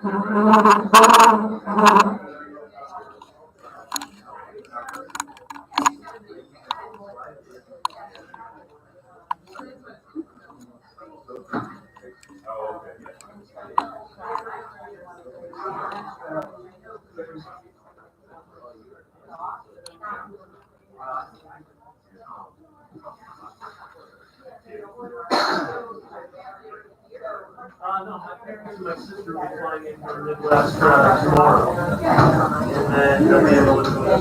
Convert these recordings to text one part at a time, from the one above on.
No, my parents and my sister will be flying in from the Midwest tomorrow. And then they'll be able to go to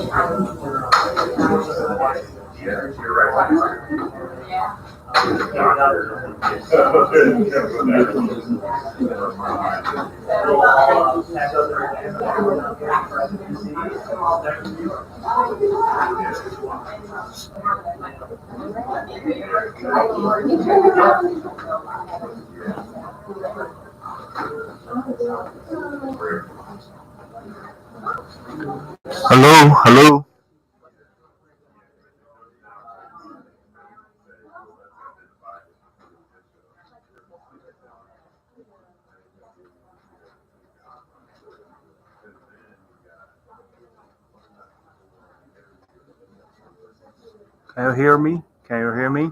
Hello, hello. Can you hear me? Can you hear me?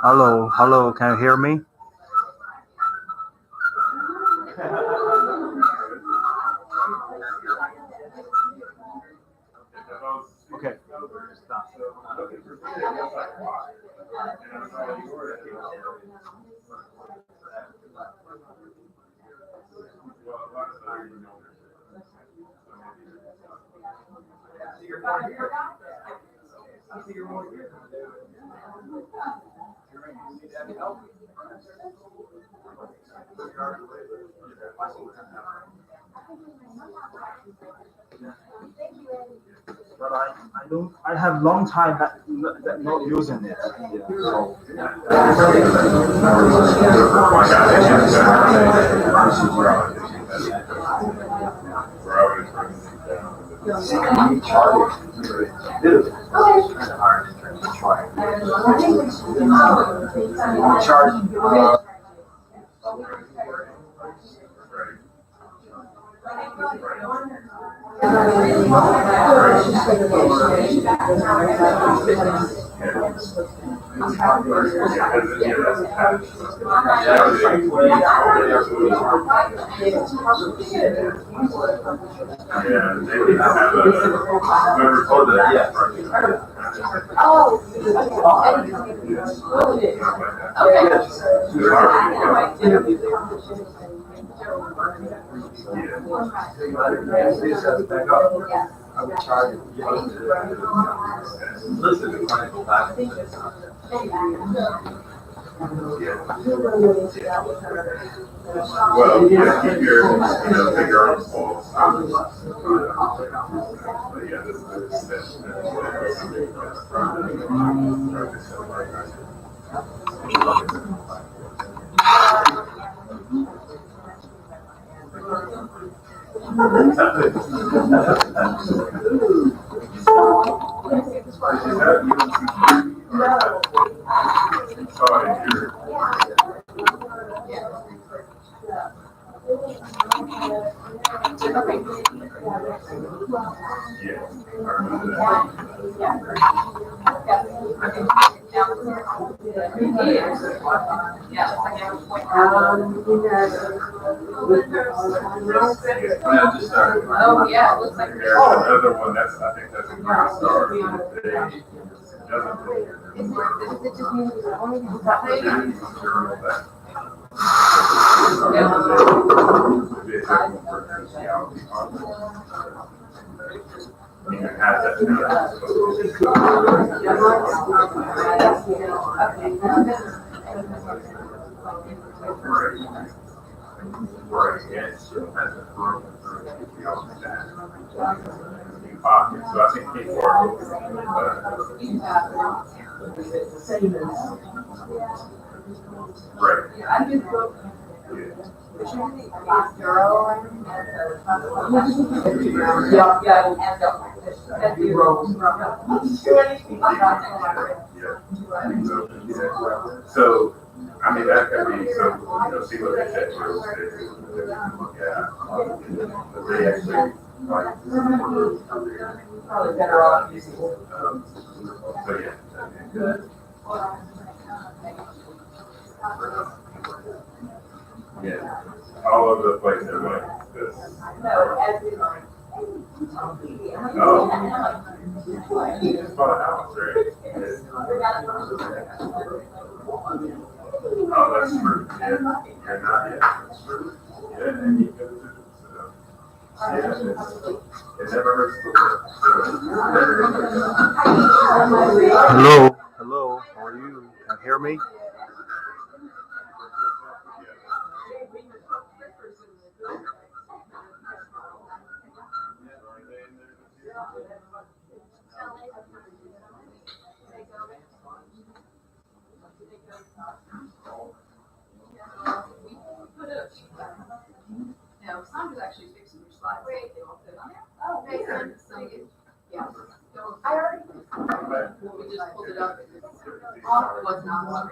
Hello, hello. Can you hear me? Okay. But I have long time that not using it. So. Well, yeah, keep your, take your arms full. Yeah, Oh, yeah, it looks like. There's another one that's, I think that's a great start. So I think people are right. So, I mean, that could be, so, see what they said, real estate, that we can look at, but they actually, like, Probably better off using. so, yeah. Good. Yeah, all over the place, they're like this. Oh. It's about a house, right? Oh, that's true, yeah, you're not, yeah, that's true. Yeah, and you could, so, yeah, it never hurts to work. Hello, hello, how are you? Can you hear me? No, Sandra's actually fixing your slides. They all fit on there. Oh, okay. Yeah. I already. We just pulled it up. Was not on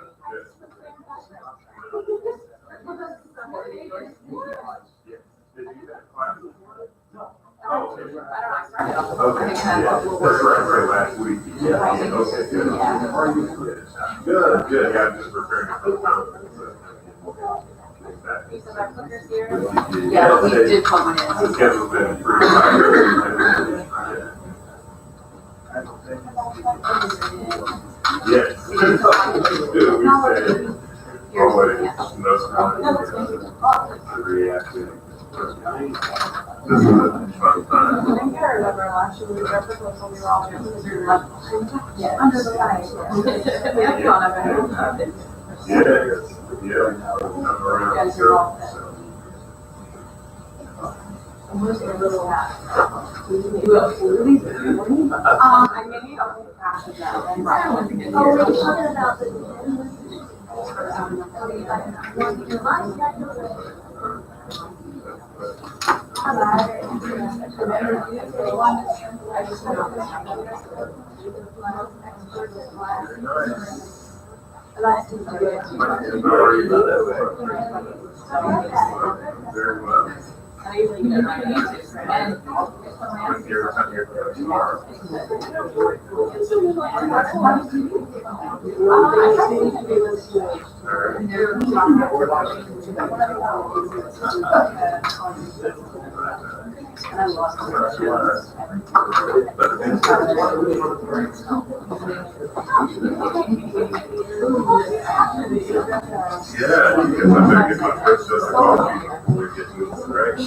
Okay, yeah, that's right, so last week, yeah, okay, good. Good, good, yeah, I'm just preparing for the conference. Yeah, we did put one in. The schedule's been approved by yes. Good, we said, always, no reaction. This is a fun time. I think I remember last year we were when we were all under the light. Yeah, yeah. Around, so. I'm losing a little hat. I made a whole batch of that. And right. Oh, we're talking about the. Very well. I usually get it on YouTube. And You're here tomorrow. Yeah, because I'm gonna get my first dose of coffee before we get to this, right?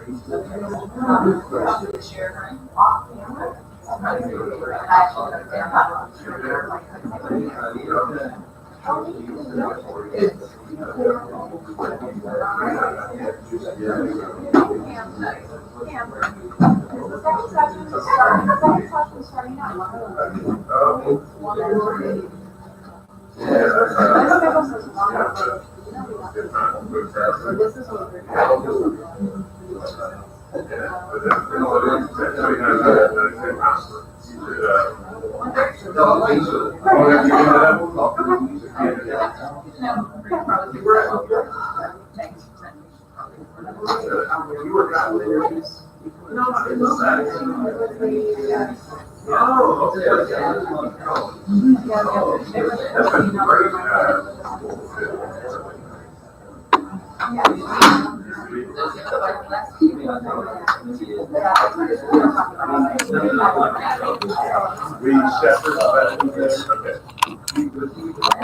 Do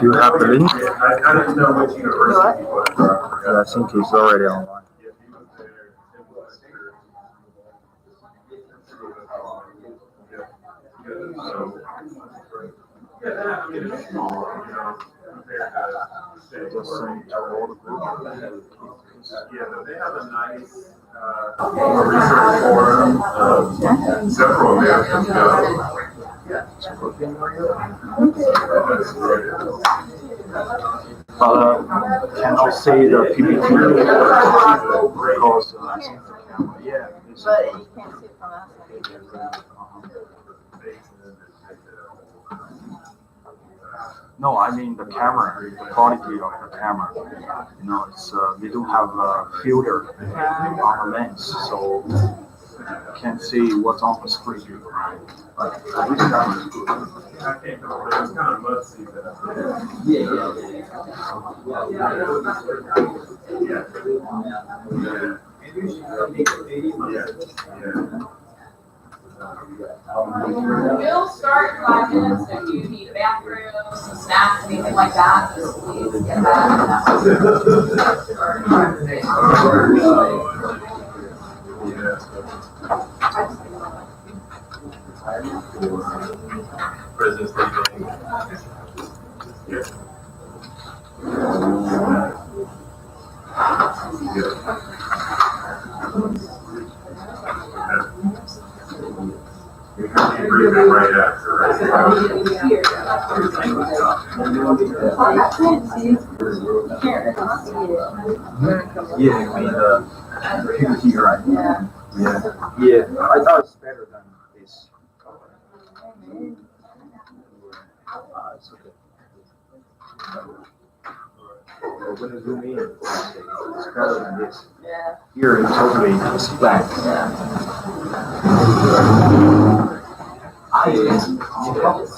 you have the link? I didn't know which university it was. Yeah, I think it's already online. Just send to all the group. Yeah, they have a nice research forum. Several Americans go. Cannot see the PPT because yeah. But you can't see it from outside either, so. No, I mean the camera, the quality of the camera. You know, it's we don't have a filter on the lens, so you can't see what's on the screen. But this camera is good. I can't go there. It's kind of mud season. We'll start in 5 minutes. If you need a bathroom, some snacks, anything like that, just please get that. President's leaving. Right after, right? Yeah, I mean the PPT, right? Yeah. Yeah. I thought it's better than this. It's okay. But when you zoom in, it's better than this. Yeah. Here it's totally it's blank.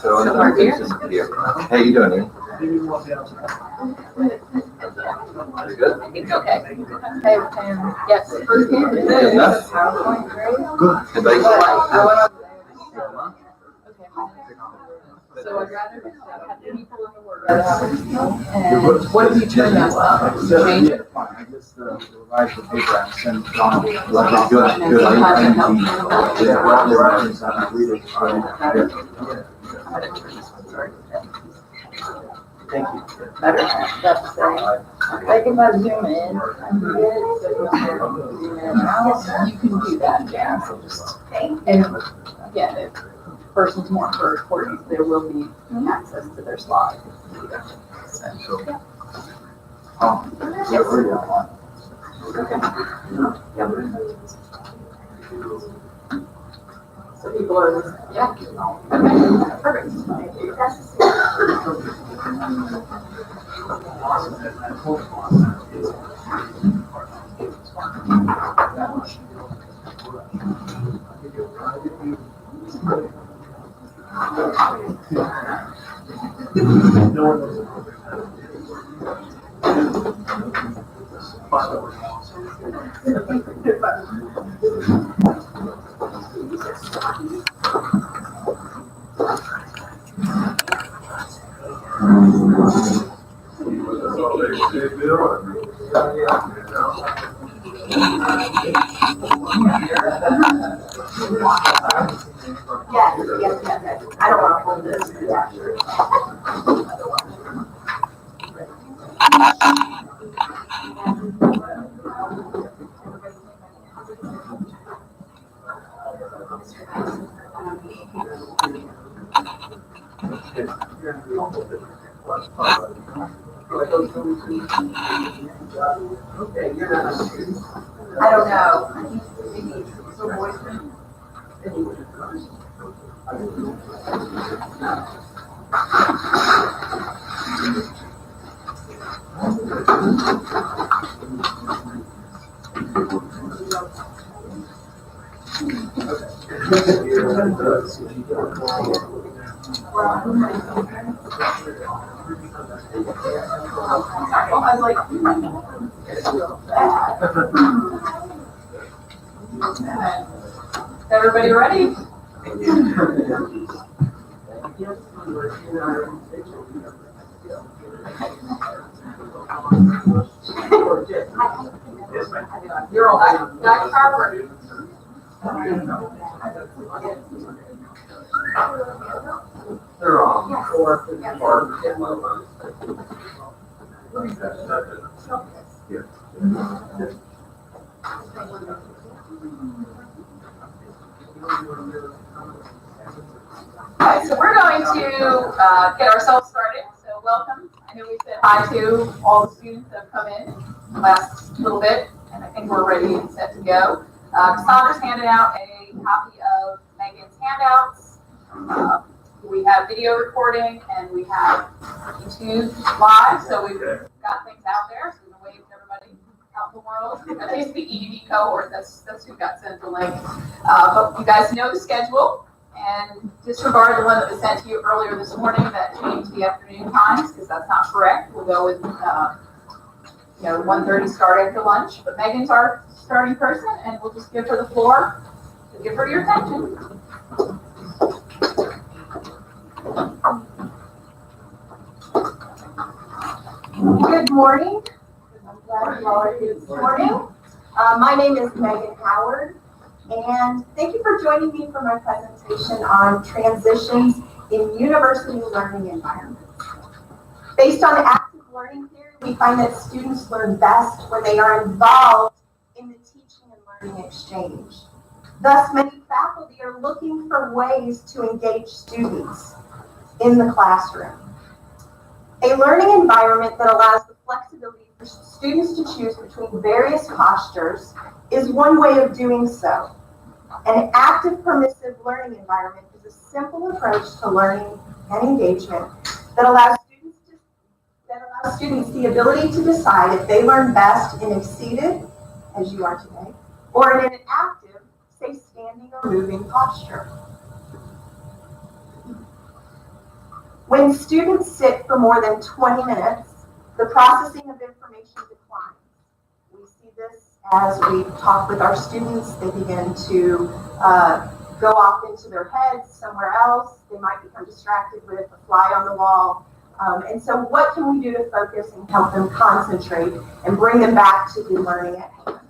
So right here? Hey, you doing? It's okay. Hey, yes, first game. Good enough? PowerPoint, great. Good. But I went up there. So I'd rather have people in the word. And what have you turned that up? Change it? I just revise the paper and send it on. Good, good. Yeah, well, the writings and I read it. Thank you. Better. That's like if I zoom in and do it, so zoom in and out, you can do that, yeah. So just, and again, if the person's more for recording, there will be access to their slide. So, yeah, really fun. So people are listening, yeah. Okay, perfect. So they bill. Yes. I don't want to hold this. Yeah, sure. I don't know. I was like, everybody ready? You're all right. Dr. Harper. They're on. Okay, so we're going to get ourselves started. So welcome. I know we said hi to all the students that have come in the last little bit, and I think we're ready and set to go. Cassandra's handed out a copy of Megan's handouts. We have video recording and we have YouTube live, so we've got things out there. So we can wave to everybody out in the world. At least the EDD cohort, that's who got sent the link. But you guys know the schedule. And disregard the one that was sent to you earlier this morning that changed the afternoon times, because that's not correct. We'll go with 1:30 start after lunch. But Megan's our starting person, and we'll just give her the floor to give her your attention. Good morning. I'm glad you all are here this morning. My name is Megan Howard, and thank you for joining me for my presentation on transitions in university learning environments. Based on active learning theory, we find that students learn best when they are involved in the teaching and learning exchange. Thus, many faculty are looking for ways to engage students in the classroom. A learning environment that allows the flexibility for students to choose between various postures is one way of doing so. An active, permissive learning environment is a simple approach to learning and engagement that allows students the ability to decide if they learn best in a seated, as you are today, or in an active, say standing or moving posture. When students sit for more than 20 minutes, the processing of information declines. We see this as we talk with our students. They begin to go off into their heads somewhere else. They might become distracted with a fly on the wall. And so what can we do to focus and help them concentrate and bring them back to the learning at hand?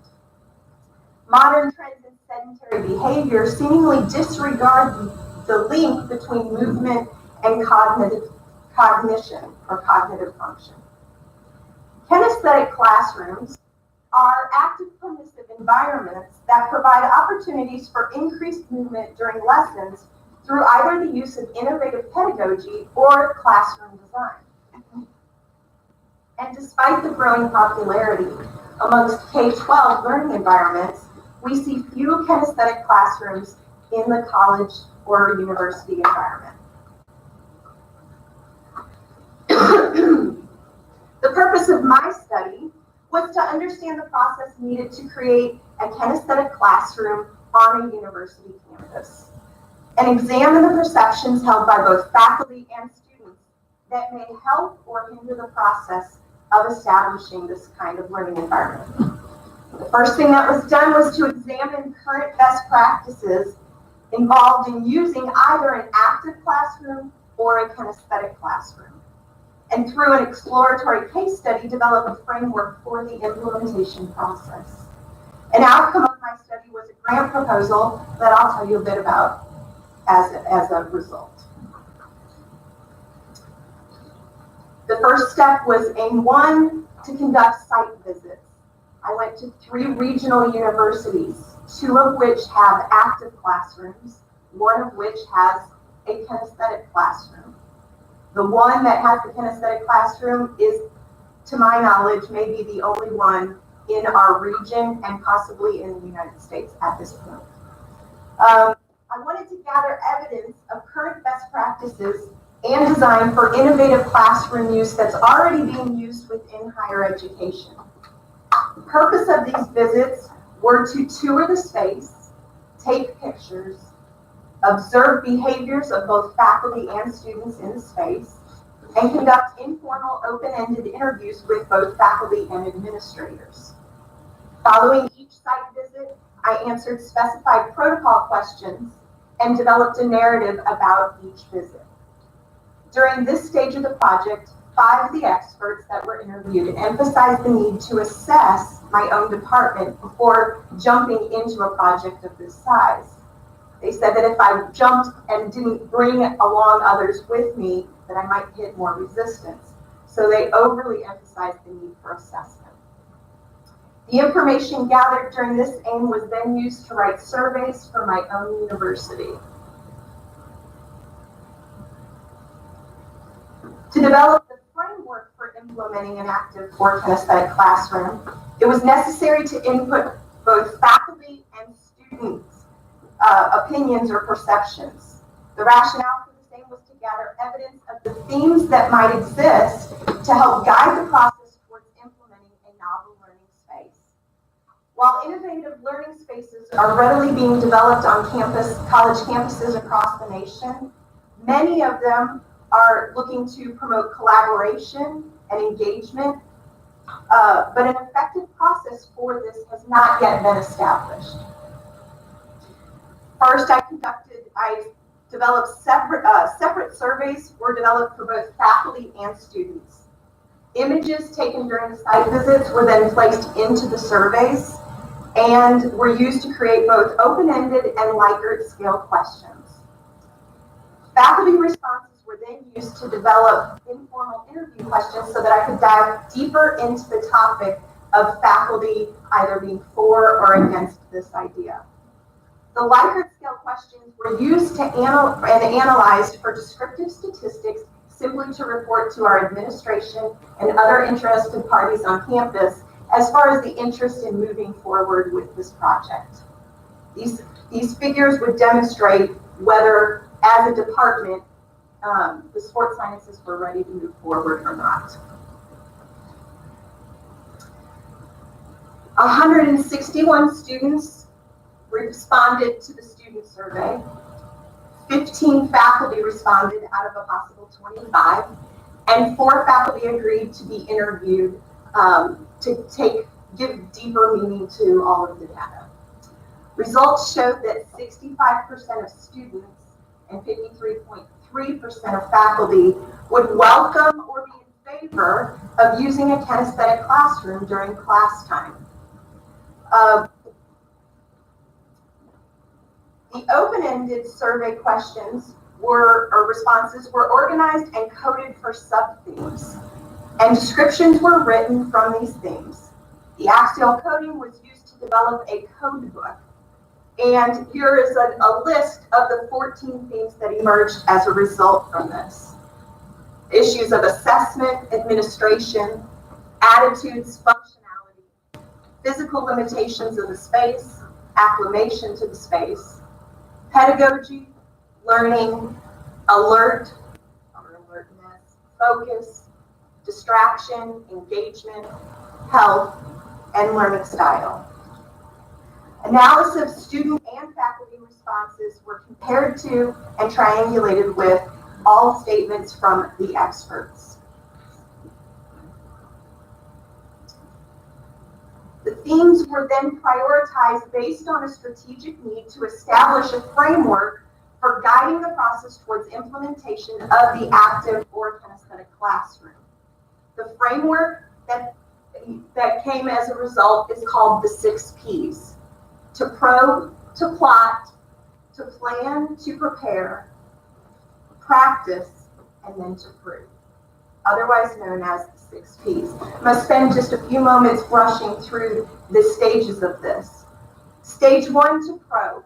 Modern trends in sedentary behavior seemingly disregard the link between movement and cognition or cognitive function. Kinesthetic classrooms are active, permissive environments that provide opportunities for increased movement during lessons through either the use of innovative pedagogy or classroom design. And despite the growing popularity amongst K-12 learning environments, we see few kinesthetic classrooms in the college or university environment. The purpose of my study was to understand the process needed to create a kinesthetic classroom on a university campus, and examine the perceptions held by both faculty and students that may help or hinder the process of establishing this kind of learning environment. The first thing that was done was to examine current best practices involved in using either an active classroom or a kinesthetic classroom. And through an exploratory case study, develop a framework for the implementation process. An outcome of my study was a grant proposal that I'll tell you a bit about as a result. The first step was aim 1, to conduct site visits. I went to 3 regional universities, 2 of which have active classrooms, 1 of which has a kinesthetic classroom. The one that has the kinesthetic classroom is, to my knowledge, maybe the only one in our region and possibly in the United States at this point. I wanted to gather evidence of current best practices and design for innovative classroom use that's already being used within higher education. The purpose of these visits were to tour the space, take pictures, observe behaviors of both faculty and students in the space, and conduct informal open-ended interviews with both faculty and administrators. Following each site visit, I answered specified protocol questions and developed a narrative about each visit. During this stage of the project, 5 of the experts that were interviewed emphasized the need to assess my own department before jumping into a project of this size. They said that if I jumped and didn't bring along others with me, that I might hit more resistance. So they overly emphasized the need for assessment. The information gathered during this aim was then used to write surveys for my own university. To develop the framework for implementing an active or kinesthetic classroom, it was necessary to input both faculty and students' opinions or perceptions. The rationale for this aim was to gather evidence of the themes that might exist to help guide the process towards implementing a novel learning space. While innovative learning spaces are readily being developed on college campuses across the nation, many of them are looking to promote collaboration and engagement, but an effective process for this has not yet been established. First, I developed separate surveys were developed for both faculty and students. Images taken during the site visits were then placed into the surveys and were used to create both open-ended and Likert scale questions. Faculty responses were then used to develop informal interview questions so that I could dive deeper into the topic of faculty either being for or against this idea. The Likert scale questions were used and analyzed for descriptive statistics simply to report to our administration and other interested parties on campus as far as the interest in moving forward with this project. These figures would demonstrate whether, as a department, the sports sciences were ready to move forward or not. 161 students responded to the student survey. 15 faculty responded out of a possible 25, and 4 faculty agreed to be interviewed to give deeper meaning to all of the data. Results showed that 65% of students and 53.3% of faculty would welcome or be in favor of using a kinesthetic classroom during class time. The open-ended survey questions responses were organized and coded for sub-themes, and descriptions were written from these themes. The axial coding was used to develop a code book. And here is a list of the 14 themes that emerged as a result from this. Issues of assessment, administration, attitudes, functionality, physical limitations of the space, acclimation to the space, pedagogy, learning, alert or alertness, focus, distraction, engagement, health, and learning style. Analysis of student and faculty responses were compared to and triangulated with all statements from the experts. The themes were then prioritized based on a strategic need to establish a framework for guiding the process towards implementation of the active or kinesthetic classroom. The framework that that came as a result is called the 6 Ps. To probe, to plot, to plan, to prepare, practice, and then to prove, otherwise known as the 6 Ps. I'm going to spend just a few moments brushing through the stages of this. Stage 1, to probe.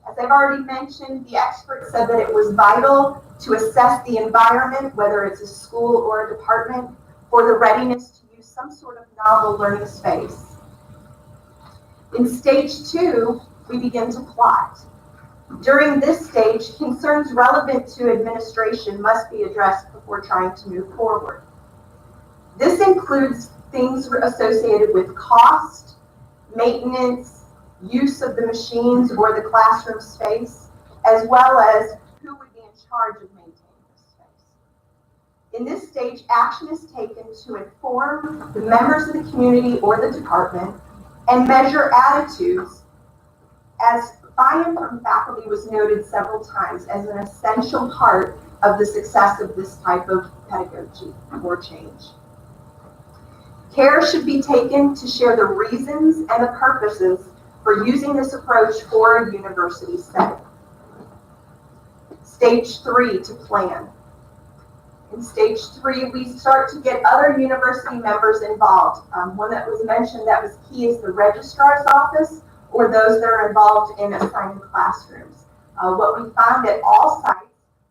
As I've already mentioned, the experts said that it was vital to assess the environment, whether it's a school or a department, for the readiness to use some sort of novel learning space. In stage 2, we begin to plot. During this stage, concerns relevant to administration must be addressed before trying to move forward. This includes things associated with cost, maintenance, use of the machines or the classroom space, as well as who would be in charge of maintaining this space. In this stage, action is taken to inform the members of the community or the department and measure attitudes, as buy-in from faculty was noted several times as an essential part of the success of this type of pedagogy or change. Care should be taken to share the reasons and the purposes for using this approach for a university setting. Stage 3, to plan. In stage 3, we start to get other university members involved. One that was mentioned that was key is the registrar's office, or those that are involved in assigning classrooms. What we found at all sites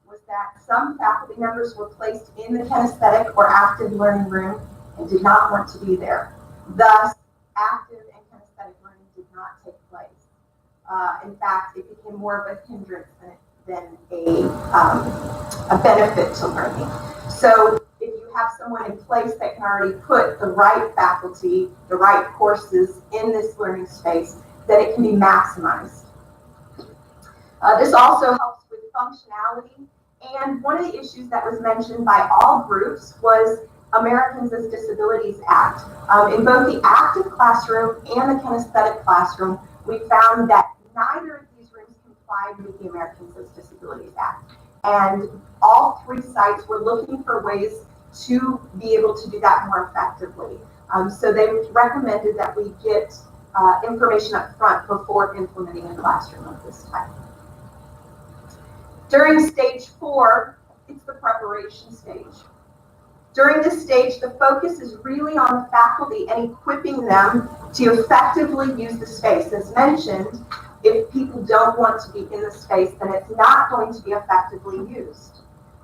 was that some faculty members were placed in the kinesthetic or active learning room and did not want to be there. Thus, active and kinesthetic learning did not take place. In fact, it became more of a hindrance than a benefit to learning. So if you have someone in place that can already put the right faculty, the right courses in this learning space, then it can be maximized. This also helps with functionality. And one of the issues that was mentioned by all groups was Americans with Disabilities Act. In both the active classroom and the kinesthetic classroom, we found that neither of these rooms complied with the Americans with Disabilities Act. And all 3 sites were looking for ways to be able to do that more effectively. So they recommended that we get information up front before implementing a classroom of this type. During stage 4, it's the preparation stage. During this stage, the focus is really on the faculty and equipping them to effectively use the space. As mentioned, if people don't want to be in the space, then it's not going to be effectively used.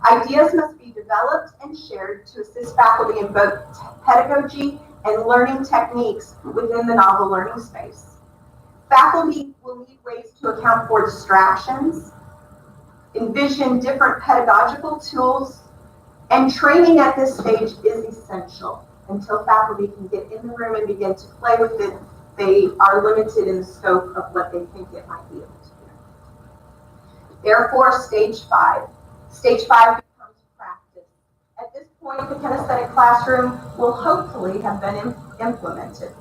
Ideas must be developed and shared to assist faculty in both pedagogy and learning techniques within the novel learning space. Faculty will need ways to account for distractions, envision different pedagogical tools, and training at this stage is essential. Until faculty can get in the room and begin to play with it, they are limited in the scope of what they think it might be able to do. Therefore, stage 5. Stage 5 becomes practice. At this point, the kinesthetic classroom will hopefully have been implemented.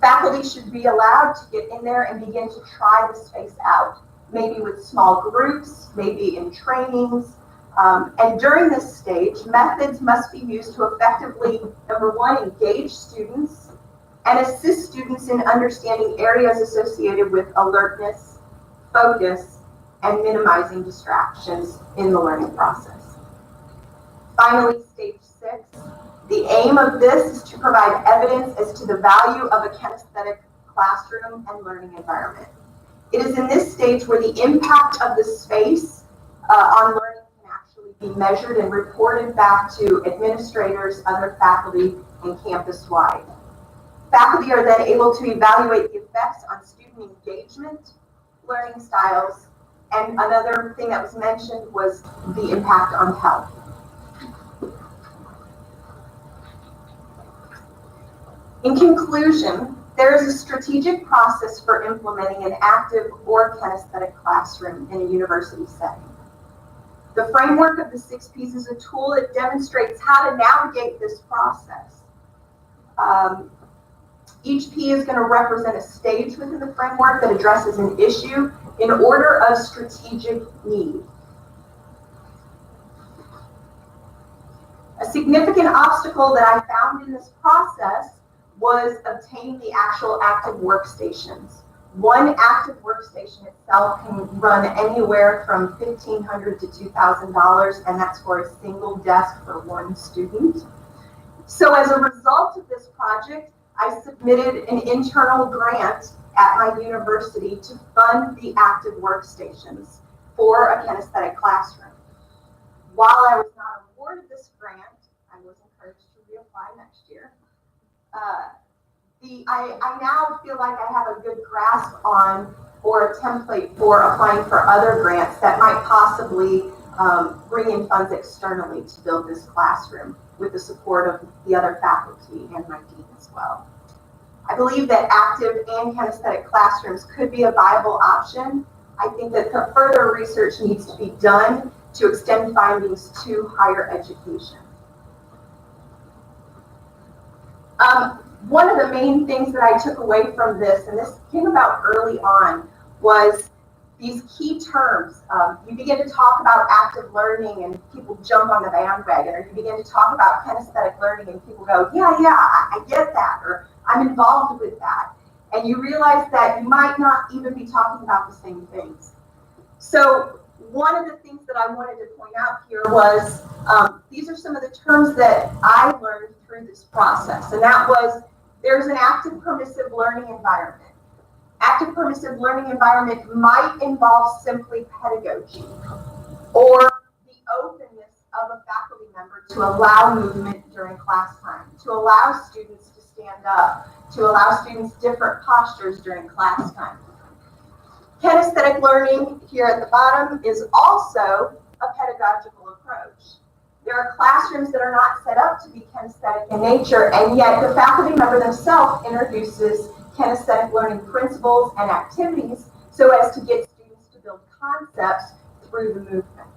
Faculty should be allowed to get in there and begin to try the space out, maybe with small groups, maybe in trainings. And during this stage, methods must be used to effectively, number 1, engage students and assist students in understanding areas associated with alertness, focus, and minimizing distractions in the learning process. Finally, stage 6. The aim of this is to provide evidence as to the value of a kinesthetic classroom and learning environment. It is in this stage where the impact of the space on learning can actually be measured and reported back to administrators, other faculty, and campus-wide. Faculty are then able to evaluate the effects on student engagement, learning styles, and another thing that was mentioned was the impact on health. In conclusion, there is a strategic process for implementing an active or kinesthetic classroom in a university setting. The framework of the 6 Ps is a tool that demonstrates how to navigate this process. Each P is going to represent a stage within the framework that addresses an issue in order of strategic need. A significant obstacle that I found in this process was obtaining the actual active workstations. One active workstation itself can run anywhere from $1,500 to $2,000, and that's for a single desk for one student. So as a result of this project, I submitted an internal grant at my university to fund the active workstations for a kinesthetic classroom. While I was not awarded this grant, I was encouraged to reapply next year. I now feel like I have a good grasp on, or a template for applying for other grants that might possibly bring in funds externally to build this classroom with the support of the other faculty and my dean as well. I believe that active and kinesthetic classrooms could be a viable option. I think that further research needs to be done to extend findings to higher education. One of the main things that I took away from this, and this came about early on, was these key terms. You begin to talk about active learning and people jump on the bandwagon, or you begin to talk about kinesthetic learning and people go, yeah, I get that, or I'm involved with that. And you realize that you might not even be talking about the same things. So one of the things that I wanted to point out here was, these are some of the terms that I learned through this process, and that was, there's an active permissive learning environment. Active permissive learning environment might involve simply pedagogy or the openness of a faculty member to allow movement during class time, to allow students to stand up, to allow students different postures during class time. Kinesthetic learning here at the bottom is also a pedagogical approach. There are classrooms that are not set up to be kinesthetic in nature, and yet the faculty member themselves introduces kinesthetic learning principles and activities so as to get students to build concepts through the movement.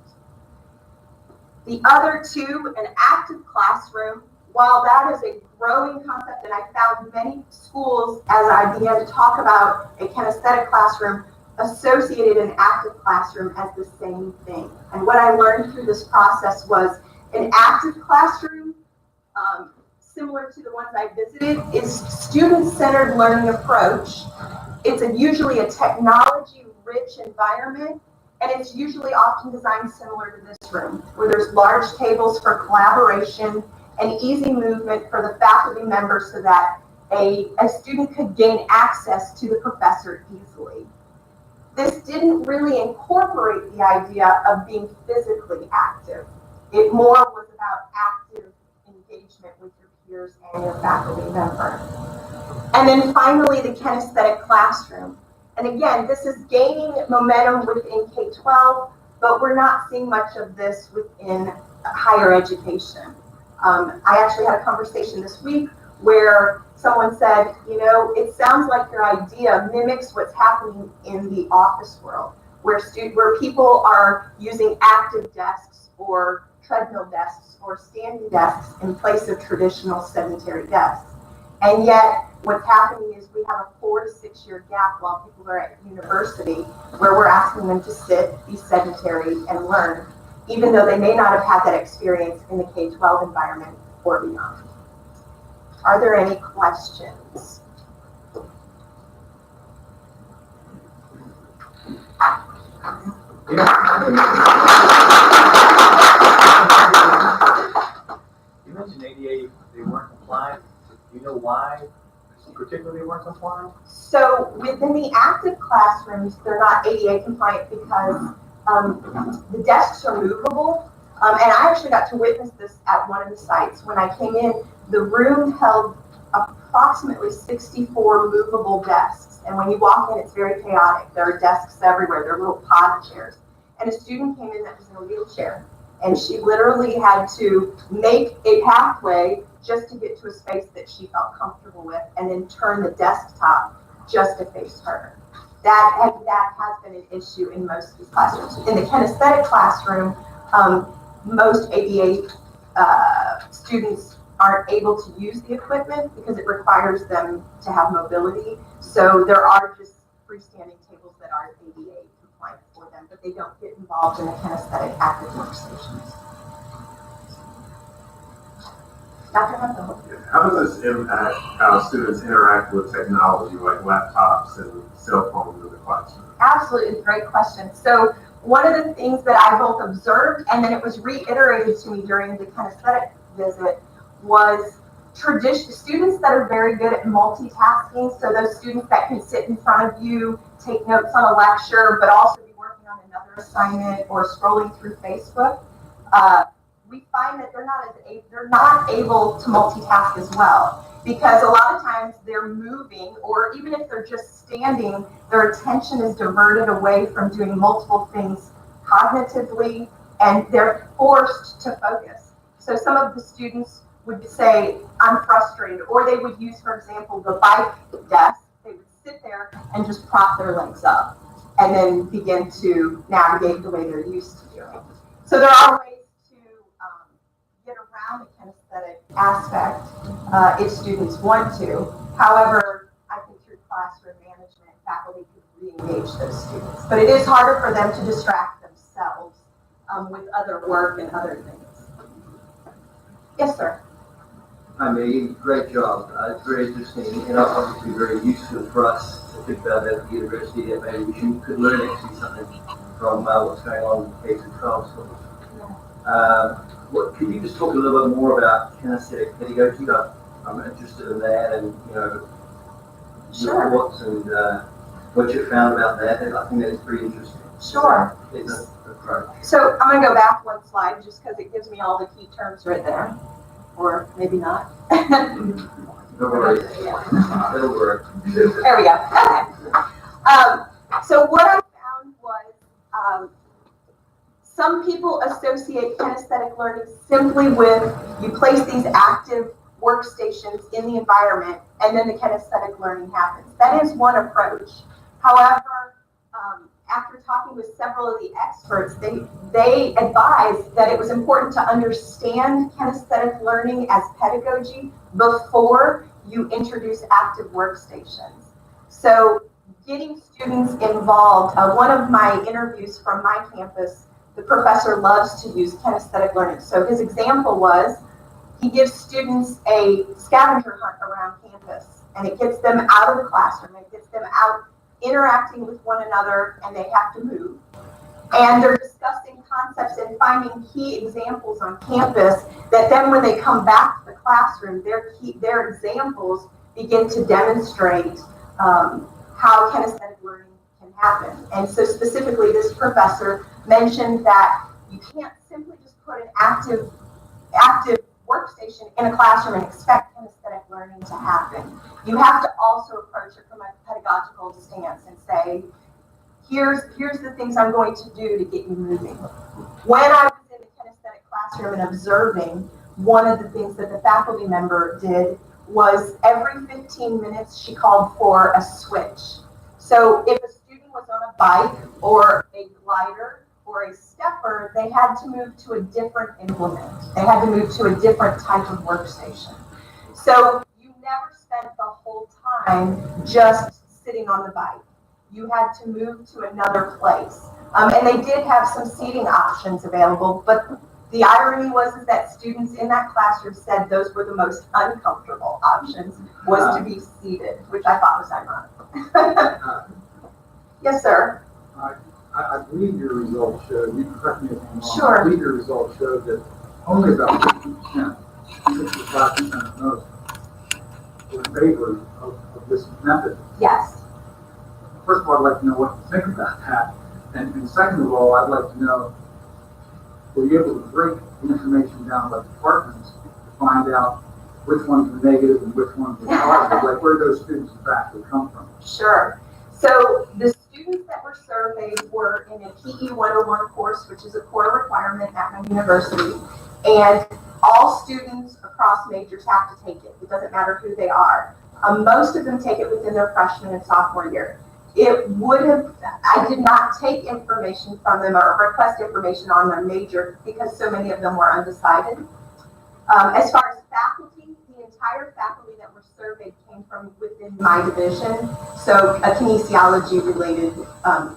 The other two, an active classroom, while that is a growing concept, and I found many schools, as I began to talk about a kinesthetic classroom, associated an active classroom as the same thing. And what I learned through this process was an active classroom, similar to the ones I visited, is student-centered learning approach. It's usually a technology-rich environment, and it's usually often designed similar to this room, where there's large tables for collaboration and easy movement for the faculty members so that a student could gain access to the professor easily. This didn't really incorporate the idea of being physically active. It more was about active engagement with your peers and your faculty member. And then finally, the kinesthetic classroom. And again, this is gaining momentum within K-12, but we're not seeing much of this within higher education. I actually had a conversation this week where someone said, you know, it sounds like your idea mimics what's happening in the office world, where people are using active desks or treadmill desks or standing desks in place of traditional sedentary desks. And yet, what's happening is we have a 4 to 6 year gap while people are at university, where we're asking them to sit, be sedentary, and learn, even though they may not have had that experience in the K-12 environment or beyond. Are there any questions? You mentioned ADA, they weren't compliant. Do you know why particularly they weren't compliant? So within the active classrooms, they're not ADA compliant because the desks are movable. And I actually got to witness this at one of the sites. When I came in, the room held approximately 64 movable desks. And when you walk in, it's very chaotic. There are desks everywhere. There are little pod chairs. And a student came in that was in a wheelchair. And she literally had to make a pathway just to get to a space that she felt comfortable with, and then turn the desktop just to face her. That has been an issue in most of these classrooms. In the kinesthetic classroom, most ADA students aren't able to use the equipment because it requires them to have mobility. So there are just freestanding tables that are ADA compliant for them, but they don't get involved in the kinesthetic active workstations. Dr. Hunter? How does this impact how students interact with technology like laptops and cell phones in the classroom? Absolutely, great question. So one of the things that I both observed and then it was reiterated to me during the kinesthetic visit was students that are very good at multitasking. So those students that can sit in front of you, take notes on a lecture, but also be working on another assignment or scrolling through Facebook. We find that they're not able to multitask as well because a lot of times they're moving, or even if they're just standing, their attention is diverted away from doing multiple things cognitively, and they're forced to focus. So some of the students would say, I'm frustrated, or they would use, for example, the bike desk. They would sit there and just prop their legs up and then begin to navigate the way they're used to doing. So there are ways to get around the kinesthetic aspect if students want to. However, I think through classroom management, faculty could re-engage those students. But it is harder for them to distract themselves with other work and other things. Yes, sir. I mean, great job. It's very interesting and obviously very useful for us to think about at the university that maybe we could learn actually something from what's going on in K-12 schools. Could you just talk a little bit more about kinesthetic pedagogy? I'm interested in that and, your thoughts and what you found about that. And I think that is pretty interesting. Sure. So I'm going to go back one slide just because it gives me all the key terms right there. Or maybe not. Don't worry. It'll work. There we go. Okay. So what I found was some people associate kinesthetic learning simply with you place these active workstations in the environment and then the kinesthetic learning happens. That is one approach. However, after talking with several of the experts, they advised that it was important to understand kinesthetic learning as pedagogy before you introduce active workstations. So getting students involved, one of my interviews from my campus, the professor loves to use kinesthetic learning. So his example was he gives students a scavenger hunt around campus and it gets them out of the classroom, it gets them out interacting with one another, and they have to move. And they're discussing concepts and finding key examples on campus that then when they come back to the classroom, their examples begin to demonstrate how kinesthetic learning can happen. And so specifically, this professor mentioned that you can't simply just put an active workstation in a classroom and expect kinesthetic learning to happen. You have to also approach it from a pedagogical stance and say, here's the things I'm going to do to get you moving. When I was in the kinesthetic classroom and observing, one of the things that the faculty member did was every 15 minutes she called for a switch. So if a student was on a bike or a glider or a stepper, they had to move to a different implement. They had to move to a different type of workstation. So you never spent the whole time just sitting on the bike. You had to move to another place. And they did have some seating options available, but the irony was that students in that classroom said those were the most uncomfortable options, was to be seated, which I thought was ironic. Yes, sir. I believe your results show, you correct me if I'm wrong. Sure. I believe your results show that only about 50%, 65% of those were in favor of this method. Yes. First of all, I'd like to know what you think about that. And second of all, I'd like to know, were you able to break the information down by departments to find out which ones were negative and which ones were positive? Like where those students and faculty come from? Sure. So the students that were surveyed were in a PE 101 course, which is a core requirement at my university. And all students across majors have to take it. It doesn't matter who they are. Most of them take it within their freshman and sophomore year. I did not take information from them or request information on their major because so many of them were undecided. As far as faculty, the entire faculty that were surveyed came from within my division, so a kinesiology related,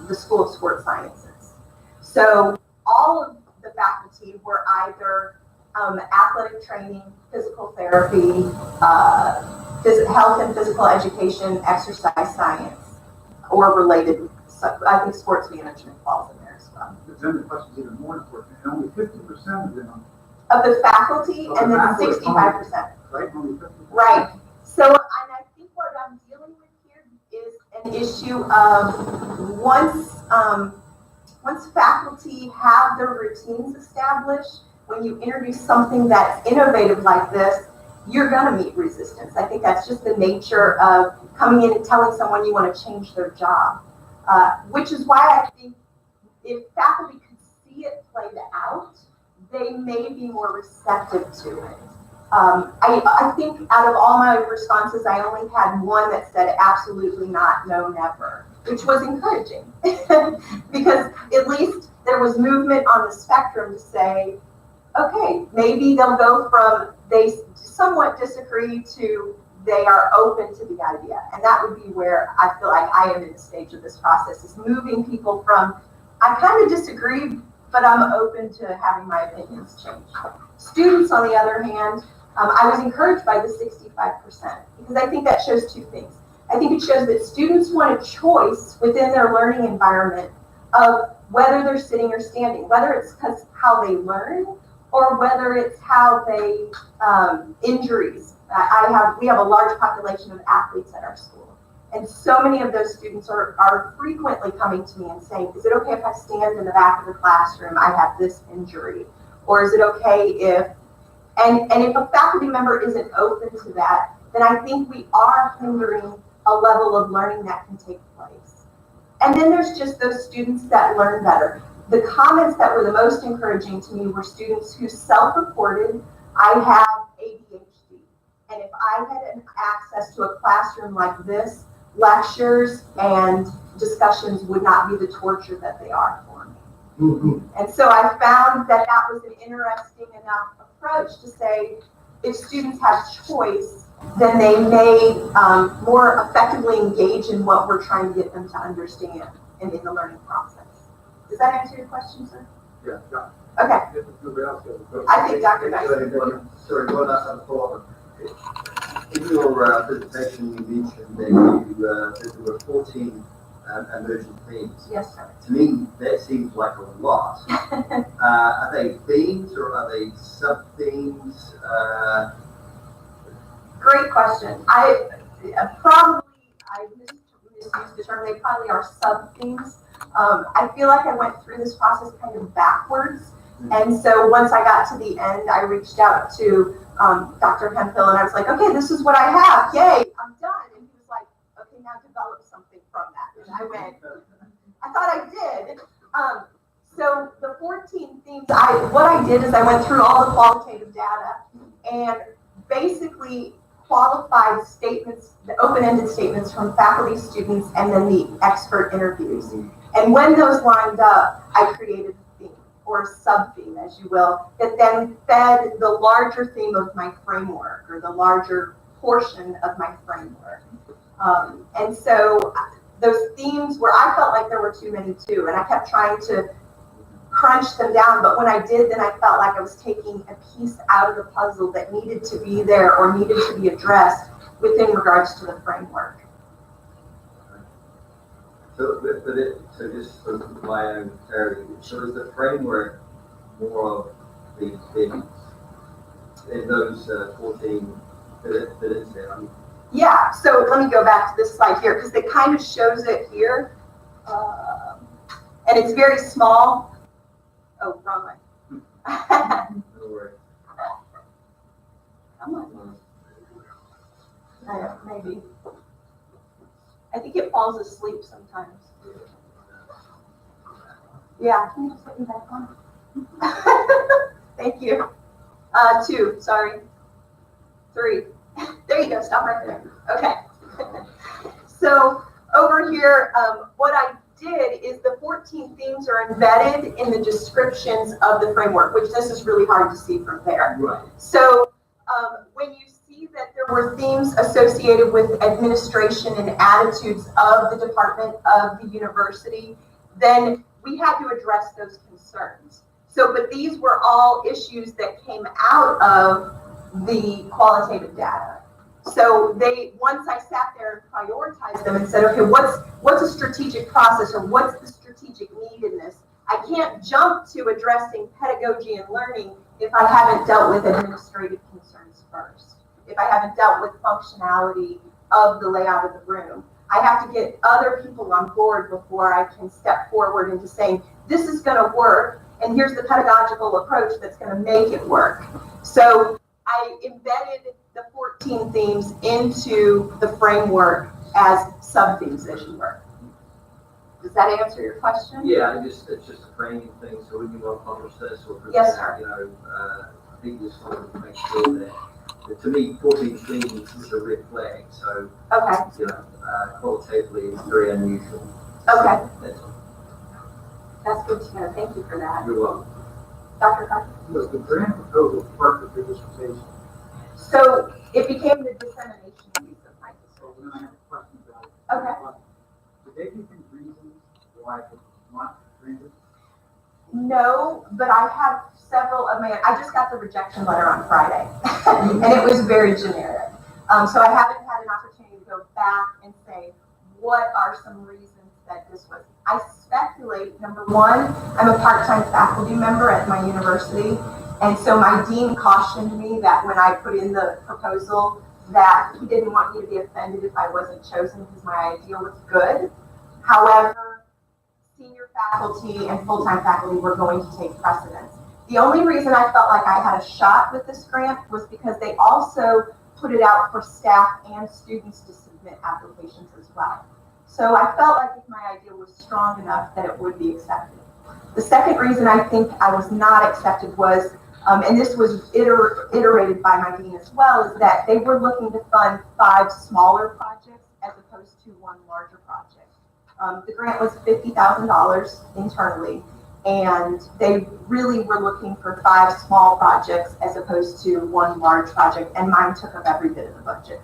the School of Sports Sciences. So all of the faculty were either athletic training, physical therapy, health and physical education, exercise science, or related. So I think sports management falls in there as well. But then the question's even more important, and only 50% of them, Of the faculty, and then faculty, 65%. right? Only 50%. Right. So, and I think what I'm dealing with here is an issue of once faculty have their routines established, when you introduce something that's innovative like this, you're going to meet resistance. I think that's just the nature of coming in and telling someone you want to change their job, which is why I think if faculty could see it played out, they may be more receptive to it. I think out of all my responses, I only had one that said absolutely not, no, never, which was encouraging because at least there was movement on the spectrum to say, okay, maybe they'll go from they somewhat disagree to they are open to the idea. And that would be where I feel like I am in the stage of this process, is moving people from, I kind of disagree, but I'm open to having my opinions changed. Students, on the other hand, I was encouraged by the 65% because I think that shows two things. I think it shows that students want a choice within their learning environment of whether they're sitting or standing, whether it's because how they learn or whether it's how they, injuries. We have a large population of athletes at our school. And so many of those students are frequently coming to me and saying, is it okay if I stand in the back of the classroom? I have this injury. Or is it okay if, and if a faculty member isn't open to that, then I think we are hindering a level of learning that can take place. And then there's just those students that learn better. The comments that were the most encouraging to me were students who self-reported, I have ADHD. And if I had access to a classroom like this, lectures and discussions would not be the torture that they are for me. Mm-hmm. And so I found that that was an interesting enough approach to say, if students have choice, then they may more effectively engage in what we're trying to get them to understand and in the learning process. Does that answer your question, sir? Yeah, yeah. Okay. I think Dr. Dyson. Sorry, one last follow-up. In your presentation, you mentioned that there were 14 emergent themes. Yes, sir. To me, that seems like a lot. Are they themes or are they sub-themes? Great question. I misused the term. They probably are sub-themes. I feel like I went through this process kind of backwards. And so once I got to the end, I reached out to Dr. Hemphill and I was like, okay, this is what I have. Yay, I'm done. And he was like, okay, now develop something from that. And I went, I thought I did. So the 14 themes, what I did is I went through all the qualitative data and basically qualified statements, the open-ended statements from faculty, students, and then the expert interviews. And when those lined up, I created a theme, or a sub-theme, as you will, that then fed the larger theme of my framework, or the larger portion of my framework. And so those themes where I felt like there were too many too, and I kept trying to crunch them down, but when I did, then I felt like I was taking a piece out of the puzzle that needed to be there or needed to be addressed within regards to the framework. So just for my own clarity, so is the framework more of the themes in those 14 that is there? I mean, yeah, so let me go back to this slide here because it kind of shows it here. And it's very small. Oh, wrong way. no worries. Come on. Maybe. I think it falls asleep sometimes. Yeah, can you just put me back on? Thank you. 2, sorry. 3. There you go, stop right there. Okay. So over here, what I did is the 14 themes are embedded in the descriptions of the framework, which this is really hard to see from there. Right. So when you see that there were themes associated with administration and attitudes of the department of the university, then we had to address those concerns. So, but these were all issues that came out of the qualitative data. So once I sat there and prioritized them and said, okay, what's a strategic process, or what's the strategic need in this? I can't jump to addressing pedagogy and learning if I haven't dealt with administrative concerns first, if I haven't dealt with functionality of the layout of the room. I have to get other people on board before I can step forward into saying, this is going to work, and here's the pedagogical approach that's going to make it work. So I embedded the 14 themes into the framework as sub-themes, as you were. Does that answer your question? Yeah, it's just a framing thing, so when you want to publish this or present, Yes, sir. I think you just want to make sure that to me, 14 themes is a red flag, so, Okay. Qualitatively, it's very unusual. Okay. That's all. That's good to know. Thank you for that. You're welcome. Dr. Carter? Was the grant proposal part of the dissertation? So it became the dissemination piece of my So dissertation. then I have a question about it. Okay. Did they give you reasons why it was not granted? No, but I have several of my, I just got the rejection letter on Friday, and it was very generic. So I haven't had an opportunity to go back and say, what are some reasons that this was? I speculate, number one, I'm a part-time faculty member at my university, and so my dean cautioned me that when I put in the proposal that he didn't want me to be offended if I wasn't chosen because my idea was good. However, senior faculty and full-time faculty were going to take precedence. The only reason I felt like I had a shot with this grant was because they also put it out for staff and students to submit applications as well. So I felt like if my idea was strong enough that it would be accepted. The second reason I think I was not accepted was, and this was iterated by my dean as well, is that they were looking to fund 5 smaller projects as opposed to 1 larger project. The grant was $50,000 internally, and they really were looking for 5 small projects as opposed to 1 large project, and mine took up every bit of the budget.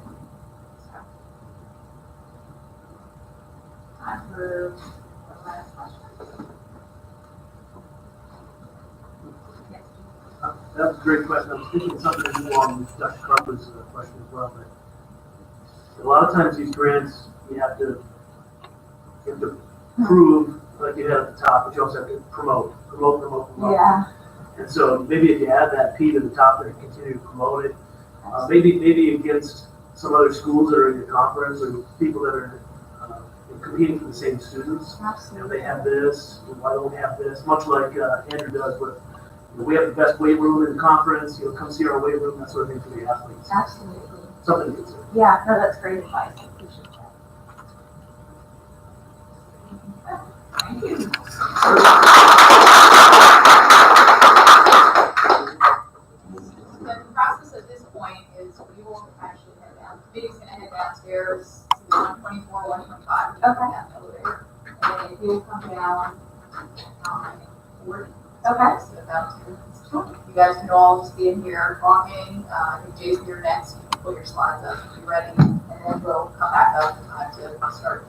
Time for the last question. Yes. That was a great question. I was thinking something along with Dr. Carper's question as well. But a lot of times these grants, you have to prove, like you had at the top, but you also have to promote. Yeah. And so maybe if you add that P to the top there and continue to promote it, maybe against some other schools that are in your conference or people that are competing for the same students. Absolutely. They have this, why don't we have this? Much like Andrew does with, we have the best weight room in the conference, come see our weight room, that sort of thing for the athletes. Absolutely. Something to consider. Yeah, no, that's great advice. I appreciate that. Thank you. The process at this point is we will actually head down. The committee's gonna head downstairs to the 124, 125. Okay. That elevator. And he will come down, forward. Okay. So about to. You guys can all just be in here talking. I think Jason, you're next. You can put your slides up if you're ready, and then we'll come back up to start.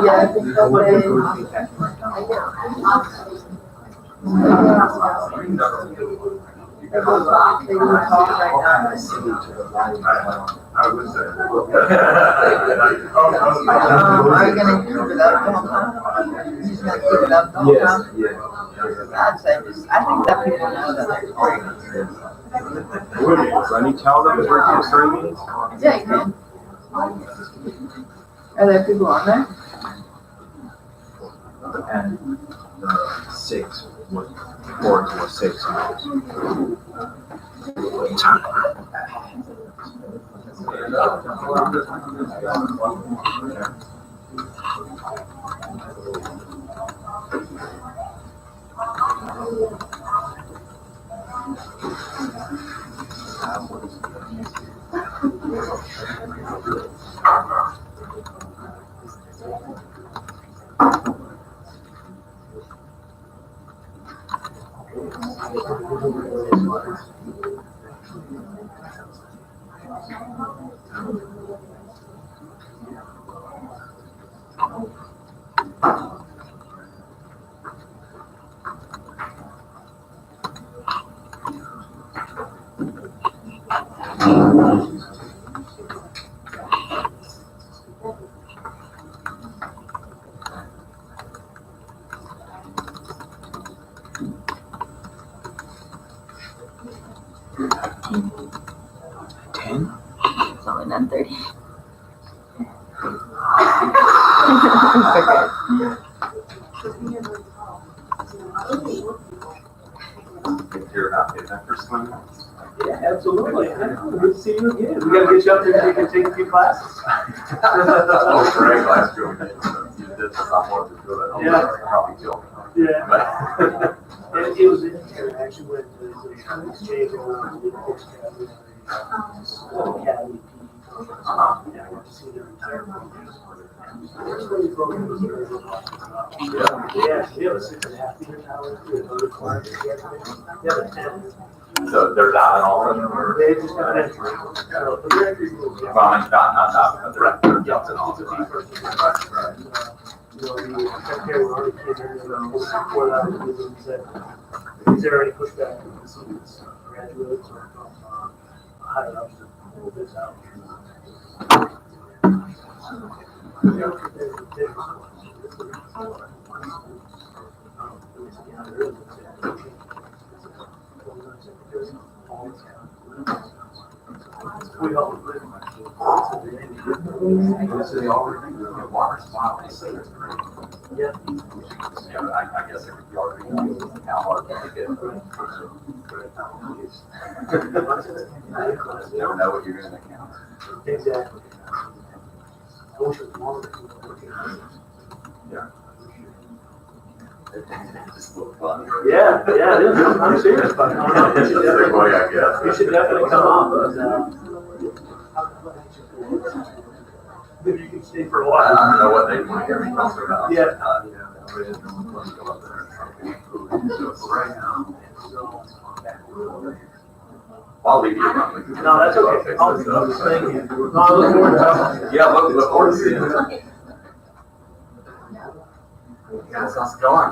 Yeah, I think that they will talk right now. I would say. Are you gonna keep it up the whole time? You're just gonna keep it up the whole time? I'd say I think that people know that they're recording. So I need to tell them it's working for 30 minutes? Yeah, you can. Are there people on there? And the 6 was 4 to 6 hours. It's only 9:30. If you're not in that first one. Yeah, absolutely. Good to see you again. We gotta get you up there so you can take a few classes. Oh, great, last year we did, you did the sophomore to do it. Yeah. Probably killed me. Yeah. But- And it was in here, actually went to the exchange over the academy. Yeah, I got to see their entire program. That's what the program was very good. Yeah, we have a 6.5 meter tower, we have other clients, we have a 10. So they're not at all in or? They just have an entry. So, but they're actually really good. Well, I mean, not, but they're Yeah, and all. it's a fee for you know, the secretary already came in and before that, and said, is there any pushback from the students, graduates, or higher ups to pull this out? We all agree. So they already, the water supply, they say it's great. Yeah. Yeah, but I guess it would be already, how hard to get. Never know what you're gonna encounter. Exactly. I wish it was longer. Yeah. Just a little fun. Yeah, yeah, it is. I'm serious about it. It's a sick way, I guess. You should definitely come on. Maybe you can stay for a I while. don't know what they want to hear me talk about. Yeah. We just don't want to go up there and try to do it right now. I'll leave you alone. No, that's okay. Thank you. No, I look forward to it. Yeah, look forward to seeing it. Yeah, sounds going.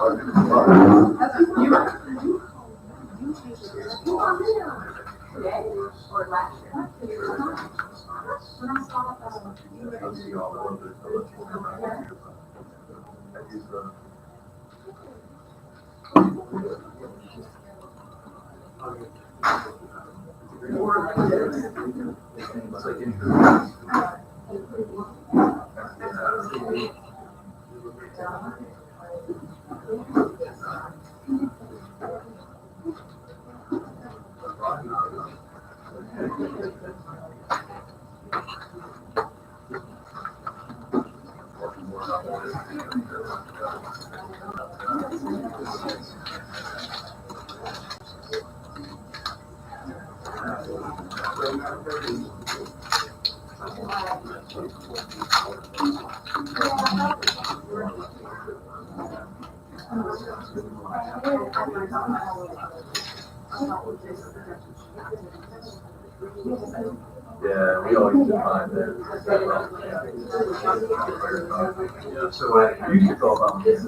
Yeah, we always define that. Yeah, so you should go about this.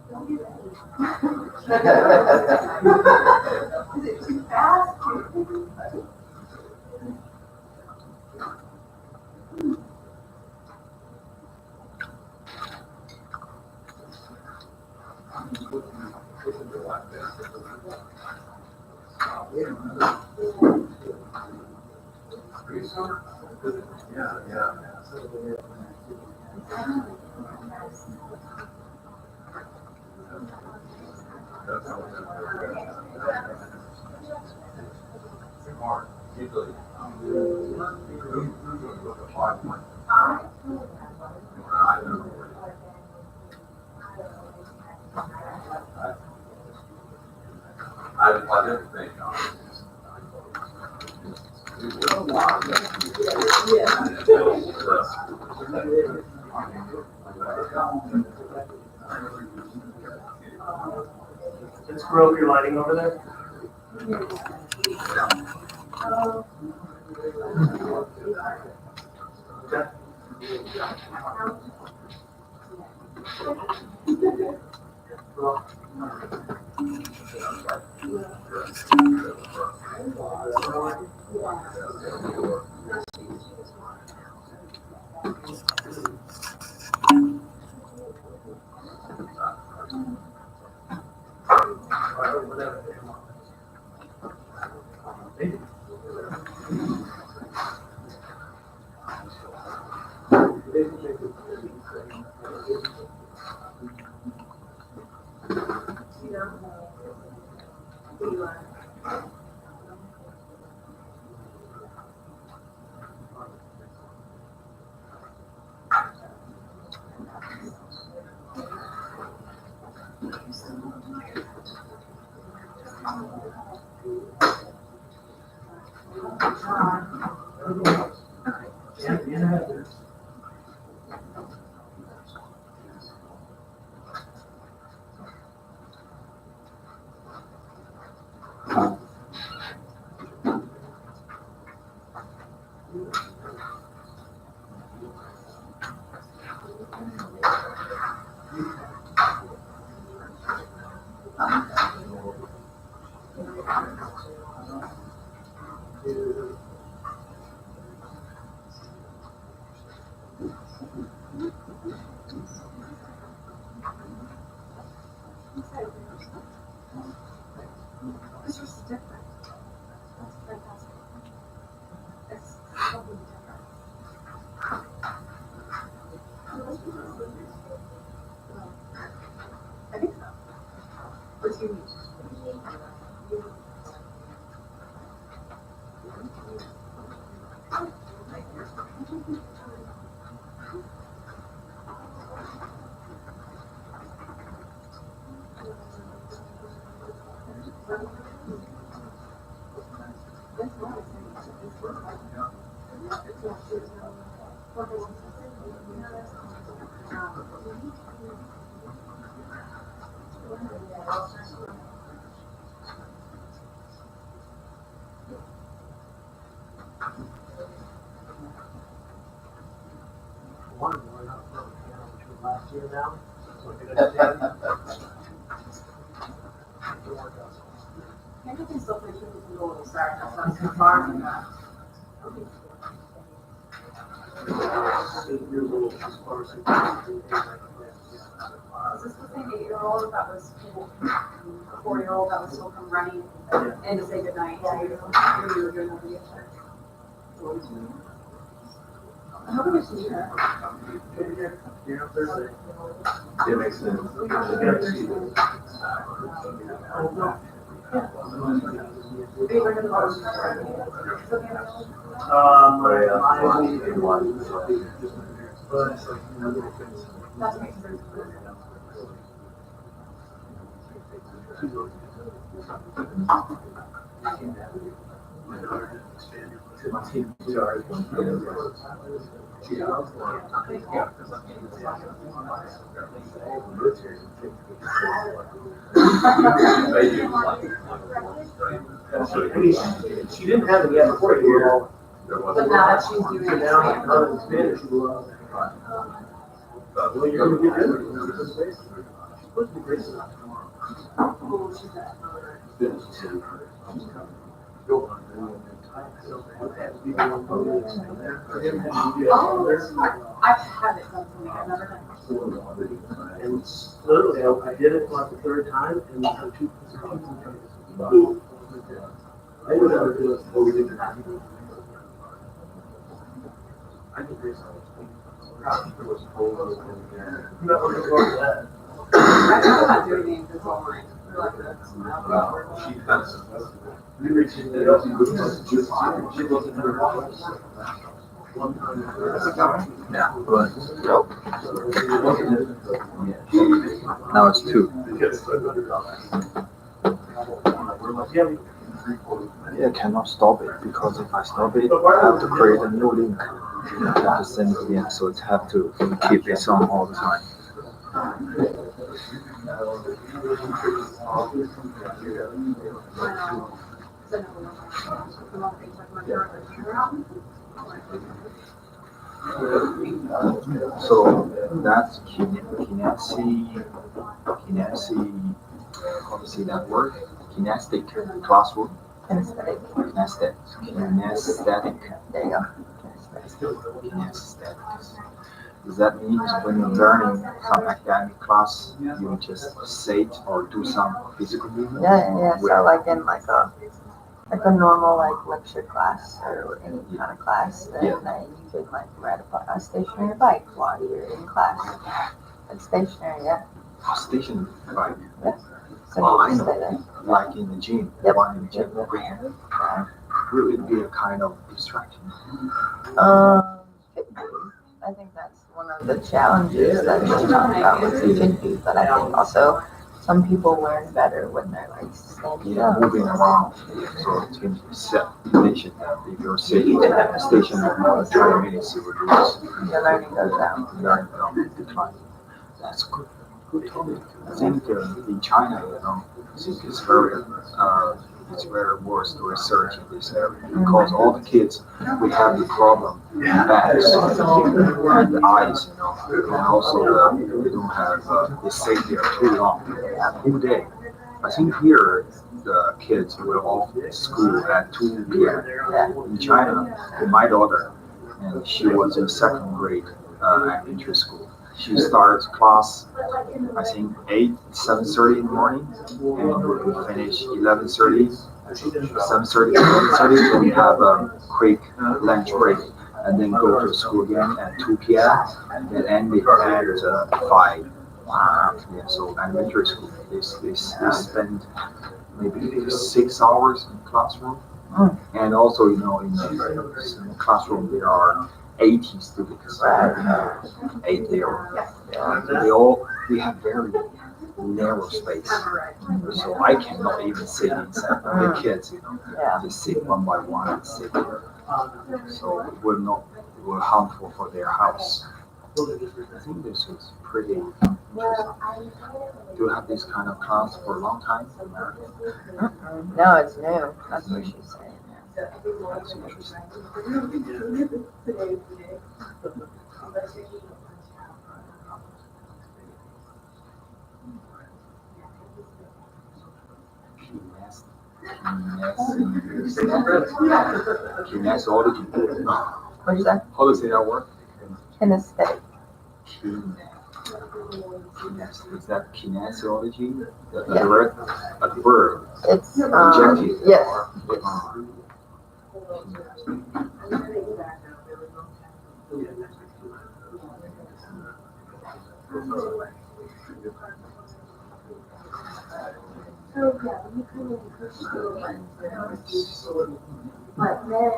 Is it too fast? Let's grow your lighting over there. Okay. This is different. That's fantastic. It's something different. I think so. What's unique? Last year now. So I think I did. I think it's still pretty good to go to start, that's not so far from that. 8 years old, as far as. Is this the same 8-year-old that was, 4-year-old that was still come running and to say goodnight? Yeah, you were doing that video. How big is she? Here, Thursday. It makes sense. That makes sense. I mean, she didn't have it yet before you. But now that she's doing So it. now I'm in Spanish. Well, you're gonna get good. supposed to be racing out tomorrow. Oh, that's smart. I've had it done for me. I've never done it. And it's literally, I did it like the third time and her two. They would never do it before we did it. I did race out. I'm not looking forward to that. I thought about doing the invisible line. We reached in there. She wasn't her office. One time. Yeah, but now it's 2. Yeah, cannot stop it because if I stop it, I have to create a new link. I have to send it again, so it have to keep it on all the time. So that's kinesthetic, how to say that word? Kinesthetic classroom. Kinesthetic. There you go. Kinesthetic. Does that mean when you're learning some academic class, you just sit or do some physical movement? Yeah. So like in like a normal like lecture class or any kind of class, then you could like ride a stationary bike while you're in class. It's stationary, yeah. Stationary bike. Yeah. So Oh, I you know. just stay there. Like in the gym. Yep. One in the gym. Will it be a kind of distraction? Could be. I think that's one of the challenges that we talk about with teaching, but I think also some people learn better when they're like standing up. Moving around. So it's going to be set condition that if you're sitting stationary for more than 20 minutes, you would lose. Your learning goes down. Learning will decline. That's good. Good topic. I think in China, I think it's very worse to research in this area because all the kids we have the problem in backs and the eyes, and also they don't have they stay there too long, whole day. I think here the kids will off school at 2 p.m. In China, my daughter, and she was in 2nd grade elementary school. She starts class, I think 7:30 in the morning, and we finish 11:30, 7:30, 11:30. So we have a quick lunch break, and then go to school again at 2 p.m. and then end it at 5. Yeah, so elementary school, they spend maybe 6 hours in the classroom, and also in the classroom there are 80 students, 80. We have very narrow space, so I cannot even sit inside. The kids, they sit one by one and sit there, so it will harmful for their house. I think this is pretty interesting. Do you have this kind of class for a long time in America? No, it's new. That's what she's saying. That's interesting. Kinesiology. What'd you say? How does that work? Kinesthetic. Is that kinesiology? Yeah. A verb? It's Adjective? yes. But then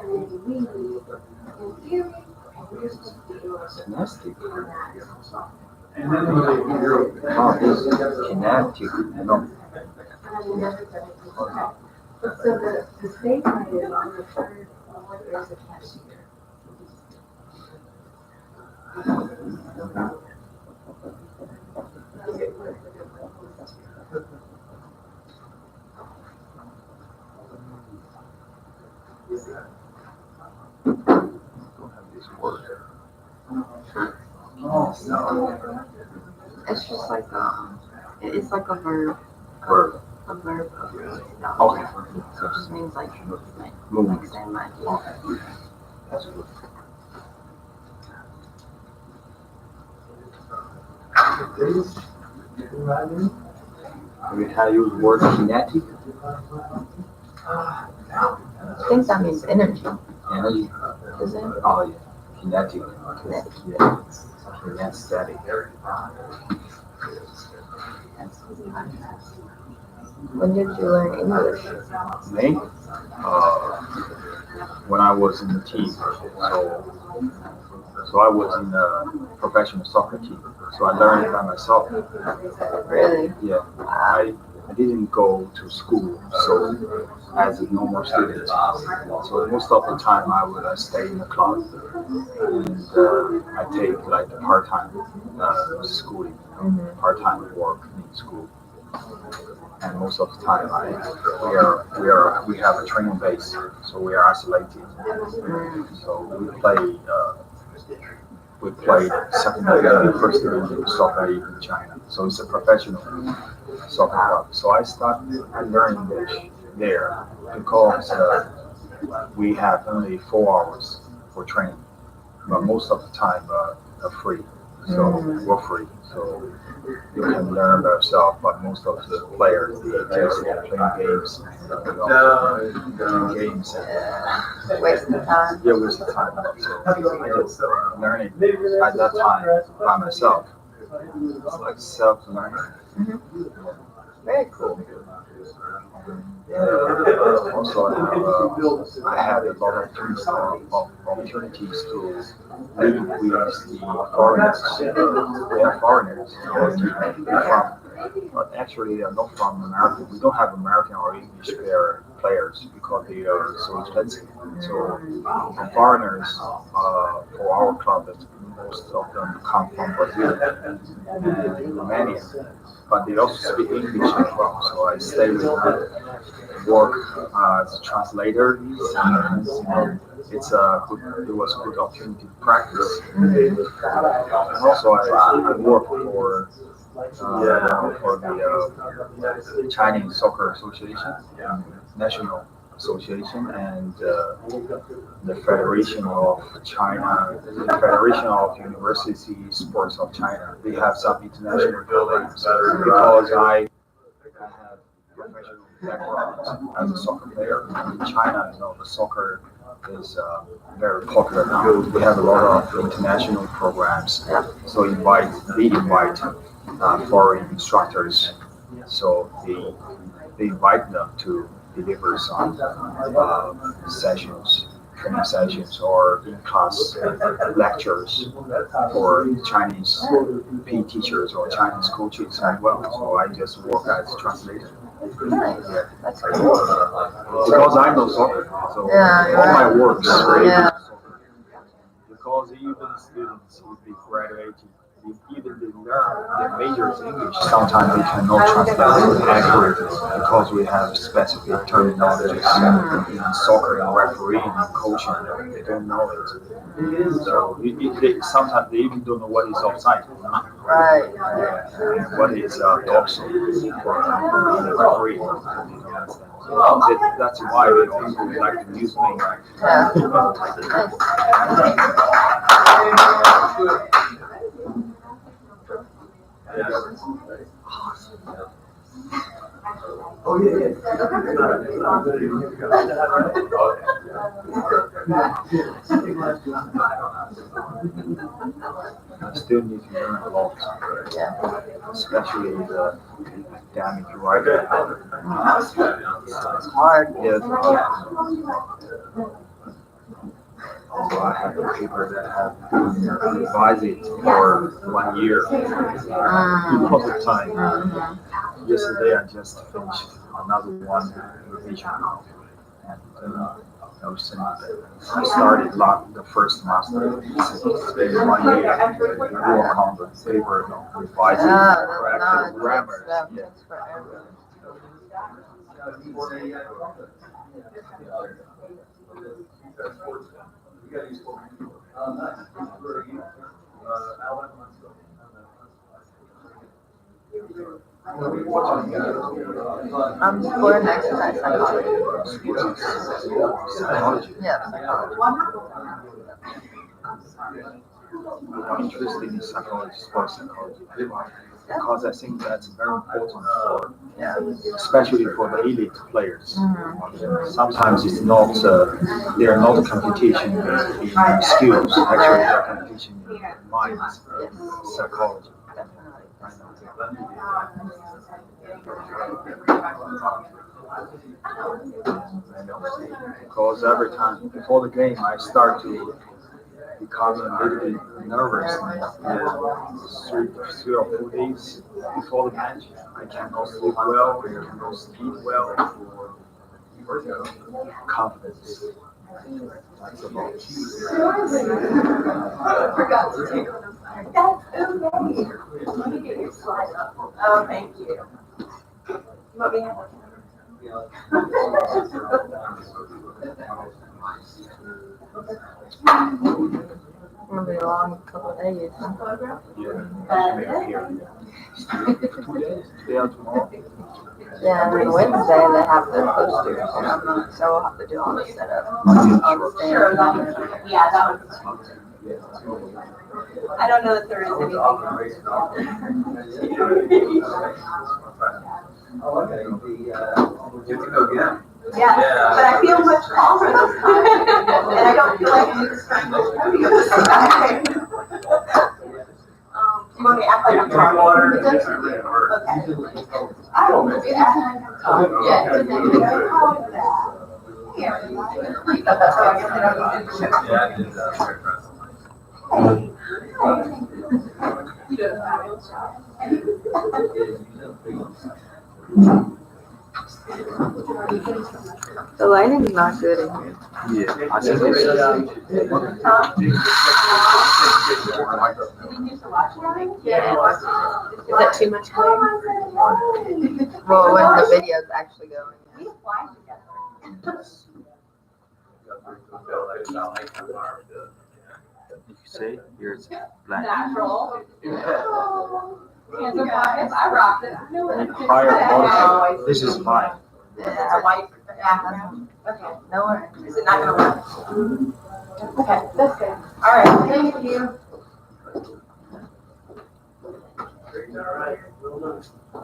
we in theory, Kinesthetic. And then when they hear, Oh, this is kinetic. No. but so the statement is on the third floor, there's a cashier. Don't have this word. It's just like It's like a verb. Verb. A verb of Okay. So it just means like movement. Movement. Like stand by. Okay. That's good. Have you had used the word kinetic? I think that means energy. Energy. Is it? Oh yeah. Kinetic. Kinetic. Yeah. Kinesthetic. When did you learn English? Me? When I was in the team. So I was in a professional soccer team. So I learned it by myself. Really? Yeah. I didn't go to school, so as a normal student. So most of the time I would stay in the club and I take like part-time schooling, part-time work in school. And most of the time we have a training base, so we are isolated. So we played secondary and first division soccer league in China. So it's a professional soccer club. So I learned English there because we have only 4 hours for training, but most of the time are free. So we're free. So you can learn by yourself, but most of the players they just playing games, games and Wasting time. yeah, waste of time. So I just learned it at that time by myself. It's like self-learning. Very cool. Also, I had a lot of opportunities to live with the foreigners. We have foreigners in our team, but actually they are not from America. We don't have American or English players because they are so expensive. So the foreigners for our club, most of them come from Brazil and Romania. But they also speak English as well. So I stay with them, work as a translator. It was a good opportunity to practice. And also I work for the Chinese Soccer Association, National Association, and the Federation of China, the Federation of University Sports of China. They have some international buildings because I have professional background as a soccer player. In China, the soccer is very popular now. We have a lot of international programs, so they invite foreign instructors. So they invite them to deliver some training sessions, or in-class lectures for Chinese PE teachers or Chinese coaches as well. So I just work as a translator. Nice. Yeah. That's cool. Because I know soccer, so Yeah, all my work is related Yeah. to soccer. Because even students who be graduating, even they learn their major is English, sometimes they cannot translate accurately because we have specific terminologies in soccer and refereeing and coaching. They don't know it. So sometimes they even don't know what is offside. Right. And what is dorsal for the referee. They don't understand. So that's why they also like to use me. Yeah. Oh, yeah. I still need to learn a lot, especially the academic writing. It's hard. Yes, also, I have a paper that I have revised it for 1 year because of time. Yesterday, I just finished another one revision, and I started the first master. It's been 1 year. I work on the paper, revising, correct the grammar. Yeah. That's forever. For an exercise psychology. Psychology. Yeah, psychology. I'm interested in psychology, sports psychology, because I think that's very important for, Yeah. especially for the elite players. Mhm. Sometimes it's not, they are not competition in skills, actually they are competition in minds, psychology. Definitely. Because every time before the game, I start to become a little bit nervous. Three or 4 days before the match, I cannot sleep well, I cannot eat well, confidence. That's about it. Forgot to take one. That's okay. Let me get your slide up. Oh, thank you. You want me to have one? It'll be a long couple of days. Huh? Today or tomorrow? Yeah, and then Wednesday they have their posters, so we'll have to do all the setup on Sure, that stand. was, yeah, that was. I don't know that there is anything else. Get to go again. Yeah, but I feel much calmer this time. And I don't feel like I need to strangle the podium this time. You want me to act like I'm talking? Water, Okay. I don't know. Yeah, today. How is that? Hey, everybody. So I guess I don't need to. Yeah, I did that. Hey. You did a fabulous job. The lighting's not good in here. Yeah, I think it's. Did you used to watch it? Yeah. Is that too much glare? Well, when the video's actually going. We fly together. If you say here's black. Natural. Hands are biased. I rocked it. Higher quality. This is fine. Yeah, white background. Okay. No worries. Is it not gonna work? Okay, that's good. All right, thank you. All right, well done. Oh,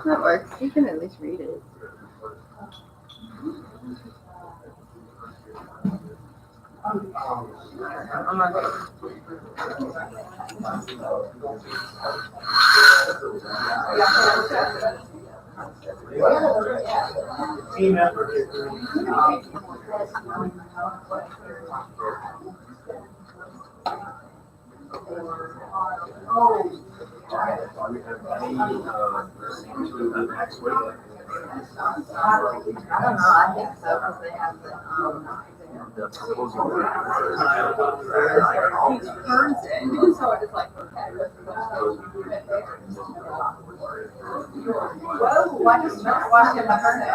that works. You can at least read it. Team effort here. I don't know. I think so because they have the The proposal. He turns it, so it's like, okay. Whoa, I just watched him turn it.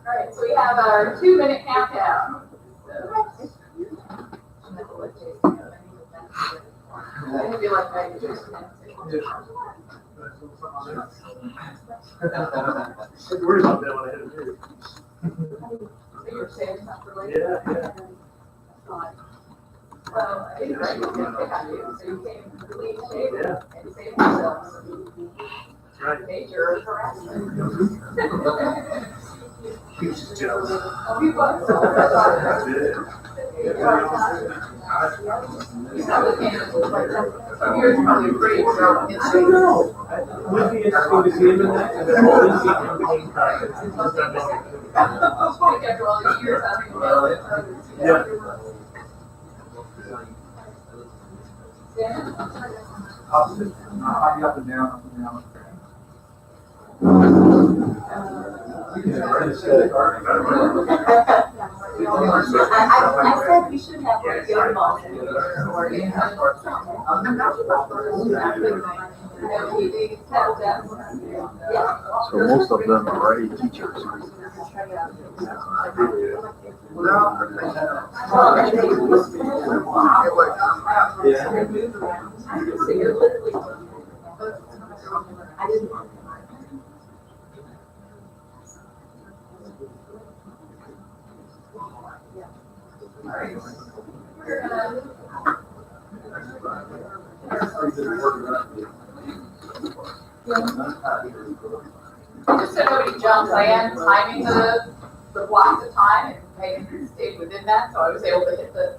All right, so we have our 2-minute countdown. I feel like I just. I'm worried about that when I hit it too. So you're saying something related? Yeah, yeah. Well, I think it's right, because they got you, so you can delete, save it, Yeah. and save yourselves. That's right. Major harassment. He was just jealous. Oh, he was. That's it. He's not looking at it, like, yours probably pretty, so it's. I don't know. Would be interesting to see him in that, and then always see him being kind. After all these years, I mean, Yeah. I'll be up and down, up and down. You can write a set of cards. I said we should have like yoga balls in here or So most of them are already teachers. Just so nobody jumps, I am timing the blocks of time, and Megan stayed within that, so I was able to hit the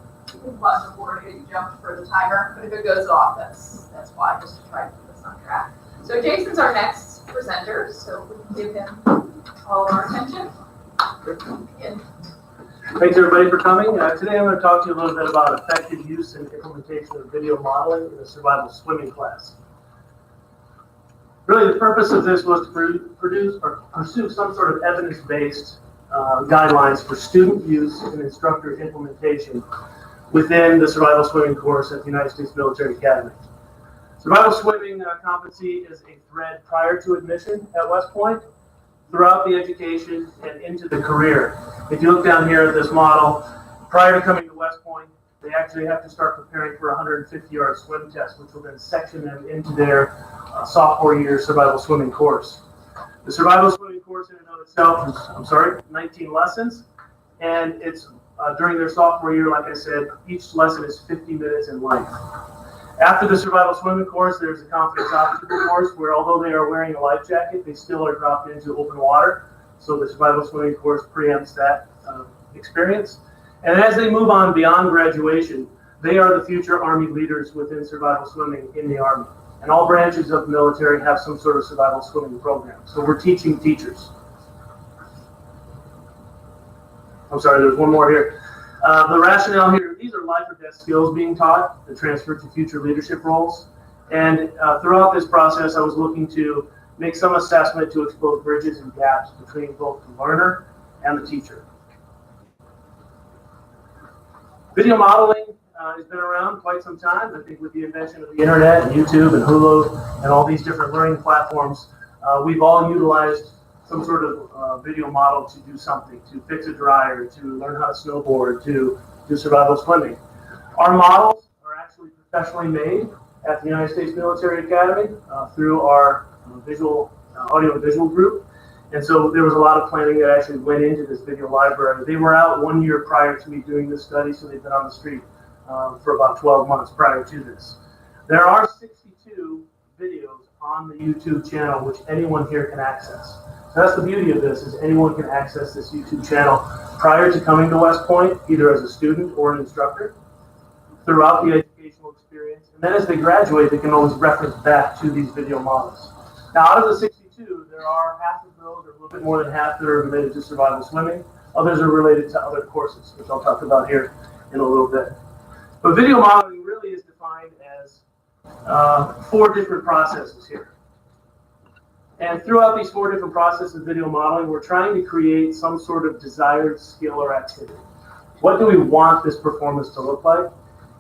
button before it jumped for the timer. But if it goes off, that's why, just to try to keep us on track. So Jason's our next presenter, so we can give him all of our attention. And Thanks everybody for coming. Today I'm going to talk to you a little bit about effective use and implementation of video modeling in a survival swimming class. Really, the purpose of this was to produce or pursue some sort of evidence-based guidelines for student use and instructor implementation within the survival swimming course at the United States Military Academy. Survival swimming competency is a thread prior to admission at West Point, throughout the education, and into the career. If you look down here at this model, prior to coming to West Point, they actually have to start preparing for a 150-yard swim test, which will then section them into their sophomore year survival swimming course. The survival swimming course in and of itself is, 19 lessons, and it's during their sophomore year, like I said, each lesson is 50 minutes in length. After the survival swimming course, there's a confidence obstacle course where, although they are wearing a life jacket, they still are dropped into open water. So the survival swimming course preempts that experience. And as they move on beyond graduation, they are the future Army leaders within survival swimming in the Army. And all branches of the military have some sort of survival swimming program. So we're teaching teachers. I'm sorry, there's one more here. The rationale here, these are life or death skills being taught that transfer to future leadership roles. And throughout this process, I was looking to make some assessment to expose bridges and gaps between both the learner and the teacher. Video modeling has been around quite some time. I think with the invention of the internet and YouTube and Hulu and all these different learning platforms, we've all utilized some sort of video model to do something, to fix a dryer, to learn how to snowboard, to do survival swimming. Our models are actually professionally made at the United States Military Academy through our audio and visual group. And so there was a lot of planning that actually went into this video library. They were out 1 year prior to me doing this study, so they've been on the street for about 12 months prior to this. There are 62 videos on the YouTube channel which anyone here can access. So that's the beauty of this, is anyone can access this YouTube channel prior to coming to West Point, either as a student or an instructor, throughout the educational experience. And then as they graduate, they can always reference back to these video models. Now, out of the 62, there are half of those, or a little bit more than half, that are related to survival swimming. Others are related to other courses, which I'll talk about here in a little bit. But video modeling really is defined as 4 different processes here. And throughout these 4 different processes of video modeling, we're trying to create some sort of desired skill or activity. What do we want this performance to look like?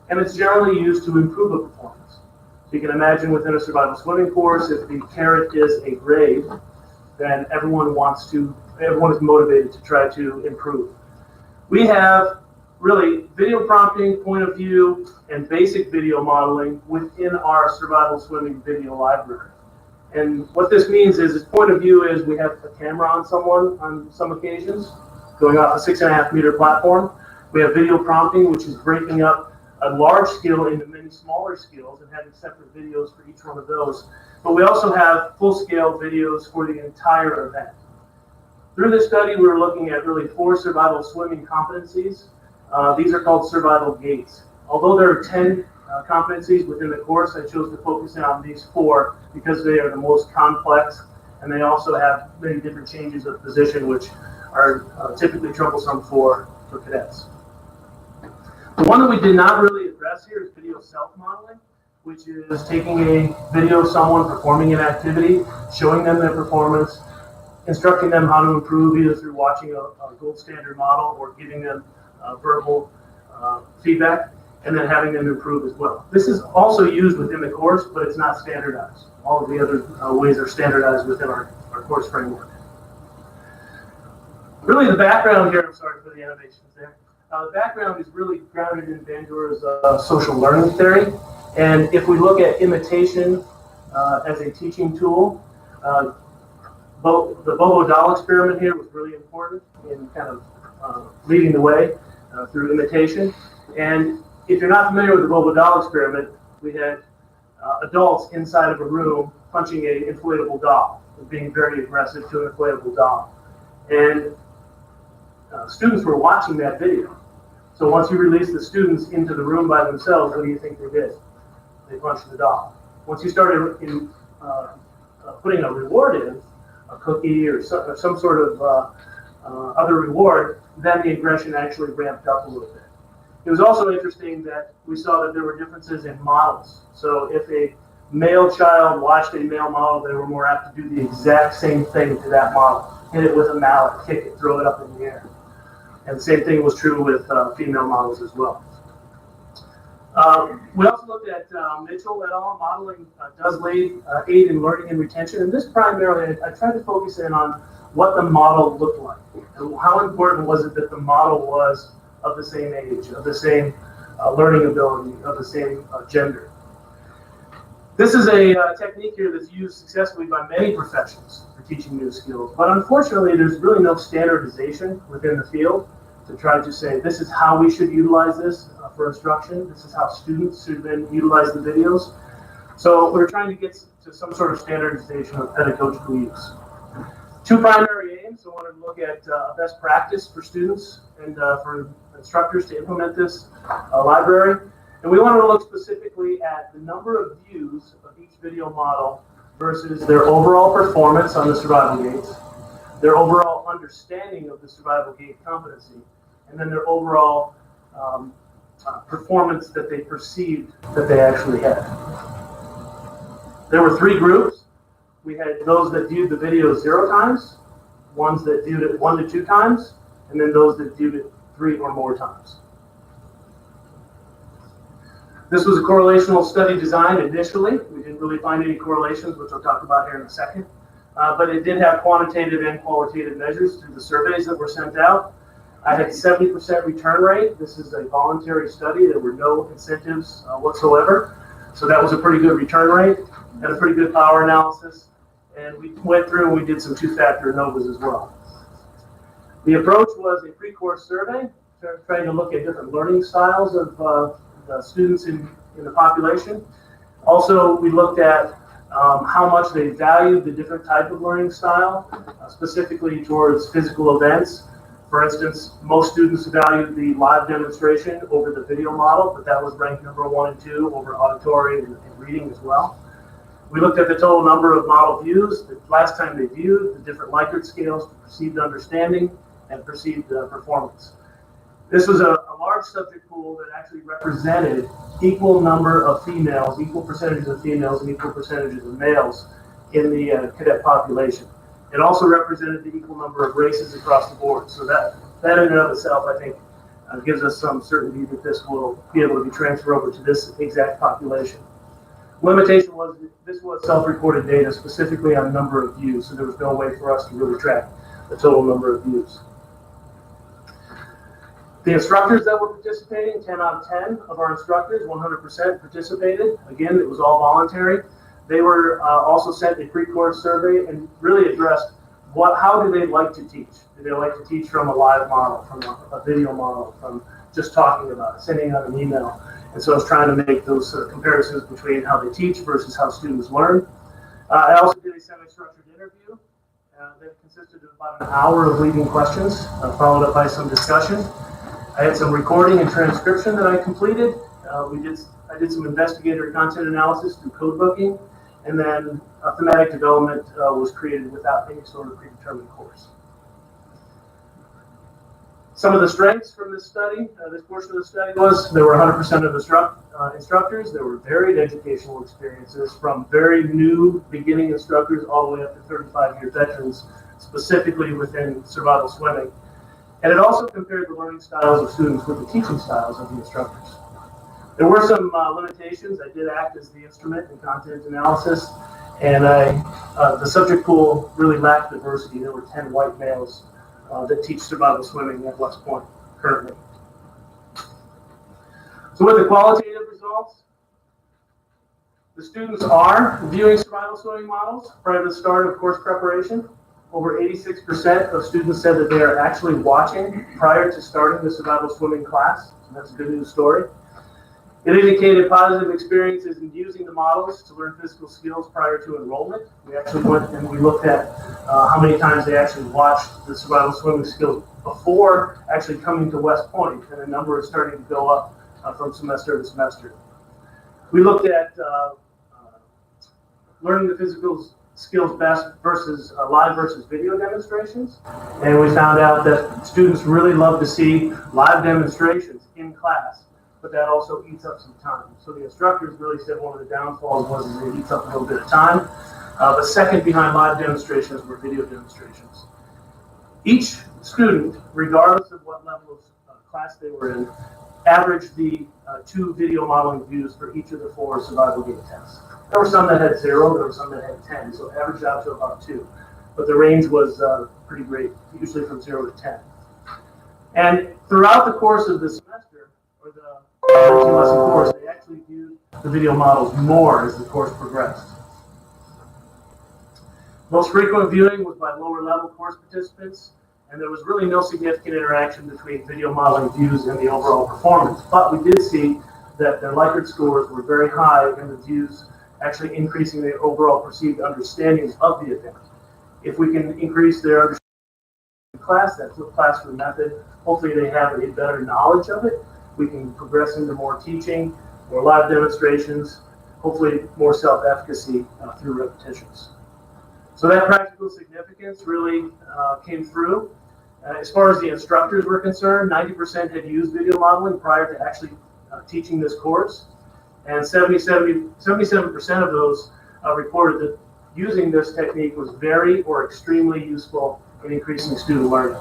And it's generally used to improve a performance. So you can imagine within a survival swimming course, if the carrot is a grade, then everyone is motivated to try to improve. We have really video prompting, point of view, and basic video modeling within our survival swimming video library. And what this means is, its point of view is we have a camera on someone on some occasions, going off a 6.5 meter platform. We have video prompting, which is breaking up a large skill into many smaller skills and having separate videos for each one of those. But we also have full-scale videos for the entire event. Through this study, we were looking at really 4 survival swimming competencies. These are called survival gates. Although there are 10 competencies within the course, I chose to focus in on these 4 because they are the most complex, and they also have many different changes of position, which are typically troublesome for cadets. The one that we did not really address here is video self-modeling, which is taking a video of someone performing an activity, showing them their performance, instructing them how to improve either through watching a gold standard model or giving them verbal feedback, and then having them improve as well. This is also used within the course, but it's not standardized. All of the other ways are standardized within our course framework. Really the background here, I'm sorry for the animations there. The background is really grounded in Bandura's social learning theory. And if we look at imitation as a teaching tool, the Bobo doll experiment here was really important in kind of leading the way through imitation. And if you're not familiar with the Bobo doll experiment, we had adults inside of a room punching an inflatable doll, being very aggressive to an inflatable doll. And students were watching that video. So once you release the students into the room by themselves, what do you think they did? They punched the doll. Once you started putting a reward in, a cookie or some sort of other reward, then the aggression actually ramped up a little bit. It was also interesting that we saw that there were differences in models. So if a male child watched a male model, they were more apt to do the exact same thing to that model. Hit it with a mallet, kick it, throw it up in the air. And the same thing was true with female models as well. We also looked at Mitchell et al. Modeling does aid in learning and retention. And this primarily, I tried to focus in on what the model looked like. And how important was it that the model was of the same age, of the same learning ability, of the same gender. This is a technique here that's used successfully by many professions for teaching new skills. But unfortunately, there's really no standardization within the field to try to say, this is how we should utilize this for instruction. This is how students should then utilize the videos. So we're trying to get to some sort of standardization of pedagogical use. Two primary aims. I wanted to look at best practice for students and for instructors to implement this library. And we wanted to look specifically at the number of views of each video model versus their overall performance on the survival gates, their overall understanding of the survival gate competency, and then their overall performance that they perceived that they actually had. There were three groups. We had those that viewed the video 0 times, ones that viewed it 1 to 2 times, and then those that viewed it 3 or more times. This was a correlational study designed initially. We didn't really find any correlations, which I'll talk about here in a second. But it did have quantitative and qualitative measures through the surveys that were sent out. I had 70% return rate. This is a voluntary study. There were no incentives whatsoever. So that was a pretty good return rate and a pretty good power analysis. And we went through and we did some 2-factor ANOVAs as well. The approach was a pre-course survey, trying to look at different learning styles of the students in the population. Also, we looked at how much they valued the different type of learning style, specifically towards physical events. For instance, most students valued the live demonstration over the video model, but that was ranked number 1 and 2 over auditory and reading as well. We looked at the total number of model views, the last time they viewed, the different Likert scales for perceived understanding and perceived performance. This was a large subject pool that actually represented equal number of females, equal percentages of females and equal percentages of males in the cadet population. It also represented the equal number of races across the board. So that in and of itself, I think, gives us some certainty that this will be able to be transferred over to this exact population. Limitation was this was self-reported data specifically on number of views, so there was no way for us to really track the total number of views. The instructors that were participating, 10 out of 10 of our instructors, 100% participated. Again, it was all voluntary. They were also sent a pre-course survey and really addressed how do they like to teach? Do they like to teach from a live model, from a video model, from just talking about it, sending out an email? And so I was trying to make those comparisons between how they teach versus how students learn. I also did a semi-structured interview that consisted of about an hour of leading questions, followed up by some discussion. I had some recording and transcription that I completed. I did some investigator content analysis through code booking, and then thematic development was created without any sort of predetermined course. Some of the strengths from this study, this portion of the study was there were 100% of instructors. There were varied educational experiences from very new beginning instructors all the way up to 35-year veterans specifically within survival swimming. And it also compared the learning styles of students with the teaching styles of the instructors. There were some limitations. I did act as the instrument in content analysis, and the subject pool really lacked diversity. There were 10 white males that teach survival swimming at West Point currently. So with the qualitative results, the students are viewing survival swimming models prior to the start of course preparation. Over 86% of students said that they are actually watching prior to starting the survival swimming class. So that's a good news story. It indicated positive experiences in using the models to learn physical skills prior to enrollment. We actually went and we looked at how many times they actually watched the survival swimming skills before actually coming to West Point, and the number is starting to go up from semester to semester. We looked at learning the physical skills best versus live versus video demonstrations, and we found out that students really love to see live demonstrations in class, but that also eats up some time. So the instructors really said one of the downfalls was it eats up a little bit of time. But second behind live demonstrations were video demonstrations. Each student, regardless of what level of class they were in, averaged the 2 video modeling views for each of the 4 survival game tests. There were some that had 0, there were some that had 10, so averaged out to about 2. But the range was pretty great, usually from 0 to 10. And throughout the course of the semester, or the 13-lesson course, they actually viewed the video models more as the course progressed. Most frequent viewing was by lower level course participants, and there was really no significant interaction between video modeling views and the overall performance. But we did see that their Likert scores were very high in the views, actually increasing their overall perceived understanding of the event. If we can increase their understanding of class, that flipped classroom method, hopefully they have a better knowledge of it. We can progress into more teaching, more live demonstrations, hopefully more self-efficacy through repetitions. So that practical significance really came through. As far as the instructors were concerned, 90% had used video modeling prior to actually teaching this course. And 77% of those reported that using this technique was very or extremely useful in increasing student learning.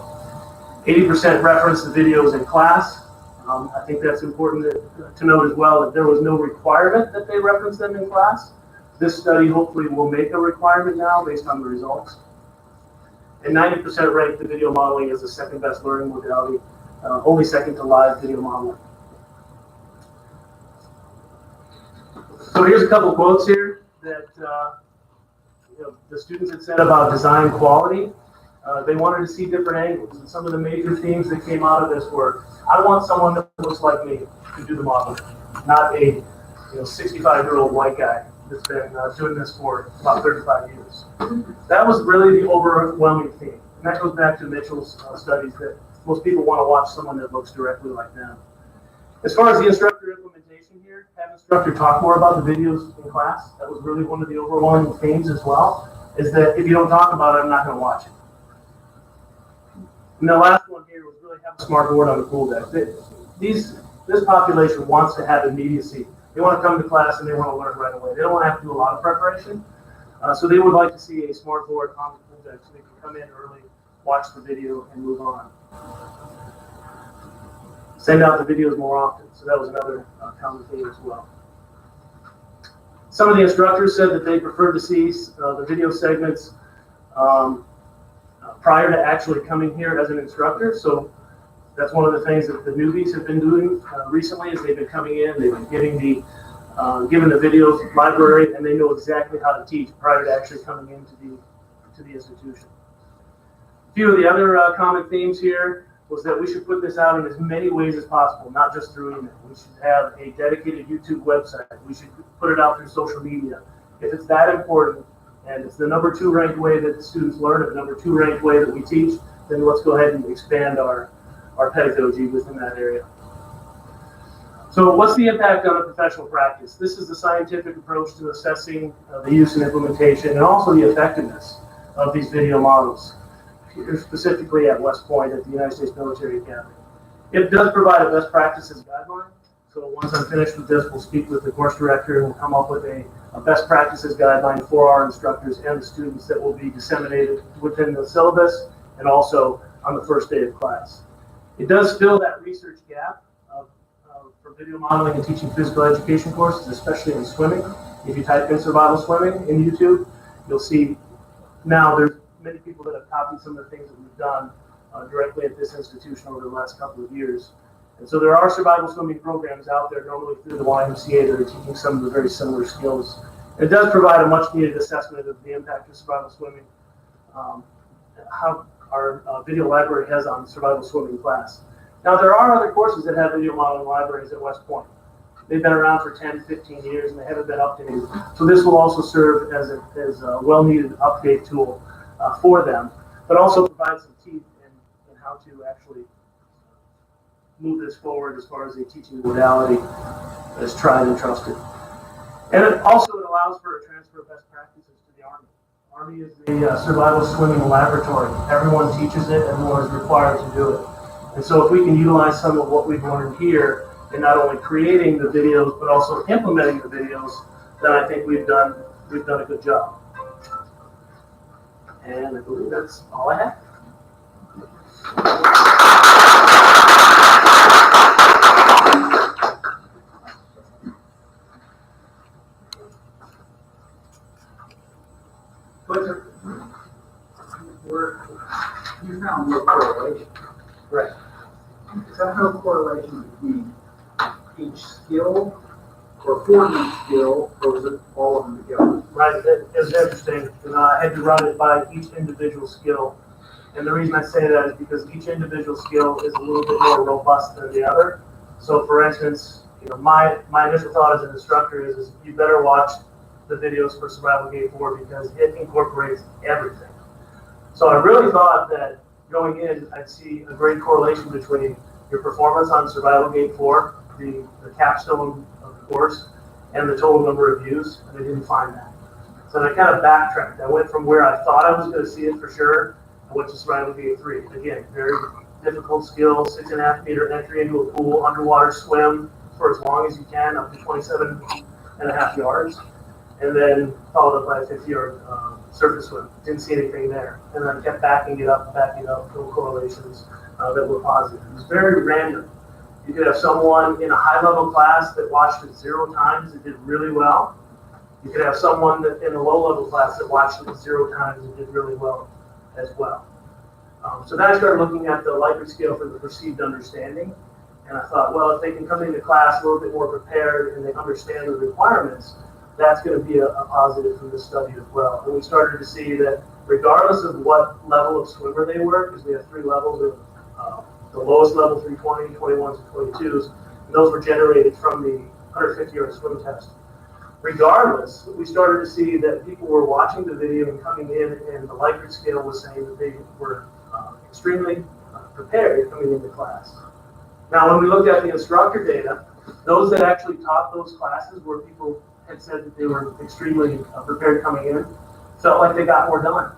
80% referenced the videos in class. I think that's important to note as well, that there was no requirement that they reference them in class. This study hopefully will make a requirement now based on the results. And 90% ranked the video modeling as the second best learning modality, only second to live video modeling. So here's a couple quotes here that the students had said about design quality. They wanted to see different angles, and some of the major themes that came out of this were, I want someone that looks like me to do the modeling, not a 65-year-old white guy that's been doing this for about 35 years. That was really the overwhelming theme, and that goes back to Mitchell's studies that most people want to watch someone that looks directly like them. As far as the instructor implementation here, have instructor talk more about the videos in class. That was really one of the overwhelming themes as well, is that if you don't talk about it, I'm not going to watch it. And the last one here was really have a smart board on the pool deck. This population wants to have immediacy. They want to come to class and they want to learn right away. They don't want to have to do a lot of preparation. So they would like to see a smart board on the pool deck so they can come in early, watch the video, and move on. Send out the videos more often. So that was another common theme as well. Some of the instructors said that they preferred to see the video segments prior to actually coming here as an instructor. So that's one of the things that the newbies have been doing recently, is they've been coming in, they've been getting given the videos library, and they know exactly how to teach prior to actually coming into the institution. A few of the other common themes here was that we should put this out in as many ways as possible, not just through email. We should have a dedicated YouTube website. We should put it out through social media. If it's that important, and it's the number 2 ranked way that the students learn, or the number 2 ranked way that we teach, then let's go ahead and expand our pedagogy within that area. So what's the impact on a professional practice? This is the scientific approach to assessing the use and implementation, and also the effectiveness of these video models, specifically at West Point at the United States Military Academy. It does provide a best practices guideline, So once I'm finished with this, we'll speak with the course director and we'll come up with a best practices guideline for our instructors and the students that will be disseminated within the syllabus and also on the first day of class. It does fill that research gap for video modeling and teaching physical education courses, especially in swimming. If you type in survival swimming in YouTube, you'll see now there's many people that have copied some of the things that we've done directly at this institution over the last couple of years. And so there are survival swimming programs out there, normally through the YMCA, that are teaching some of the very similar skills. It does provide a much needed assessment of the impact of survival swimming, how our video library has on survival swimming class. Now, there are other courses that have video modeling libraries at West Point. They've been around for 10, 15 years, and they haven't been updated. So this will also serve as a well-needed update tool for them, but also provide some teeth in how to actually move this forward as far as a teaching modality that's tried and trusted. And it allows for a transfer of best practices to the Army. Army is the survival swimming laboratory. Everyone teaches it, everyone is required to do it. And so if we can utilize some of what we've learned here in not only creating the videos, but also implementing the videos, then I think we've done a good job. And I believe that's all I have. But you found no correlation. Right. Is that no correlation between each skill or forming skill, or is it all of them together? Right, it's interesting. I had to run it by each individual skill. And the reason I say that is because each individual skill is a little bit more robust than the other. So for instance, my initial thought as an instructor is you better watch the videos for Survival Gate 4 because it incorporates everything. So I really thought that going in, I'd see a great correlation between your performance on Survival Gate 4, the capstone of the course, and the total number of views, and I didn't find that. So I kind of backtracked. I went from where I thought I was going to see it for sure, I went to Survival Gate 3. Again, very difficult skill, 6.5 meter entry into a pool, underwater swim for as long as you can, up to 27.5 yards. And then followed up by a 50-yard surface swim. Didn't see anything there. And then I kept backing it up, no correlations that were positive. It was very random. You could have someone in a high-level class that watched it 0 times and did really well. You could have someone that in a low-level class that watched it 0 times and did really well as well. So then I started looking at the Likert scale for the perceived understanding. And I thought, well, if they can come into class a little bit more prepared and they understand the requirements, that's going to be a positive from this study as well. And we started to see that regardless of what level of swimmer they were, because we have 3 levels of the lowest level 320, 21s, and 22s, and those were generated from the 150-yard swim test. Regardless, we started to see that people were watching the video and coming in, and the Likert scale was saying that they were extremely prepared coming into class. Now, when we looked at the instructor data, those that actually taught those classes where people had said that they were extremely prepared coming in, felt like they got more done.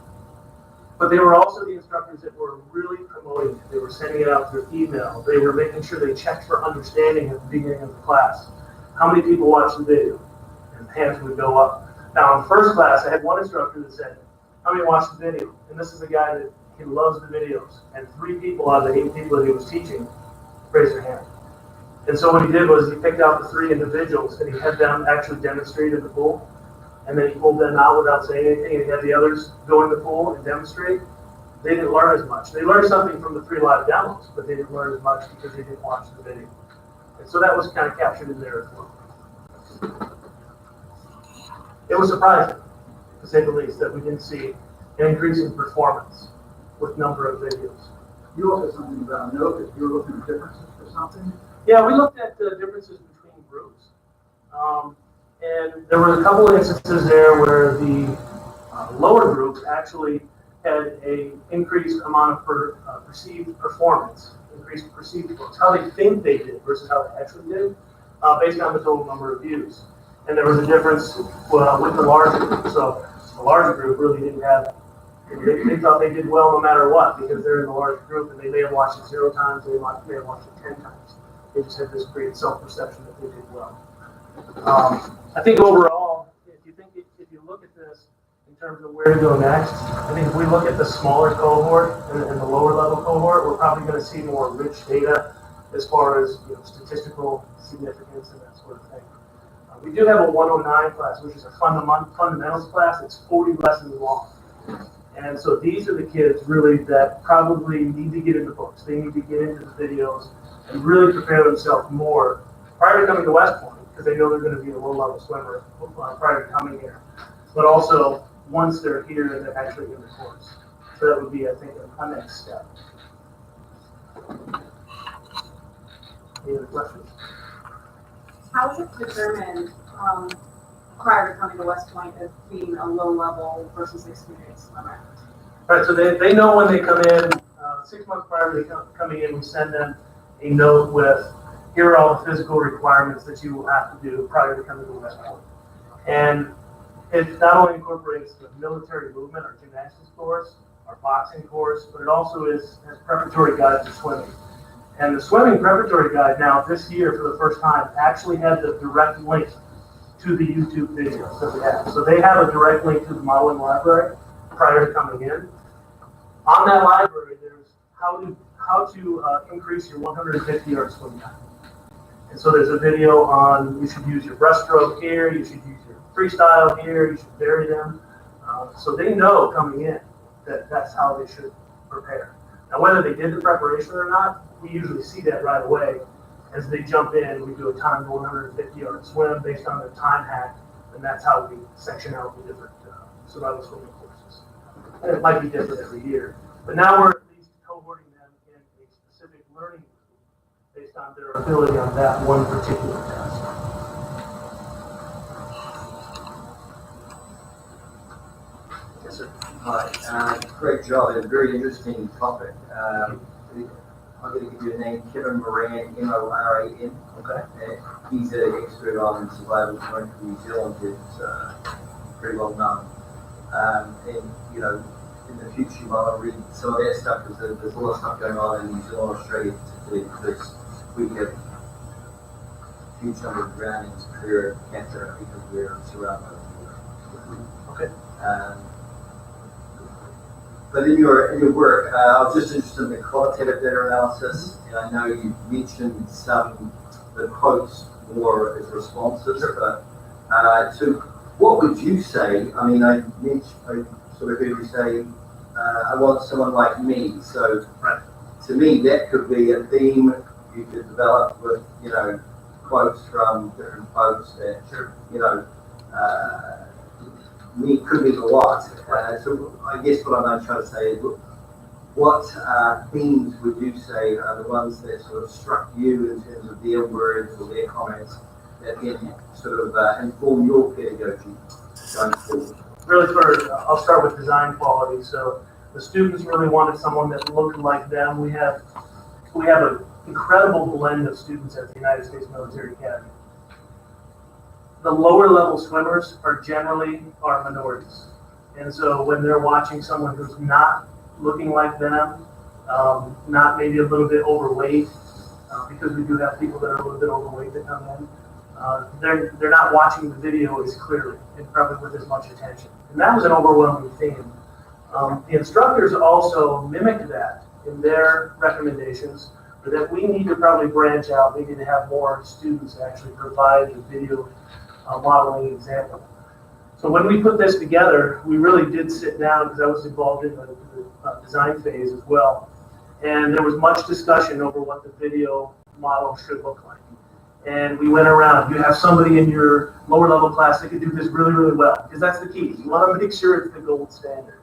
But they were also the instructors that were really promoting it. They were sending it out through email. They were making sure they checked for understanding at the beginning of the class. How many people watched the video? And hands would go up. Now, in first class, I had one instructor that said, how many watched the video? And this is a guy that he loves the videos. And 3 people out of the 8 people that he was teaching raised their hand. And so what he did was he picked out the 3 individuals and he had them actually demonstrate in the pool. And then he pulled them out without saying anything, and he had the others go in the pool and demonstrate. They didn't learn as much. They learned something from the 3 live demos, but they didn't learn as much because they didn't watch the video. And so that was kind of captured in there as well. It was surprising, to say the least, that we didn't see an increase in performance with number of videos. You also said something about a note that you were looking at differences for something. Yeah, we looked at the differences between groups. And there were a couple of instances there where the lower groups actually had an increased amount of perceived performance, increased perceived performance, how they think they did versus how they actually did, based on the total number of views. And there was a difference with the larger group. So the larger group really didn't have, they thought they did well no matter what because they're in the large group and they may have watched it 0 times, they may have watched it 10 times. They just have this great self-perception that they did well. I think overall, if you look at this in terms of where to go next, I think if we look at the smaller cohort and the lower level cohort, we're probably going to see more rich data as far as statistical significance and that sort of thing. We do have a 109 class, which is a fundamentals class. It's 40 lessons long. And so these are the kids really that probably need to get into books. They need to get into the videos and really prepare themselves more prior to coming to West Point, because they know they're going to be a low-level swimmer prior to coming here. But also once they're here and they're actually in the course. So that would be, I think, a next step. Any other questions? How is it determined prior to coming to West Point as being a low level versus experienced swimmer? All right, so they know when they come in, 6 months prior to coming in, we send them a note with, here are all the physical requirements that you will have to do prior to coming to West Point. And it not only incorporates the military movement, our gymnastics course, our boxing course, but it also has preparatory guides to swimming. And the swimming preparatory guide now this year for the first time actually has a direct link to the YouTube videos that we have. So they have a direct link to the modeling library prior to coming in. On that library, there's how to increase your 150-yard swim time. And so there's a video on you should use your breaststroke here, you should use your freestyle here, you should vary them. So they know coming in that that's how they should prepare. Now, whether they did the preparation or not, we usually see that right away. As they jump in, we do a timed 150-yard swim based on their time hack, and that's how we section out the different survival swimming courses. And it might be different every year. But now we're at least cohorting them in a specific learning group based on their ability on that one particular test. Yes, sir. Hi, great job. It's a very interesting topic. I'm going to give you a name, Kevin Moran, M-O-R-A-N. Okay. He's an expert on survival swimming from New Zealand. It's very well known. And, you know, in the future you might want to read some of that stuff, because there's a lot of stuff going on in New Zealand, Australia, particularly because we have a huge number of drownings occur in cancer because we're surrounded by water. Okay. But in your work, I was just interested in the qualitative data analysis, and I know you mentioned the quotes more as responses, but so what would you say? I mean, I sort of heard you say, I want someone like me. So to me, that could be a theme you could develop with, quotes from different folks that, me could be a lot. So I guess what I'm trying to say is, what themes would you say are the ones that sort of struck you in terms of their words or their comments that then sort of inform your pedagogy going forward? Really, I'll start with design quality. So the students really wanted someone that looked like them. We have an incredible blend of students at the United States Military Academy. The lower level swimmers are generally our minorities. And so when they're watching someone who's not looking like them, not maybe a little bit overweight, because we do have people that are a little bit overweight that come in, they're not watching the video as clearly and probably with as much attention. And that was an overwhelming theme. The instructors also mimicked that in their recommendations, that we need to probably branch out. We need to have more students actually provide the video modeling example. So when we put this together, we really did sit down, because I was involved in the design phase as well. And there was much discussion over what the video model should look like. And we went around. You have somebody in your lower level class that could do this really, really well, because that's the key. You want to make sure it's the gold standard.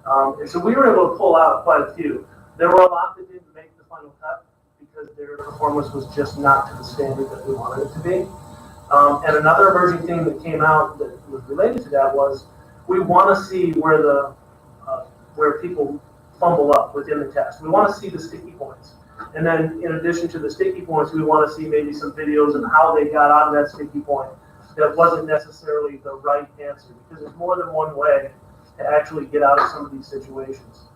And so we were able to pull out quite a few. There were a lot that didn't make the final cut because their performance was just not to the standard that we wanted it to be. And another emerging theme that came out that was related to that was we want to see where people fumble up within the test. We want to see the sticky points. And then in addition to the sticky points, we want to see maybe some videos on how they got out of that sticky point that wasn't necessarily the right answer, because there's more than one way to actually get out of some of these situations.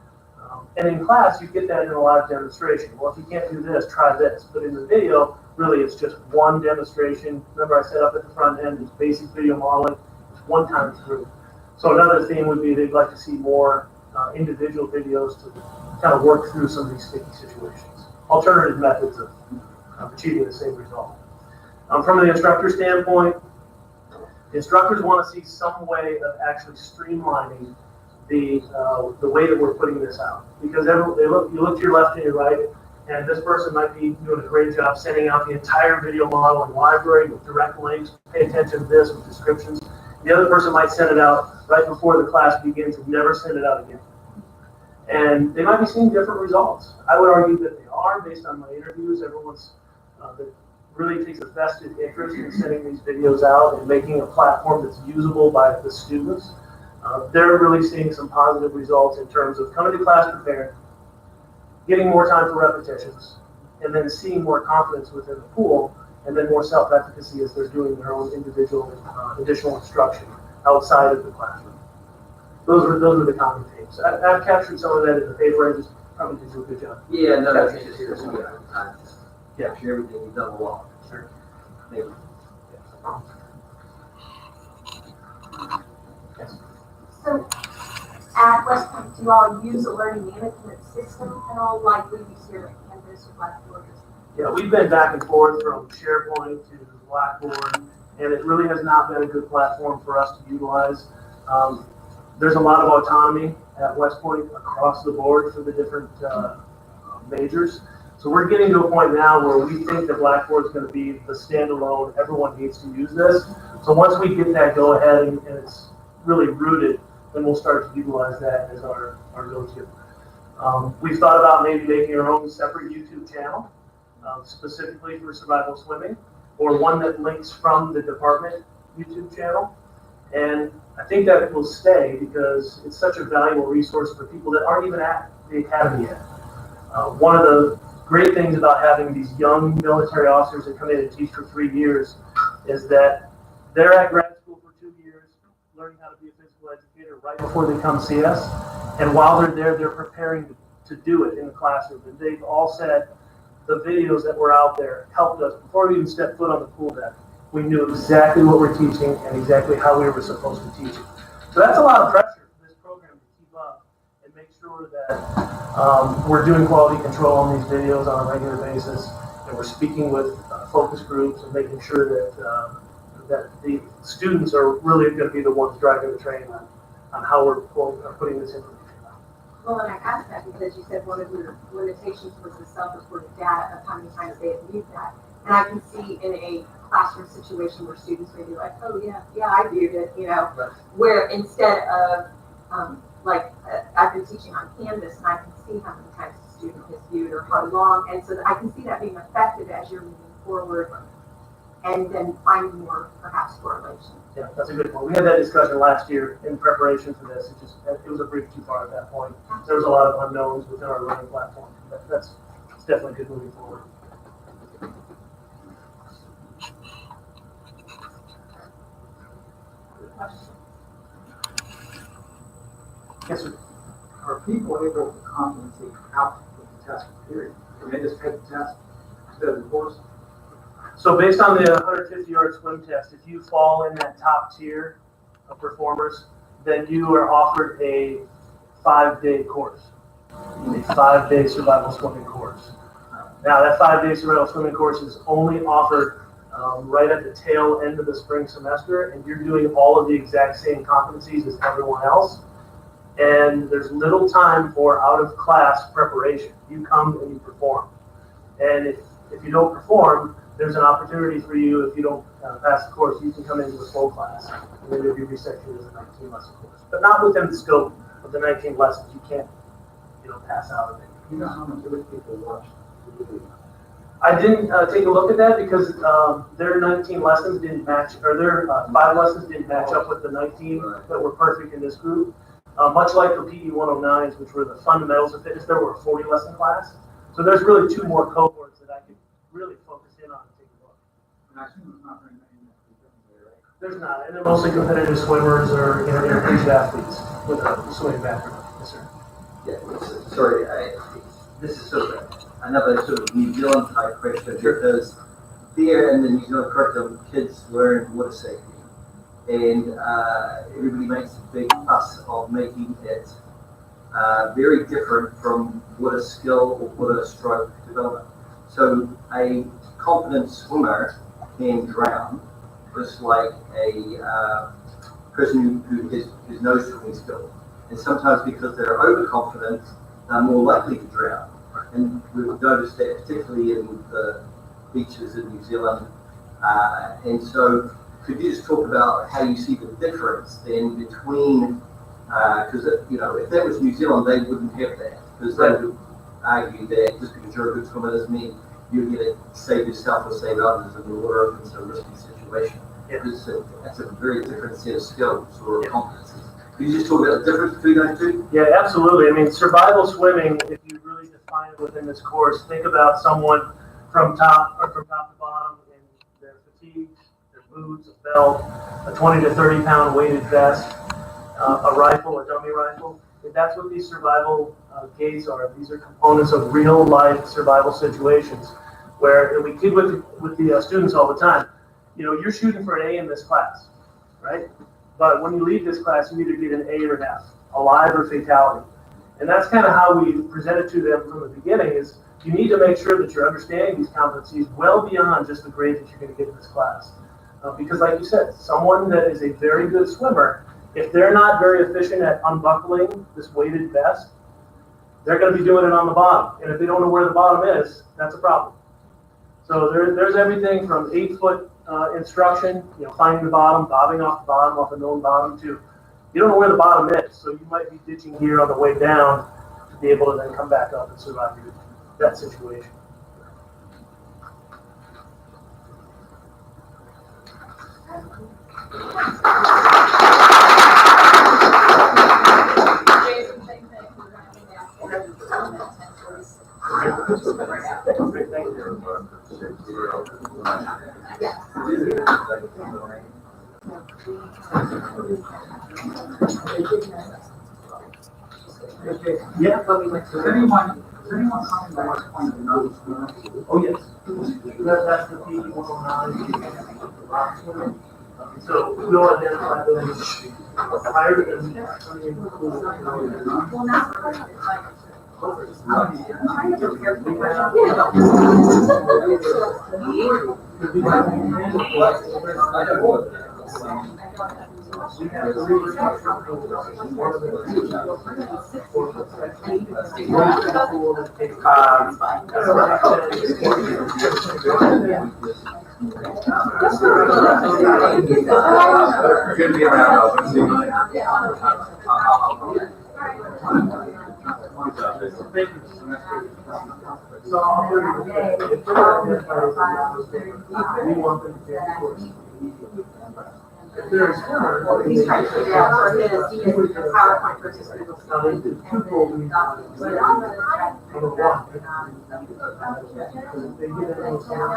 And in class, you get that in a live demonstration. Well, if you can't do this, try this. But in the video, really, it's just one demonstration. Remember, I said up at the front end, it's basic video modeling. It's one time through. So another theme would be they'd like to see more individual videos to kind of work through some of these sticky situations. Alternative methods of achieving the same result. From the instructor standpoint, the instructors want to see some way of actually streamlining the way that we're putting this out. Because you look to your left and your right, and this person might be doing a great job sending out the entire video modeling library with direct links, pay attention to this with descriptions. The other person might send it out right before the class begins and never send it out again. And they might be seeing different results. I would argue that they are, based on my interviews. Everyone's that really takes a vested interest in sending these videos out and making a platform that's usable by the students. They're really seeing some positive results in terms of coming to class prepared, getting more time for repetitions, and then seeing more confidence within the pool, and then more self-efficacy as they're doing their own individual additional instruction outside of the classroom. Those are the common themes. I've captured some of that in the paper. I just probably did do a good job. Yeah, no, that's just here, so Yeah. capture everything you've done well. Sure. Thank you. Yes. So at West Point, do you all use a learning management system at all, like we use here at Canvas or Blackboard? Yeah, we've been back and forth from SharePoint to Blackboard, and it really has not been a good platform for us to utilize. There's a lot of autonomy at West Point across the board for the different majors. So we're getting to a point now where we think that Blackboard is going to be the standalone, everyone needs to use this. So once we get that go ahead and it's really rooted, then we'll start to utilize that as our go-to. We've thought about maybe making our own separate YouTube channel, specifically for survival swimming, or one that links from the department YouTube channel. And I think that it will stay because it's such a valuable resource for people that aren't even at the academy yet. One of the great things about having these young military officers that come in and teach for 3 years is that they're at grad school for 2 years, learning how to be a physical educator right before they come see us. And while they're there, they're preparing to do it in the classroom. And they've all said the videos that were out there helped us before we even stepped foot on the pool deck. We knew exactly what we're teaching and exactly how we were supposed to teach it. So that's a lot of pressure for this program to keep up and make sure that we're doing quality control on these videos on a regular basis, and we're speaking with focus groups and making sure that that the students are really going to be the ones driving the train on how we're putting this information out. Well, and I asked that because you said one of your limitations was the self-reported data of how many times they had viewed that. And I can see in a classroom situation where students may be like, oh yeah, I viewed it, Right. where instead of, I've been teaching on Canvas and I can see how many times the student has viewed or how long, and so I can see that being effective as you're moving forward and then finding more perhaps correlation. Yeah, that's a good point. We had that discussion last year in preparation for this. It was a bridge too far at that point. There was a lot of unknowns within our learning platform. It's definitely good moving forward. Yes, sir. Are people able to compensate out with the test period? Can they just take the test instead of the course? So based on the 150-yard swim test, if you fall in that top tier of performers, then you are offered a 5-day course, a 5-day survival swimming course. Now that 5-day survival swimming course is only offered right at the tail end of the spring semester, and you're doing all of the exact same competencies as everyone else. And there's little time for out-of-class preparation. You come and you perform. And if you don't perform, there's an opportunity for you, if you don't pass the course, you can come into a slow class, and then you'll be resectioned as a 19-lesson course. But not within the scope of the 19 lessons. You can't, pass out of it. You know how much other people watch the video? I didn't take a look at that because their 19 lessons didn't match, or their 5 lessons didn't match up with the 19 that were perfect in this group. Much like the PE 109s, which were the fundamentals of fitness, there were a 40-lesson class. So there's really 2 more cohorts that I could really focus in on and take a look. And I assume there's not very many there, right? There's not, and they're mostly competitive swimmers or intermediate athletes with a swimming background. Yes, sir. Yeah, This is sort of another sort of New Zealand type question, because there in the New Zealand curriculum, kids learn water safety, and everybody makes a big fuss of making it very different from water skill or water stroke development. So a confident swimmer can drown, just like a person who has no swimming skill. And sometimes because they're overconfident, they're more likely to drown. And we've noticed that particularly in the beaches in New Zealand. And so could you just talk about how you see the difference then between, because if that was New Zealand, they wouldn't have that, because they would argue that just because you're a good swimmer doesn't mean you're going to save yourself or save others in the water if it's a risky situation. Because that's a very different set of skills or competencies. Could you just talk about the difference between those two? Yeah, absolutely. I mean, survival swimming, if you really define it within this course, think about someone from top to bottom in their fatigues, their boots, a belt, a 20 to 30 pound weighted vest, a rifle, a dummy rifle. And that's what these survival gates are. These are components of real life survival situations where, and we kid with the students all the time, you're shooting for an A in this class, right? But when you leave this class, you either get an A or an F, alive or fatality. And that's kind of how we present it to them from the beginning, is you need to make sure that you're understanding these competencies well beyond just the grade that you're going to get in this class. Because like you said, someone that is a very good swimmer, if they're not very efficient at unbuckling this weighted vest, they're going to be doing it on the bottom. And if they don't know where the bottom is, that's a problem. So there's everything from 8-foot instruction, finding the bottom, bobbing off the bottom, off a known bottom, to you don't know where the bottom is, so you might be ditching gear on the way down to be able to then come back up and survive that situation. Great, thank you. Yeah, Does anyone come to West Point to know this school? Oh, yes. That's the P 109. So we'll identify those prior to them coming into Good to be around. Thank you. So I'll put it this way. If they're not we want them to take the course. If they're a swimmer, He's trying to figure out for his PowerPoint versus Google. now they do twofold. Number one, because if they get it, so they need that extra time.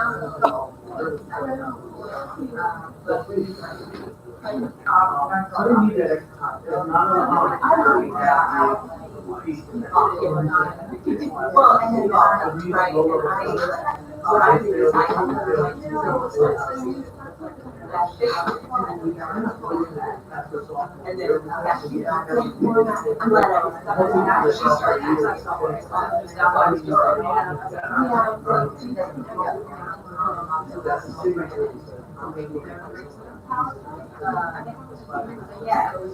They're not Well, and then, right, what I do is and then I'm yeah, it was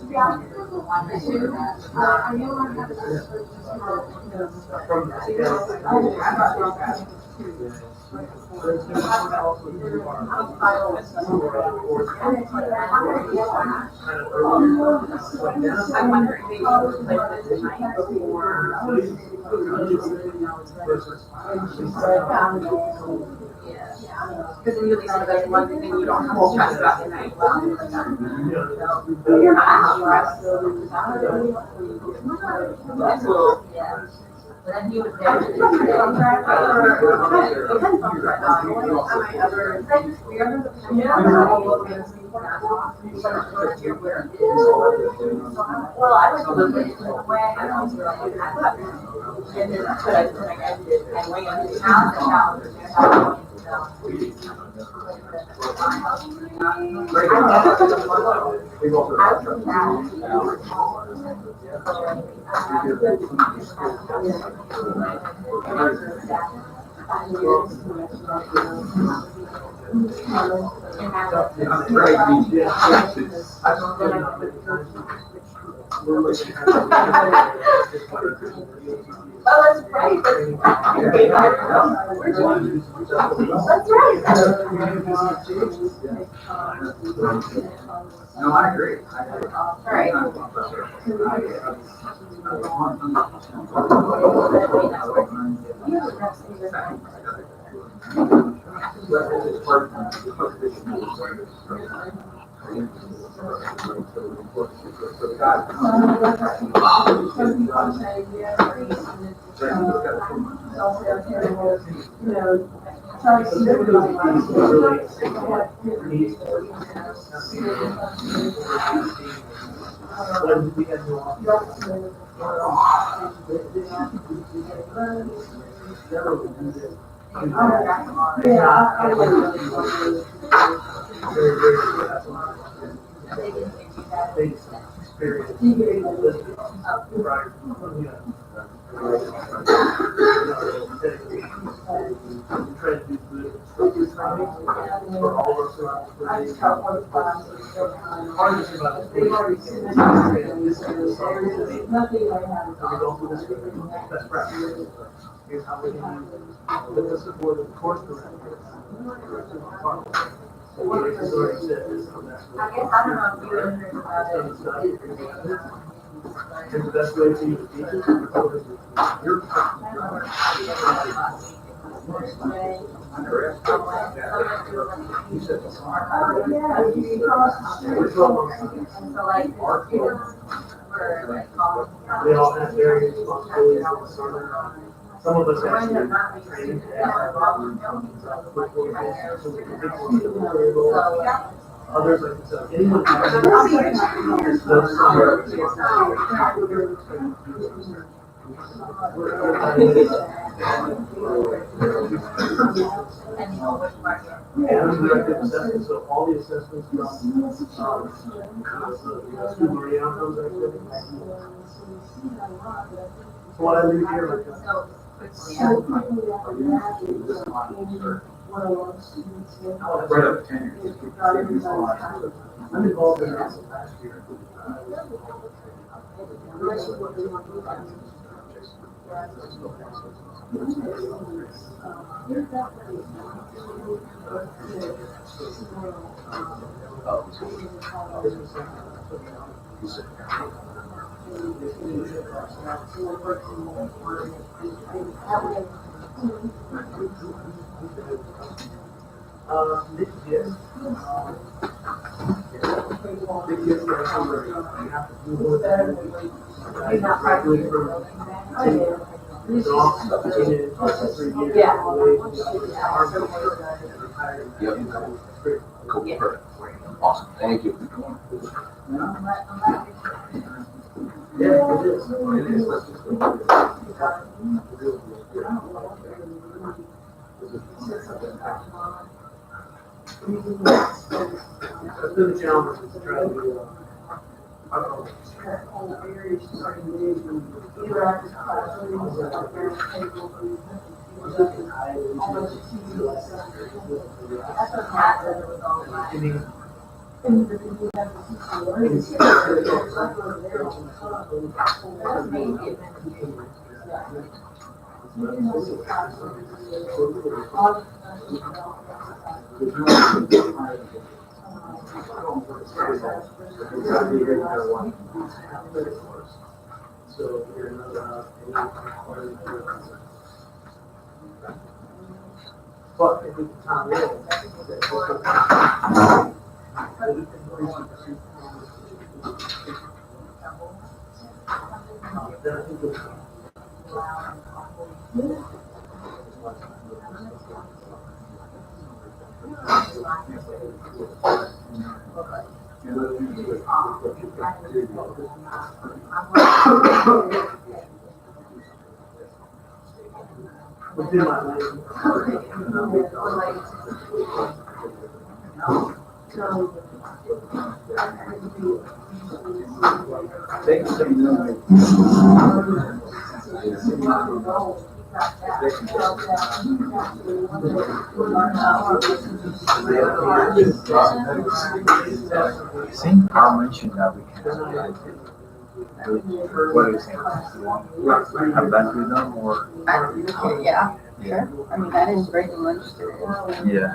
I'm wondering maybe like this tonight because then you at least have that one thing you don't have to stress about tonight. You're not stressed. That's a little, yeah. then he was there. Contract or depends on the well, I was looking away and I was like, and then that's what I ended and went into town Oh, that's right. That's right. No, I agree. All right. When we had no Best practice. Here's how we can use it. With the support of the course director. It's already said this, so that's what- I guess I don't know if you agree about it. And the best way to use it is to record your They all have various responsibilities in the summer. Some of us actually train others like so anyone can there's no summer yeah, directed assessment, so all the assessments from school learning outcomes activities. So what I do here, like, Right up to 10 years. I'm involved in this last year. Yes. Big kids are somewhere, you have to do more than. Graduate from. They're all suffocated for 3 years. Yeah. Cool, perfect. Awesome, thank you. Yeah, it is. It is. That's been the challenge, is to try to do, So you're not, but if we can time it, then I think Within my lane. Take some notes. I think Carl mentioned that we can. What do you think? Have that with them or? Yeah, sure. I mean, that is breaking lunch today. Yeah.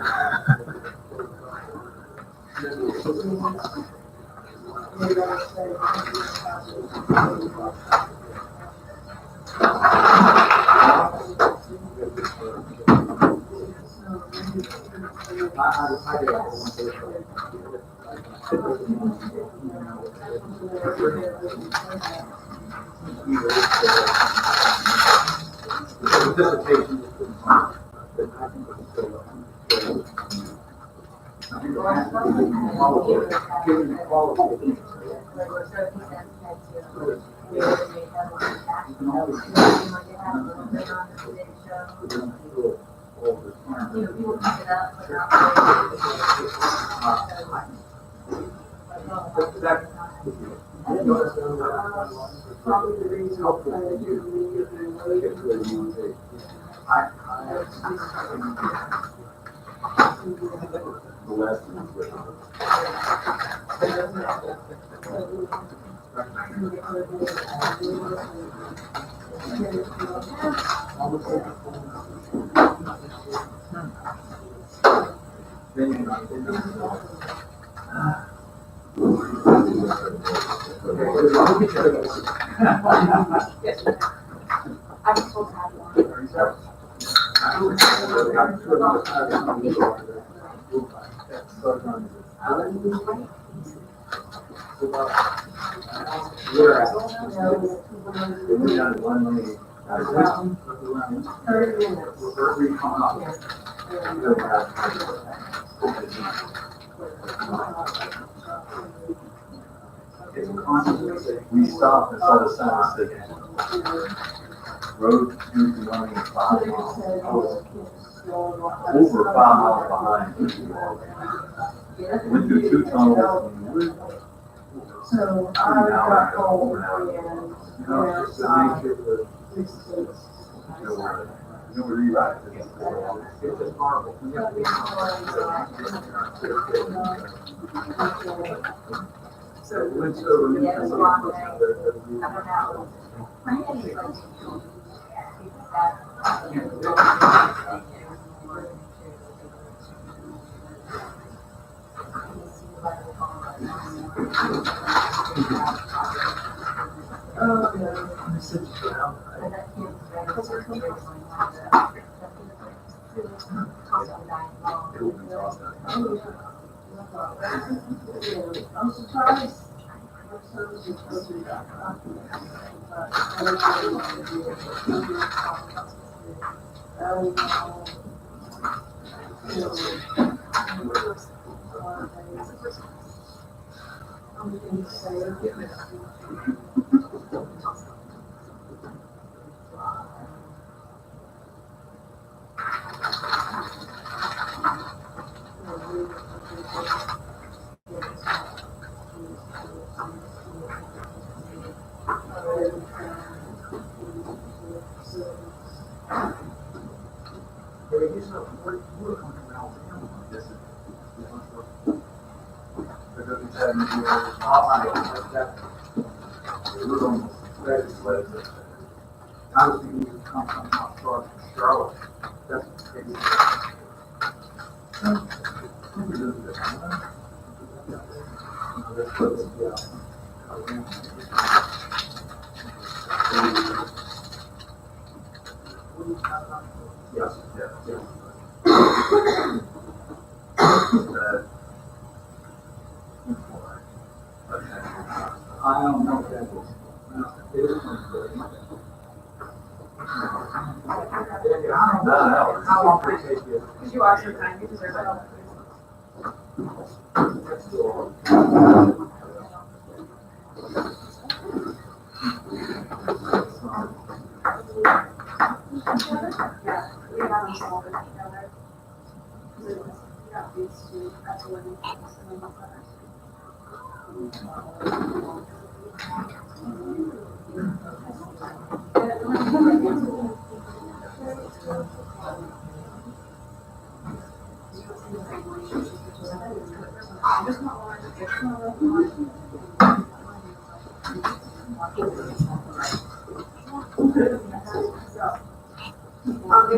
Dissertation. Yes, sir. I'm supposed to have one. We stopped and saw the sign that said, road usually running 5 miles. I was over 5 miles behind. Went through 2 tunnels. So I got home and, Just the nature of the. You know, rewrite it. It's just horrible. So, Went over. yeah, it was a long day. I don't know. My head is like, Oh, yeah. I said, I'm surprised. I was thinking you would come from Charlotte. That's crazy. Yes, yes, yes. I don't know if that is. It is. Because you are so kind, you deserve it. Yeah, we have them solve it together. These two, that's what we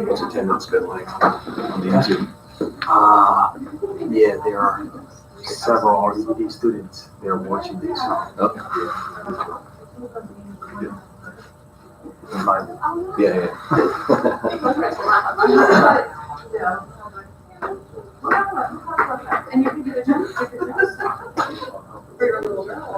What's attendance been like on the Zoom? Yeah, there are several EdD students, they're watching this. Okay. Invited. Yeah, And you can do the jump. For your little girl.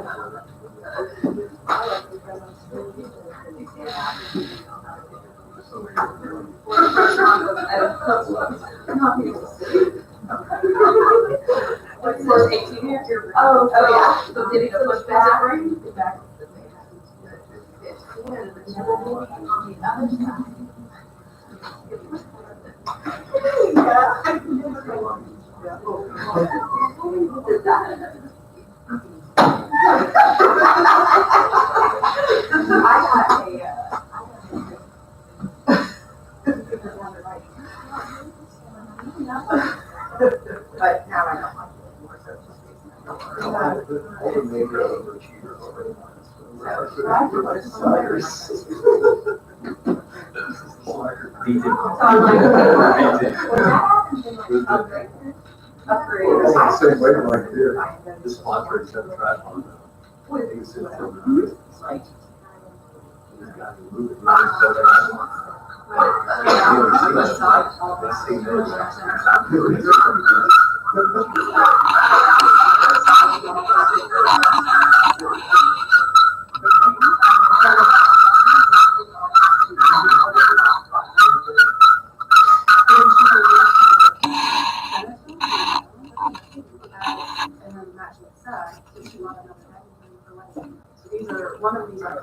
What's this, 18 years? Oh, yeah. So did he push back? Back. But now I don't like it anymore, so it's Upgrade. It's the same way like here, this sponsor except track on the. It's like. These are, one of these are.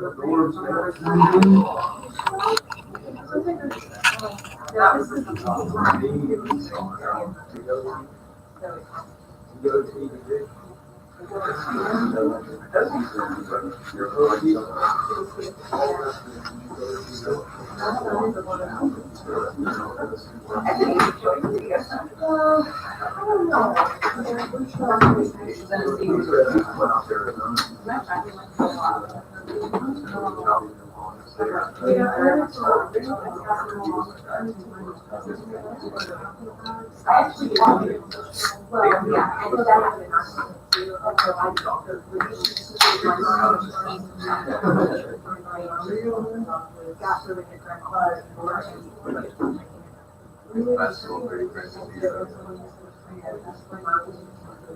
That's so very great to see that.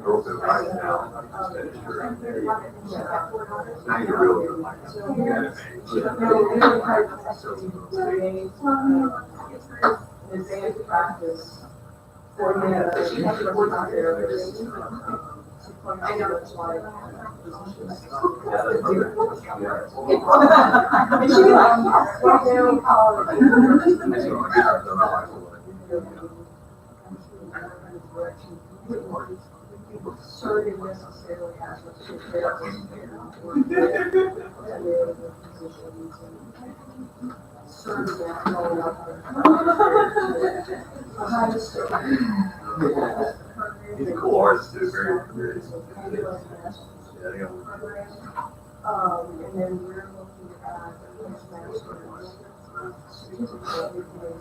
Girls are right now, just finished her area. Now you're really like, you gotta make. Advanced practice. I know it's like. And she'd be like, yes, we're doing college. Sort of necessarily has what she sort of that role He's a cool artist too, very. Yeah, and then we're looking at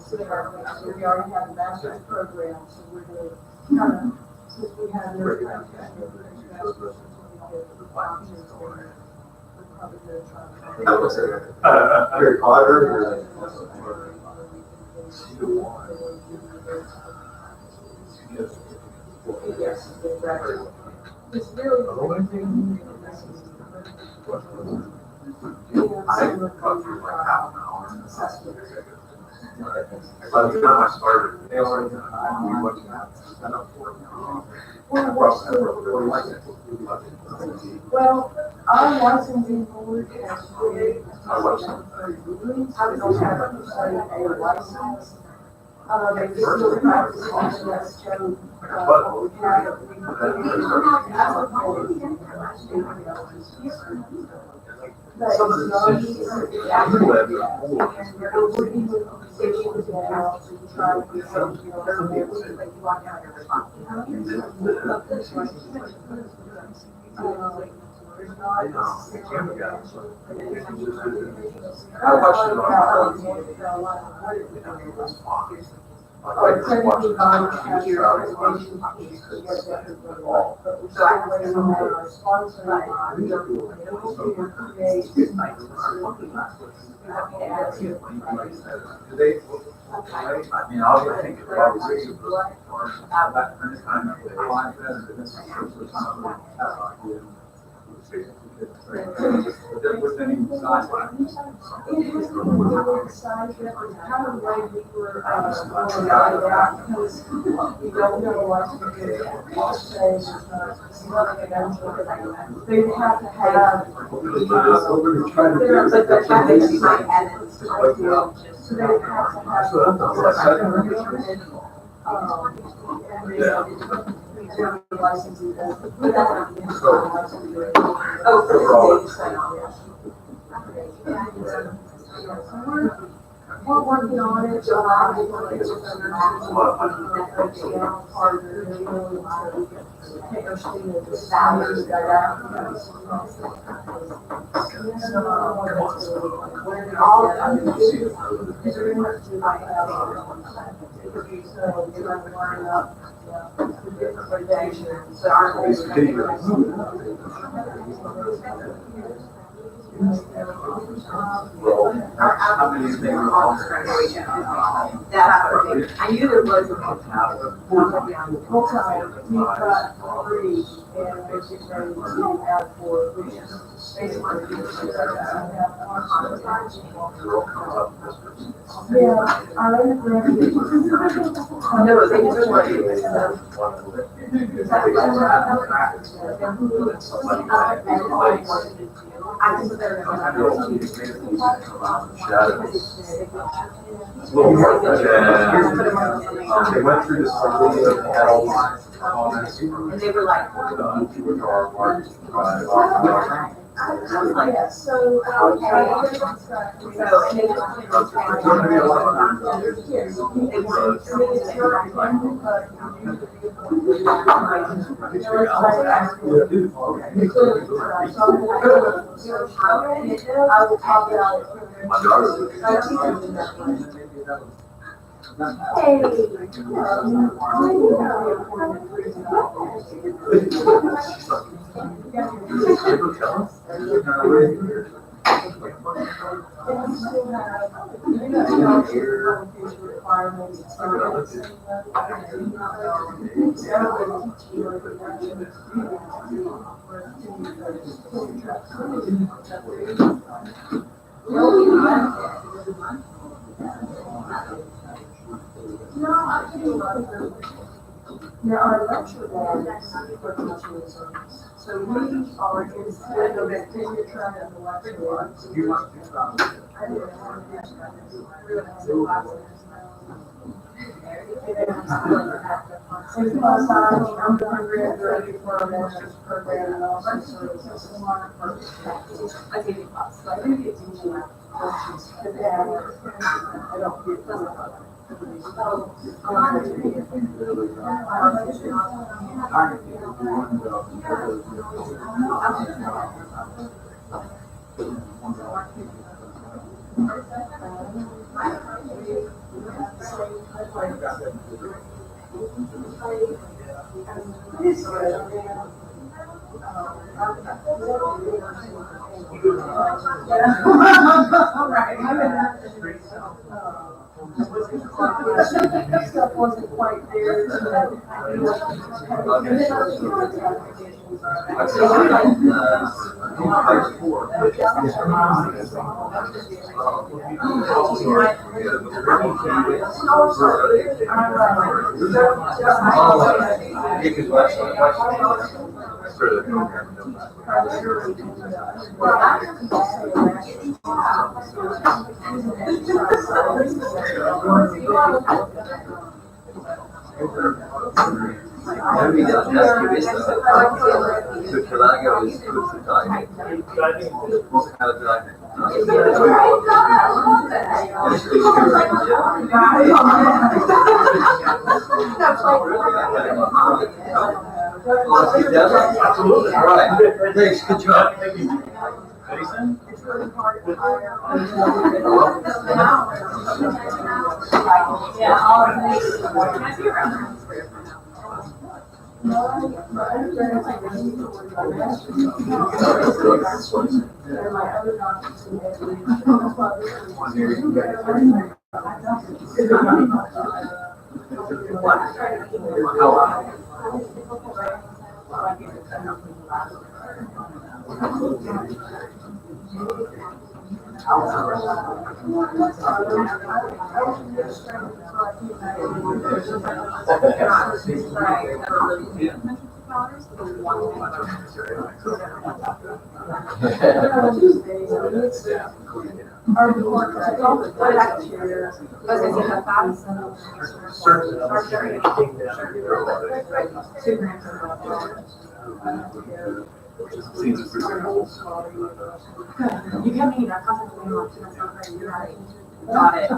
so we already have a master's program, so we're going to kind of, since we have no Very Potter. It's really. I got through like half an hour. By the time I started, They already got we wasn't set up for it. Well, our licensing board has created I watched them. I don't have a license. They still practice on us, so, we have, Some of the decisions that are working with officials now to try to get some, I watched it on I mean, I think it's probably super. There was any design. They have to have. So they have we're working on it, take our students, values that out. How many of them are all graduation? I knew there was a Full-time, we've got 3, and there's 6 days to add 4, which is basically. Yeah, our undergraduate. No, they just want They went through this survey of had all my comments. and they were like, Yeah, so, so, and they just. There's going to be a lot of I will talk about it. my daughter. There are lecture labs for teaching service. So we are instead of a tenure track of the lecture labs. You must do something. Since last time, I'm the undergraduate for our master's program and also services. I take a class. So I do get teaching courses, but I don't get Stuff wasn't quite there. Right. Thanks. Good job. Got it.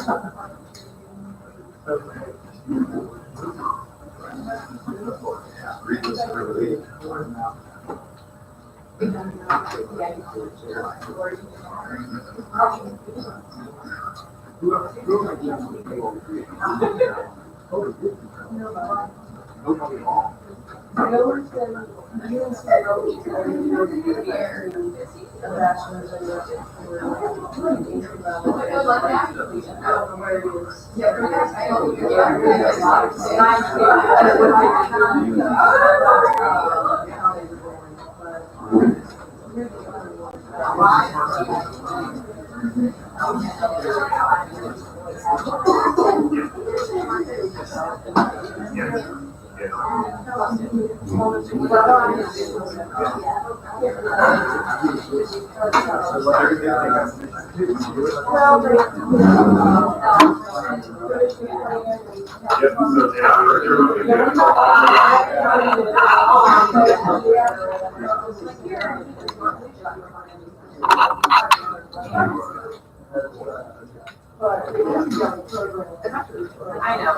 I know.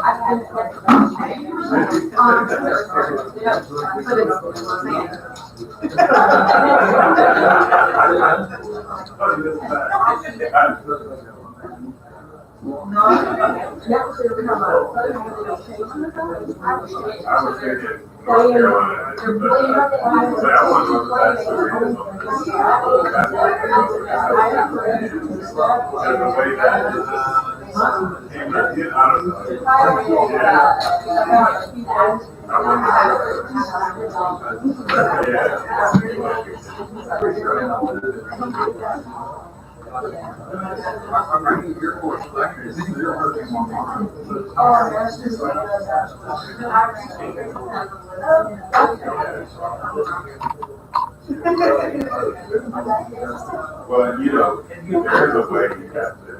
Well, you know, there's a way you have to,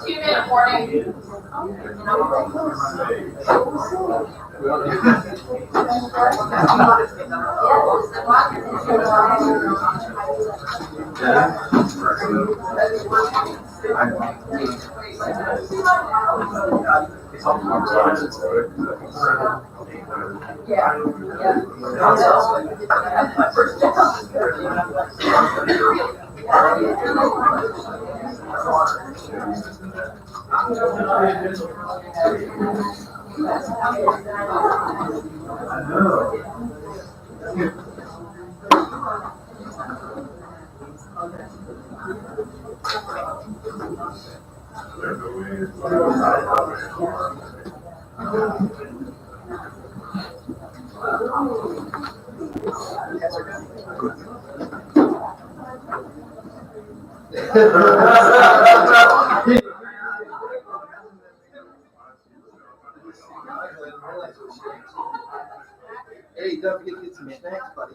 Two-minute warning. Hey, don't forget to get some snacks, buddy.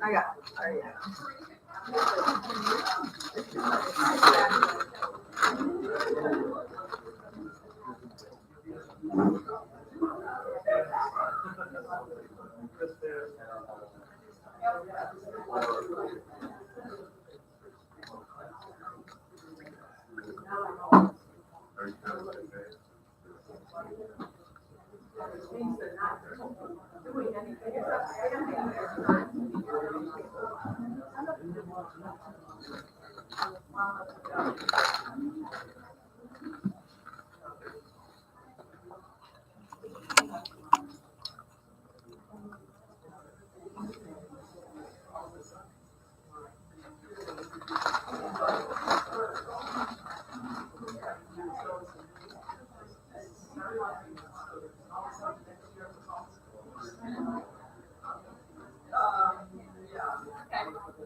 I got it.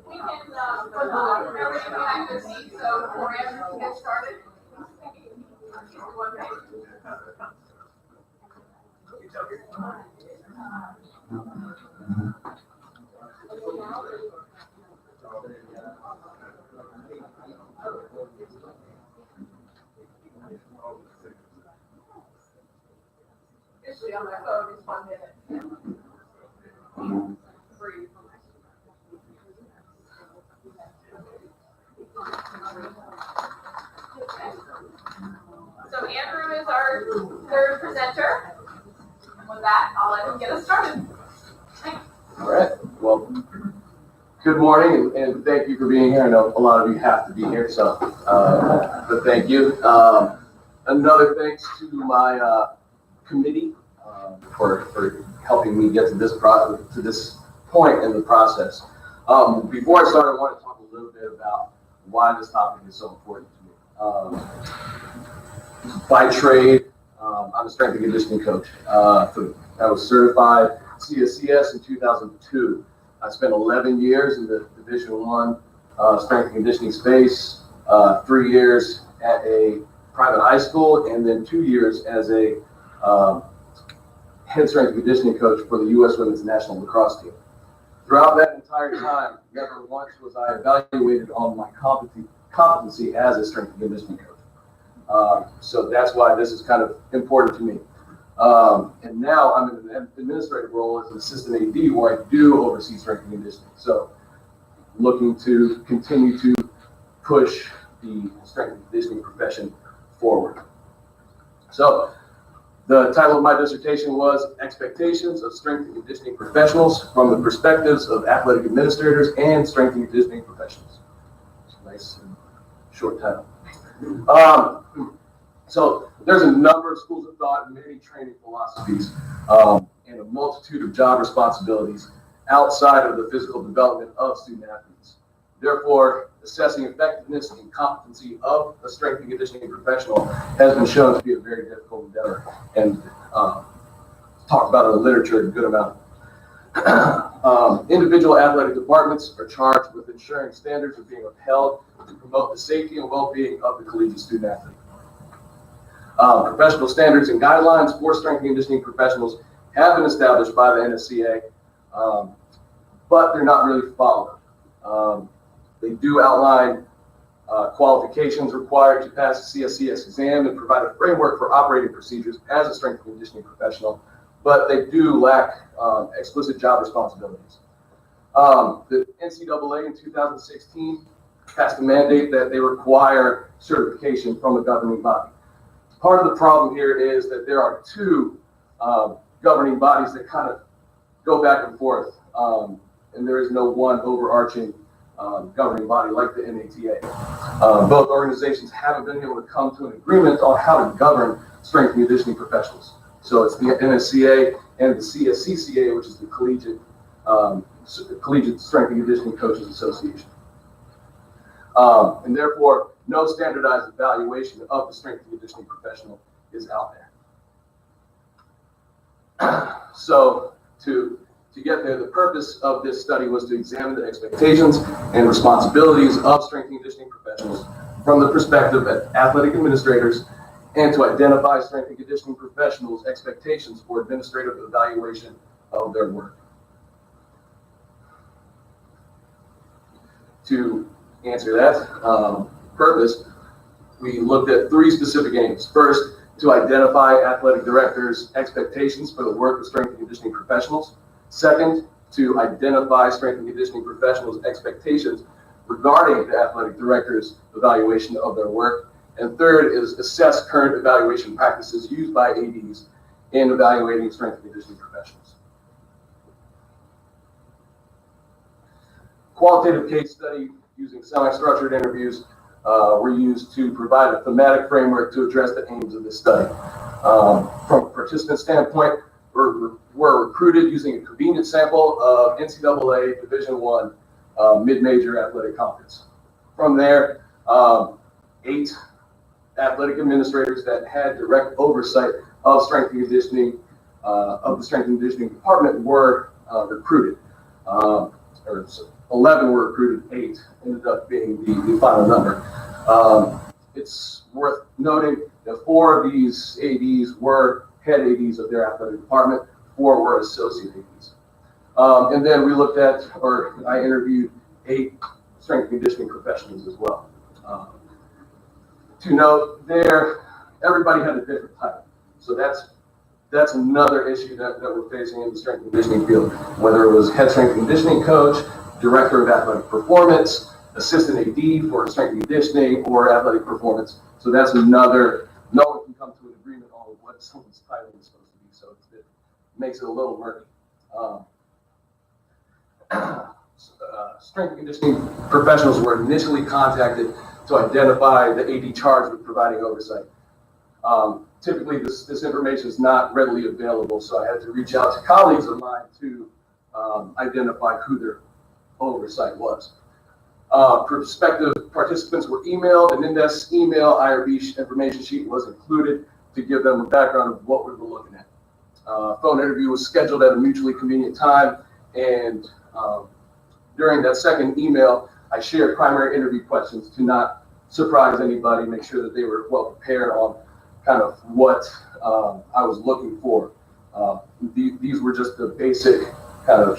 We can, everybody have their seat, so for Andrew to get started. Usually on my phone, it's 1 minute. Breathe. So Andrew is our third presenter. And with that, I'll let him get us started. Thanks. All right, well, good morning and thank you for being here. I know a lot of you have to be here, so, but thank you. Another thanks to my committee for helping me get to this point in the process. Before I start, I want to talk a little bit about why this topic is so important to me. By trade, I'm a strength and conditioning coach. I was certified CSCS in 2002. I spent 11 years in the Division I strength and conditioning space, 3 years at a private high school, and then 2 years as a head strength and conditioning coach for the U.S. Women's National Lacrosse team. Throughout that entire time, never once was I evaluated on my competency as a strength and conditioning coach. So that's why this is kind of important to me. And now I'm in an administrative role as an assistant AD where I do oversee strength and conditioning. So looking to continue to push the strength and conditioning profession forward. So the title of my dissertation was Expectations of Strength and Conditioning Professionals from the Perspectives of Athletic Administrators and Strength and Conditioning Professionals. It's a nice and short title. So there's a number of schools of thought, many training philosophies, and a multitude of job responsibilities outside of the physical development of student athletes. Therefore, assessing effectiveness and competency of a strength and conditioning professional has been shown to be a very difficult endeavor, and talked about in the literature a good amount. Individual athletic departments are charged with ensuring standards are being upheld to promote the safety and well-being of the collegiate student athlete. Professional standards and guidelines for strength and conditioning professionals have been established by the NSCA, but they're not really followed. They do outline qualifications required to pass the CSCS exam and provide a framework for operating procedures as a strength and conditioning professional, but they do lack explicit job responsibilities. The NCAA in 2016 passed a mandate that they require certification from a governing body. Part of the problem here is that there are two governing bodies that kind of go back and forth, and there is no one overarching governing body like the NATA. Both organizations haven't been able to come to an agreement on how to govern strength and conditioning professionals. So it's the NSCA and the CSCCA, which is the Collegiate Strength and Conditioning Coaches Association. And therefore, no standardized evaluation of the strength and conditioning professional is out there. So to get there, the purpose of this study was to examine the expectations and responsibilities of strength and conditioning professionals from the perspective of athletic administrators, and to identify strength and conditioning professionals' expectations for administrative evaluation of their work. To answer that purpose, we looked at three specific aims. First, to identify athletic directors' expectations for the work of strength and conditioning professionals. Second, to identify strength and conditioning professionals' expectations regarding the athletic director's evaluation of their work. And third is assess current evaluation practices used by ADs in evaluating strength and conditioning professionals. Qualitative case study using semi-structured interviews were used to provide a thematic framework to address the aims of this study. From a participant standpoint, we're recruited using a convenient sample of NCAA Division I mid-major athletic conference. From there, 8 athletic administrators that had direct oversight of strength and conditioning, of the strength and conditioning department were recruited. 11 were recruited, 8 ended up being the final number. It's worth noting that 4 of these ADs were head ADs of their athletic department, 4 were associate ADs. And then we looked at, or I interviewed 8 strength and conditioning professionals as well. To note there, everybody had a different title. So that's another issue that we're facing in the strength and conditioning field, whether it was head strength and conditioning coach, director of athletic performance, assistant AD for strength and conditioning, or athletic performance. So that's another, no one can come to an agreement on what someone's title is supposed to be. So it makes it a little murky. Strength and conditioning professionals were initially contacted to identify the AD charged with providing oversight. Typically, this information is not readily available, so I had to reach out to colleagues of mine to identify who their oversight was. Prospective participants were emailed, and in this email, IRB information sheet was included to give them a background of what we were looking at. Phone interview was scheduled at a mutually convenient time, and during that second email, I shared primary interview questions to not surprise anybody, make sure that they were well prepared on kind of what I was looking for. These were just the basic kind of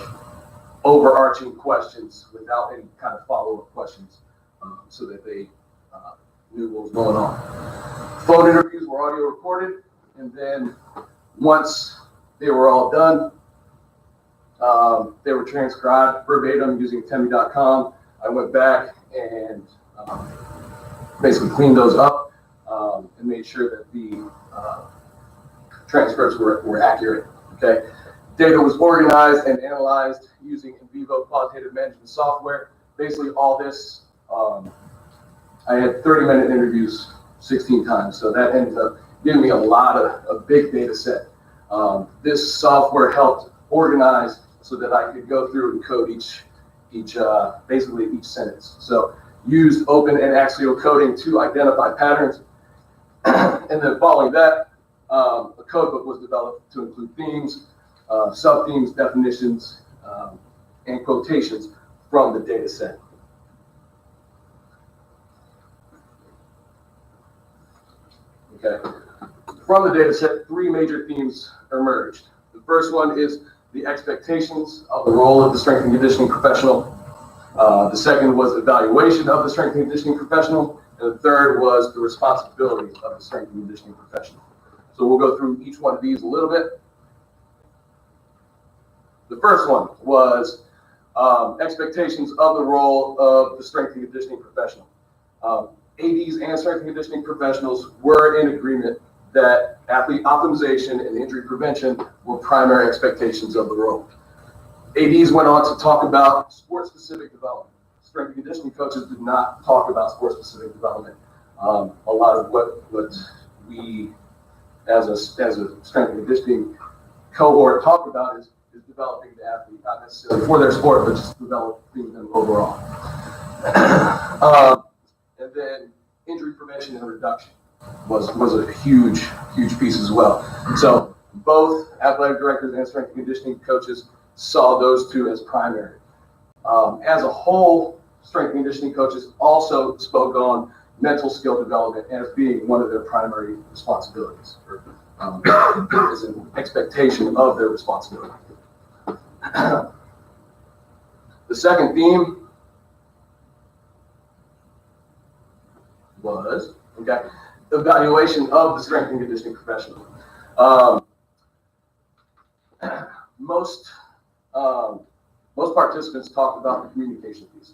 overarching questions without any kind of follow-up questions, so that they knew what was going on. Phone interviews were audio recorded, and then once they were all done, they were transcribed verbatim using temi.com. I went back and basically cleaned those up and made sure that the transcripts were accurate. Okay, data was organized and analyzed using in vivo qualitative management software. Basically, all this, I had 30-minute interviews 16 times, so that ended up giving me a big data set. This software helped organize so that I could go through and code basically each sentence. So used open and axial coding to identify patterns. And then following that, a code book was developed to include themes, sub-themes, definitions, and quotations from the data set. Okay. From the data set, 3 major themes emerged. The first one is the expectations of the role of the strength and conditioning professional. The second was evaluation of the strength and conditioning professional. And the third was the responsibility of the strength and conditioning professional. So we'll go through each one of these a little bit. The first one was expectations of the role of the strength and conditioning professional. ADs and strength and conditioning professionals were in agreement that athlete optimization and injury prevention were primary expectations of the role. ADs went on to talk about sport-specific development. Strength and conditioning coaches did not talk about sport-specific development. A lot of what we, as a strength and conditioning cohort, talk about is developing the athlete, not necessarily for their sport, but just developing them overall. And then injury prevention and reduction was a huge piece as well. So both athletic directors and strength and conditioning coaches saw those two as primary. As a whole, strength and conditioning coaches also spoke on mental skill development as being one of their primary responsibilities, or as an expectation of their responsibility. The second theme was, evaluation of the strength and conditioning professional. Most participants talked about the communication piece.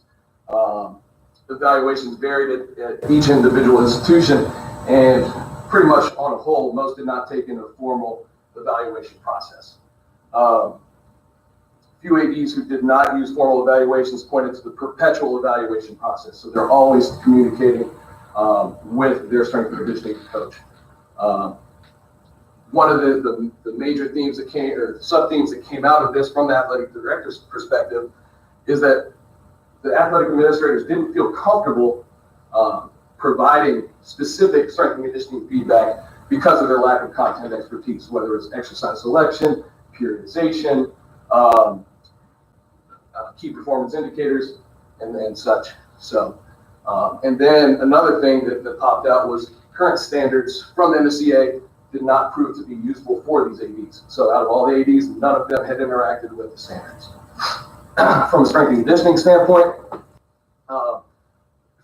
Evaluations varied at each individual institution, and pretty much on a whole, most did not take in a formal evaluation process. Few ADs who did not use formal evaluations pointed to the perpetual evaluation process. So they're always communicating with their strength and conditioning coach. One of the major themes that came, or sub-themes that came out of this from the athletic director's perspective, is that the athletic administrators didn't feel comfortable providing specific strength and conditioning feedback because of their lack of content expertise, whether it's exercise selection, periodization, key performance indicators, and such. So, and then another thing that popped out was current standards from the NSCA did not prove to be useful for these ADs. So out of all the ADs, none of them had interacted with the standards. From a strength and conditioning standpoint, it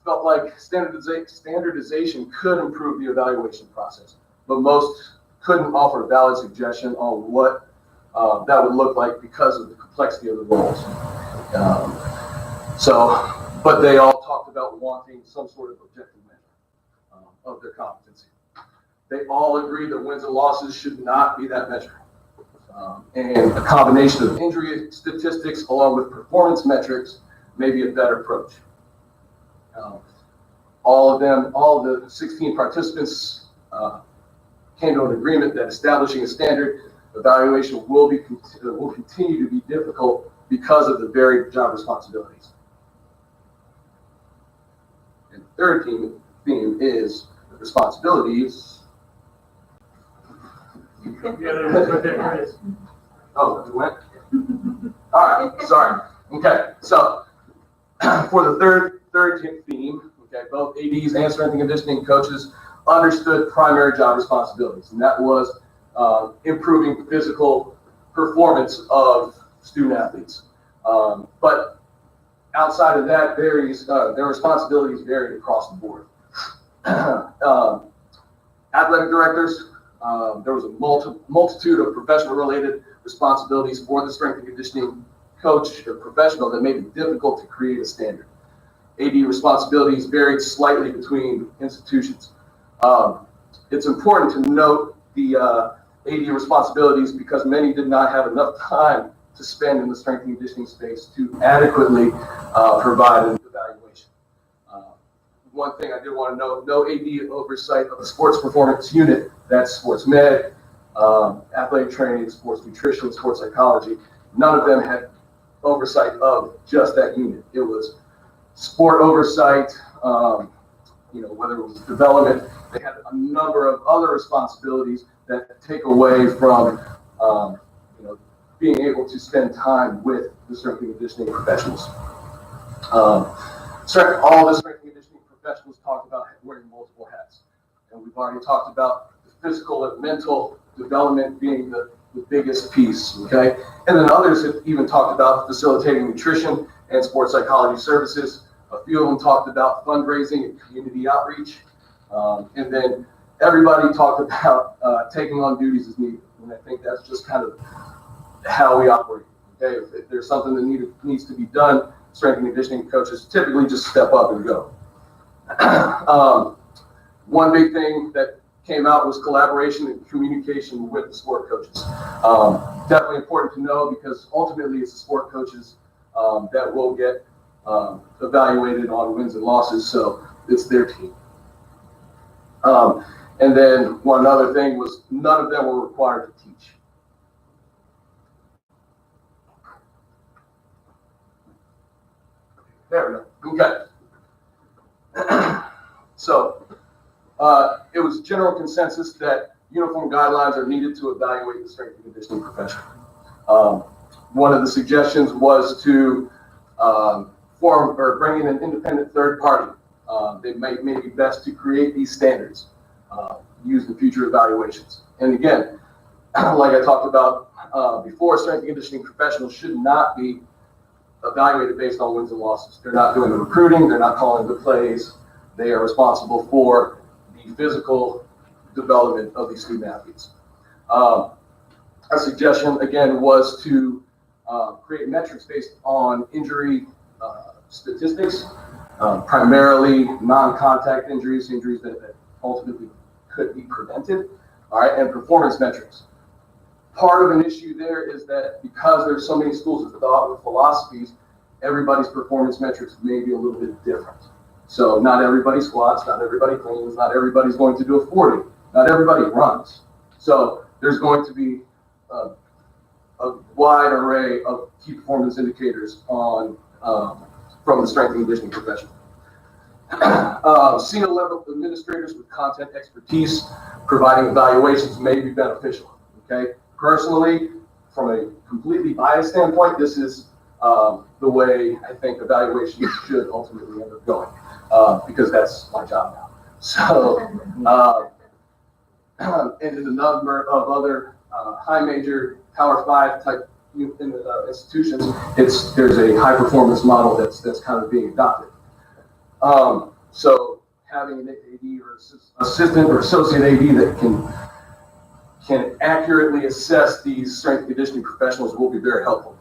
felt like standardization could improve the evaluation process, but most couldn't offer a valid suggestion on what that would look like because of the complexity of the roles. But they all talked about wanting some sort of objective measure of their competency. They all agreed that wins and losses should not be that measure. And a combination of injury statistics along with performance metrics may be a better approach. All of the 16 participants came to an agreement that establishing a standard evaluation will continue to be difficult because of the varied job responsibilities. And the third theme is responsibilities. Oh, it went? All right, sorry. Okay, so for the third theme, both ADs and strength and conditioning coaches understood primary job responsibilities, and that was improving physical performance of student athletes. But outside of that, their responsibilities varied across the board. Athletic directors, there was a multitude of professional-related responsibilities for the strength and conditioning coach or professional that made it difficult to create a standard. AD responsibilities varied slightly between institutions. It's important to note the AD responsibilities because many did not have enough time to spend in the strength and conditioning space to adequately provide an evaluation. One thing I did want to note, no AD oversight of the sports performance unit, that's sports med, athletic training, sports nutrition, sports psychology. None of them had oversight of just that unit. It was sport oversight, whether it was development. They had a number of other responsibilities that take away from, being able to spend time with the strength and conditioning professionals. All the strength and conditioning professionals talked about wearing multiple hats. And we've already talked about the physical and mental development being the biggest piece, okay? And then others have even talked about facilitating nutrition and sports psychology services. A few of them talked about fundraising and community outreach. And then everybody talked about taking on duties as needed. And I think that's just kind of how we operate, okay? If there's something that needs to be done, strength and conditioning coaches typically just step up and go. One big thing that came out was collaboration and communication with the sport coaches. Definitely important to know because ultimately it's the sport coaches that will get evaluated on wins and losses, so it's their team. And then one other thing was none of them were required to teach. There we go. Okay. So it was general consensus that uniform guidelines are needed to evaluate the strength and conditioning profession. One of the suggestions was to form or bring in an independent third party. They may be best to create these standards, used in future evaluations. And again, like I talked about before, strength and conditioning professionals should not be evaluated based on wins and losses. They're not doing the recruiting, they're not calling the plays. They are responsible for the physical development of these student athletes. A suggestion, again, was to create metrics based on injury statistics, primarily non-contact injuries, injuries that ultimately could be prevented, all right, and performance metrics. Part of an issue there is that because there's so many schools of thought with philosophies, everybody's performance metrics may be a little bit different. So not everybody squats, not everybody cleans, not everybody's going to do a 40, not everybody runs. So there's going to be a wide array of key performance indicators on from the strength and conditioning profession. Senior level administrators with content expertise providing evaluations may be beneficial. Okay, personally, from a completely biased standpoint, this is the way I think evaluation should ultimately end up going, because that's my job now. So, and in a number of other high major Power 5 type institutions, there's a high performance model that's kind of being adopted. So having an AD or assistant or associate AD that can accurately assess these strength and conditioning professionals will be very helpful.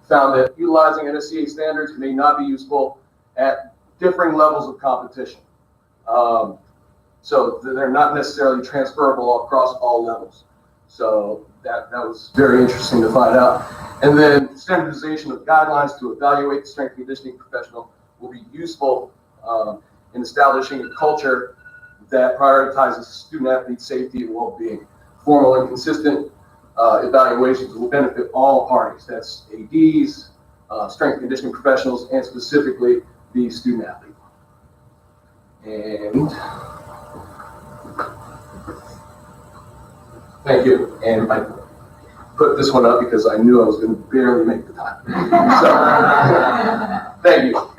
Found that utilizing NSCA standards may not be useful at differing levels of competition. So they're not necessarily transferable across all levels. So that was very interesting to find out. And then standardization of guidelines to evaluate the strength and conditioning professional will be useful in establishing a culture that prioritizes student athlete safety and well-being. Formal and consistent evaluations will benefit all parties. That's ADs, strength and conditioning professionals, and specifically the student athlete. And thank you. And I put this one up because I knew I was going to barely make the time. So, thank you.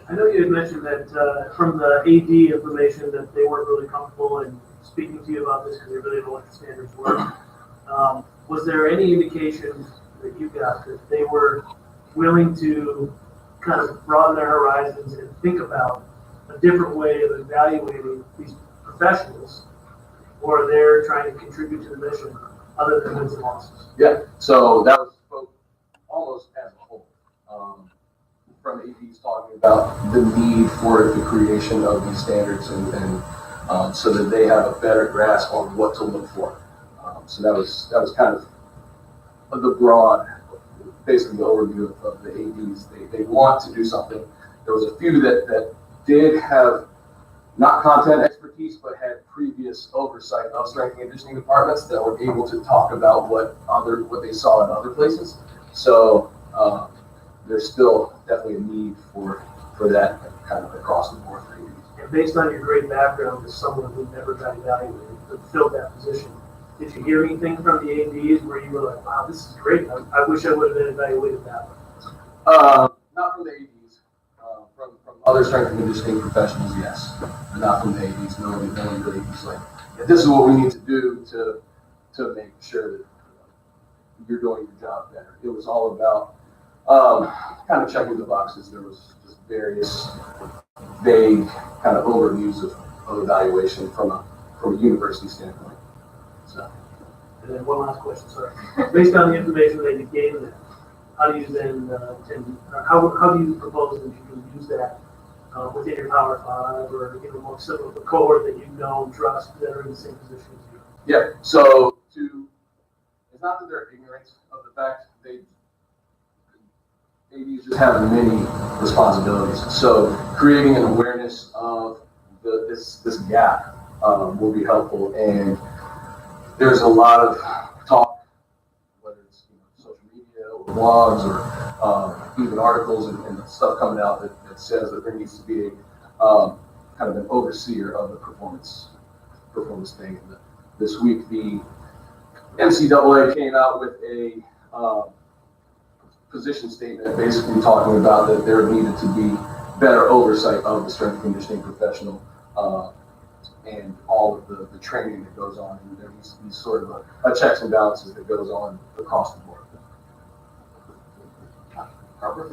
I know you had mentioned that from the AD information that they weren't really comfortable in speaking to you about this because they really don't know what the standards were. Was there any indication that you got that they were willing to kind of broaden their horizons and think about a different way of evaluating these professionals, or they're trying to contribute to the mission other than wins and losses? Yeah, so that was almost as a whole. From APs talking about the need for the creation of these standards and so that they have a better grasp on what to look for. So that was kind of the broad, basically the overview of the ADs. They want to do something. There was a few that did have not content expertise, but had previous oversight of strength and conditioning departments that were able to talk about what they saw in other places. So there's still definitely a need for that kind of across the board for ADs. And based on your great background as someone who never got evaluated but filled that position, did you hear anything from the ADs where you were like, wow, this is great, I wish I would have been evaluated that way? Not from the ADs. From other strength and conditioning professionals, yes. But not from the ADs. No one really was like, yeah, this is what we need to do to make sure that you're doing your job better. It was all about kind of checking the boxes. There was just various vague kind of overviews of evaluation from a university standpoint. So And then one last question, sorry. Based on the information that you gave them, how do you then how do you propose that you can use that within your Power 5 or more similar to a cohort that you know and trust that are in the same position as you? Yeah, so it's not that they're ignorant of the fact ADs just have many responsibilities. So creating an awareness of this gap will be helpful. And there's a lot of talk, whether it's social media or blogs or even articles and stuff coming out that says that there needs to be a kind of an overseer of the performance thing. And this week, the NCAA came out with a position statement basically talking about that there needed to be better oversight of the strength and conditioning professional and all of the training that goes on. And there needs to be sort of a checks and balances that goes on across the board. Harper?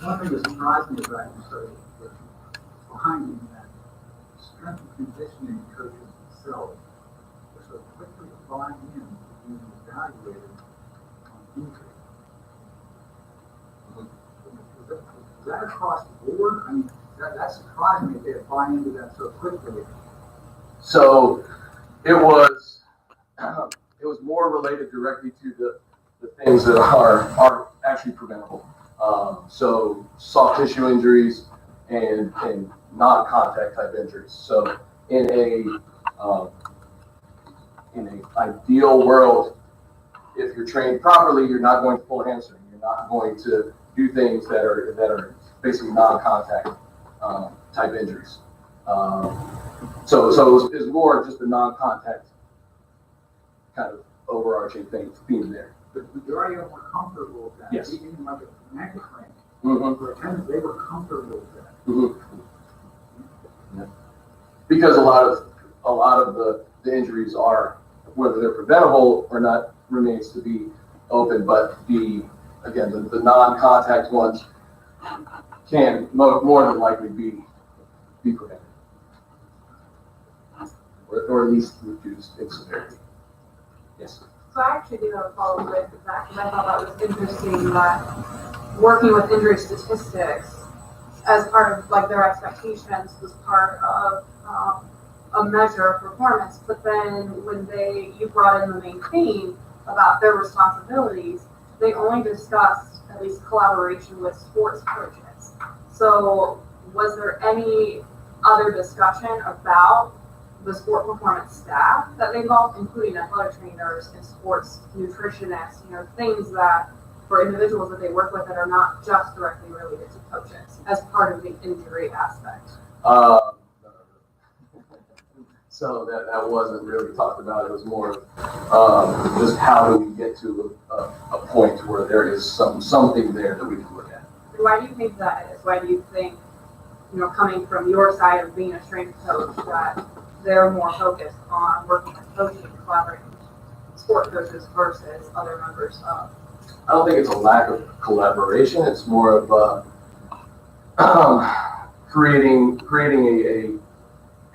One thing that surprised me about you, so finding that strength and conditioning coaches themselves were so quickly buying in to being evaluated on injury. Was that across the board? I mean, that surprised me that they buy into that so quickly. So it was more related directly to the things that are actually preventable. So soft tissue injuries and non-contact type injuries. So in an ideal world, if you're trained properly, you're not going to pull a hamstring. You're not going to do things that are basically non-contact type injuries. So it was more just the non-contact kind of overarching theme there. The majority of them were comfortable with that. Yes. Even like a neck crank. Mm-hmm. For attendance, they were comfortable with that. Mm-hmm. Yeah. Because a lot of the injuries are, whether they're preventable or not, remains to be open. But the non-contact ones can more than likely be prevented, or at least reduced in severity. Yes. So I actually do have a follow-up with that, because I thought that was interesting that working with injury statistics as part of like their expectations was part of a measure of performance. But then when you brought in the main theme about their responsibilities, they only discussed at least collaboration with sports coaches. So was there any other discussion about the sport performance staff that they involved, including athletic trainers and sports nutritionists, things that for individuals that they work with that are not just directly related to coaches as part of the injury aspect? So that wasn't really talked about. It was more just how do we get to a point where there is something there that we can look at. Why do you think that is? Why do you think, coming from your side of being a strength coach, that they're more focused on working with coaching and collaborating with sport coaches versus other members of? I don't think it's a lack of collaboration. It's more of creating a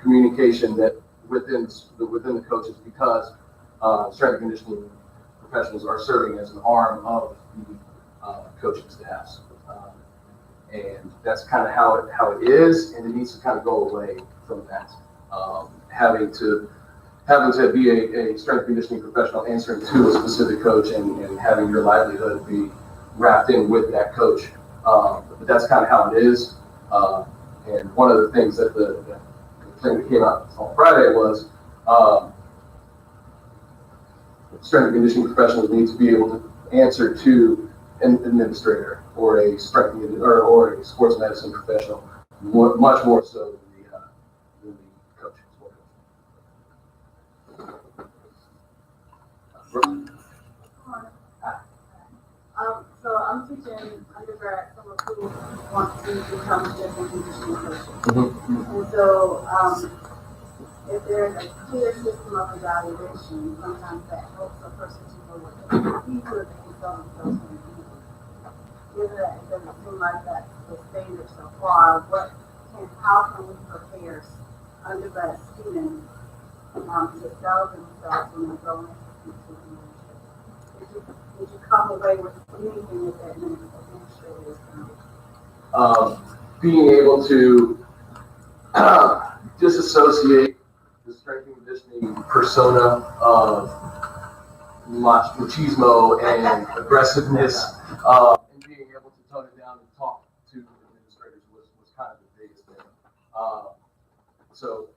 communication that within the coaches, because strength and conditioning professionals are serving as an arm of the coaching staffs, and that's kind of how it is, and it needs to kind of go away from that. Having to be a strength conditioning professional answering to a specific coach and having your livelihood be wrapped in with that coach. But that's kind of how it is. And one of the things that the thing that came out on Friday was strength and conditioning professionals need to be able to answer to an administrator or a strength or a sports medicine professional much more so than the coach. So I'm teaching undergrad someone who wants to become a strength and conditioning coach. Mm-hmm. And so if there's a clear system of evaluation, sometimes that helps a person to know what they can do or they can tell themselves when they do. Given that it doesn't seem like that's the standard so far, how can we prepare undergrad students to sell themselves when they go into leadership? Did you come away with anything that administrator is going to Being able to disassociate the strength and conditioning persona of machismo and aggressiveness, and being able to tone it down and talk to administrators was kind of the biggest thing. So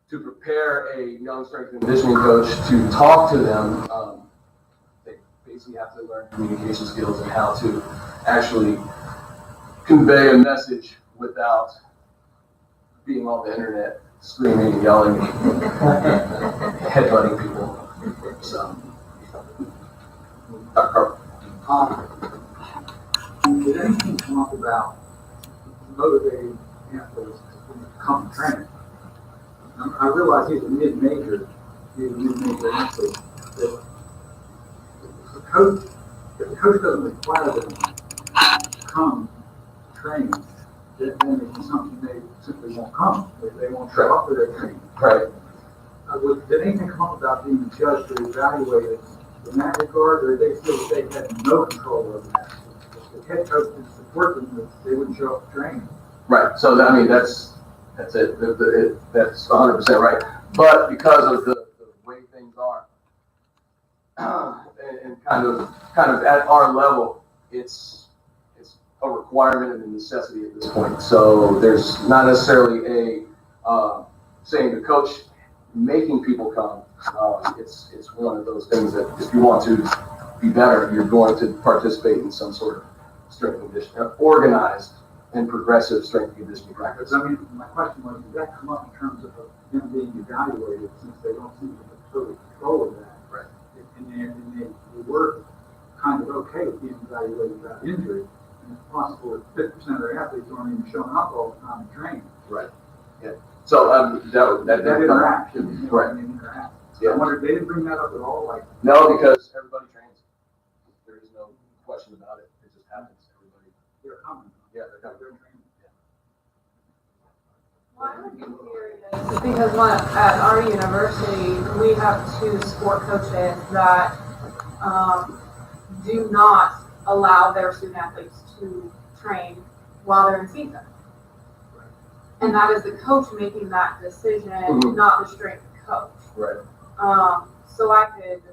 to prepare a young strength and conditioning coach to talk to them, they basically have to learn communication skills and how to actually convey a message without being on the internet screaming and yelling and headbutting people. So, Did anything come up about motivating athletes to come to training? I realize he's a mid-major athlete, that if the coach doesn't require them to come to training, then the assumption they simply won't come. They won't show up for their training. right. Did anything come up about being judged or evaluated in that regard, or they still they had no control over that? If the head coach didn't support them, they wouldn't show up to training. Right. So I mean, that's it. That's 100% right. But because of the way things are, and kind of at our level, it's a requirement and a necessity at this point. So there's not necessarily a saying the coach making people come. It's one of those things that if you want to be better, you're going to participate in some sort of strength and conditioning, organized and progressive strength and conditioning practice. I mean, my question was, did that come up in terms of them being evaluated, since they don't seem to have total control of that? Right. And they were kind of okay with being evaluated without injury, and it's possible that 50% of their athletes aren't even showing up all the time to train. Right. Yeah. So that interaction, right. Interaction. Yeah. I wondered, they didn't bring that up at all, like. No, because everybody trains. There is no question about it. It just happens. Everybody. They're coming. Yeah, they're coming. Well, I would be curious because at our university, we have 2 sport coaches that do not allow their student athletes to train while they're in season. And that is the coach making that decision, not the strength coach. Right. So I could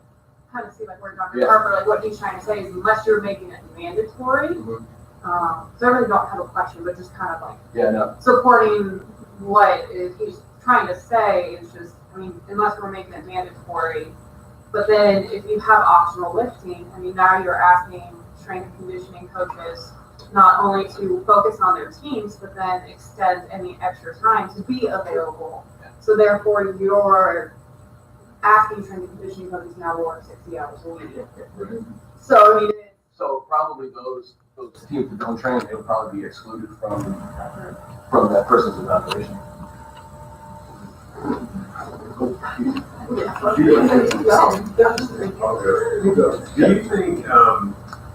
kind of see like where Dr. Harper, like what he's trying to say is unless you're making it mandatory. So I really don't have a question, but just kind of like supporting what he's trying to say is just, I mean, unless we're making it mandatory. But then if you have optional lifting, I mean, now you're asking strength and conditioning coaches not only to focus on their teams, but then extend any extra time to be available. So therefore, you're asking strength and conditioning coaches now to work 60 hours a week. So I mean, so probably those teams that don't train, they would probably be excluded from that person's evaluation. Do you think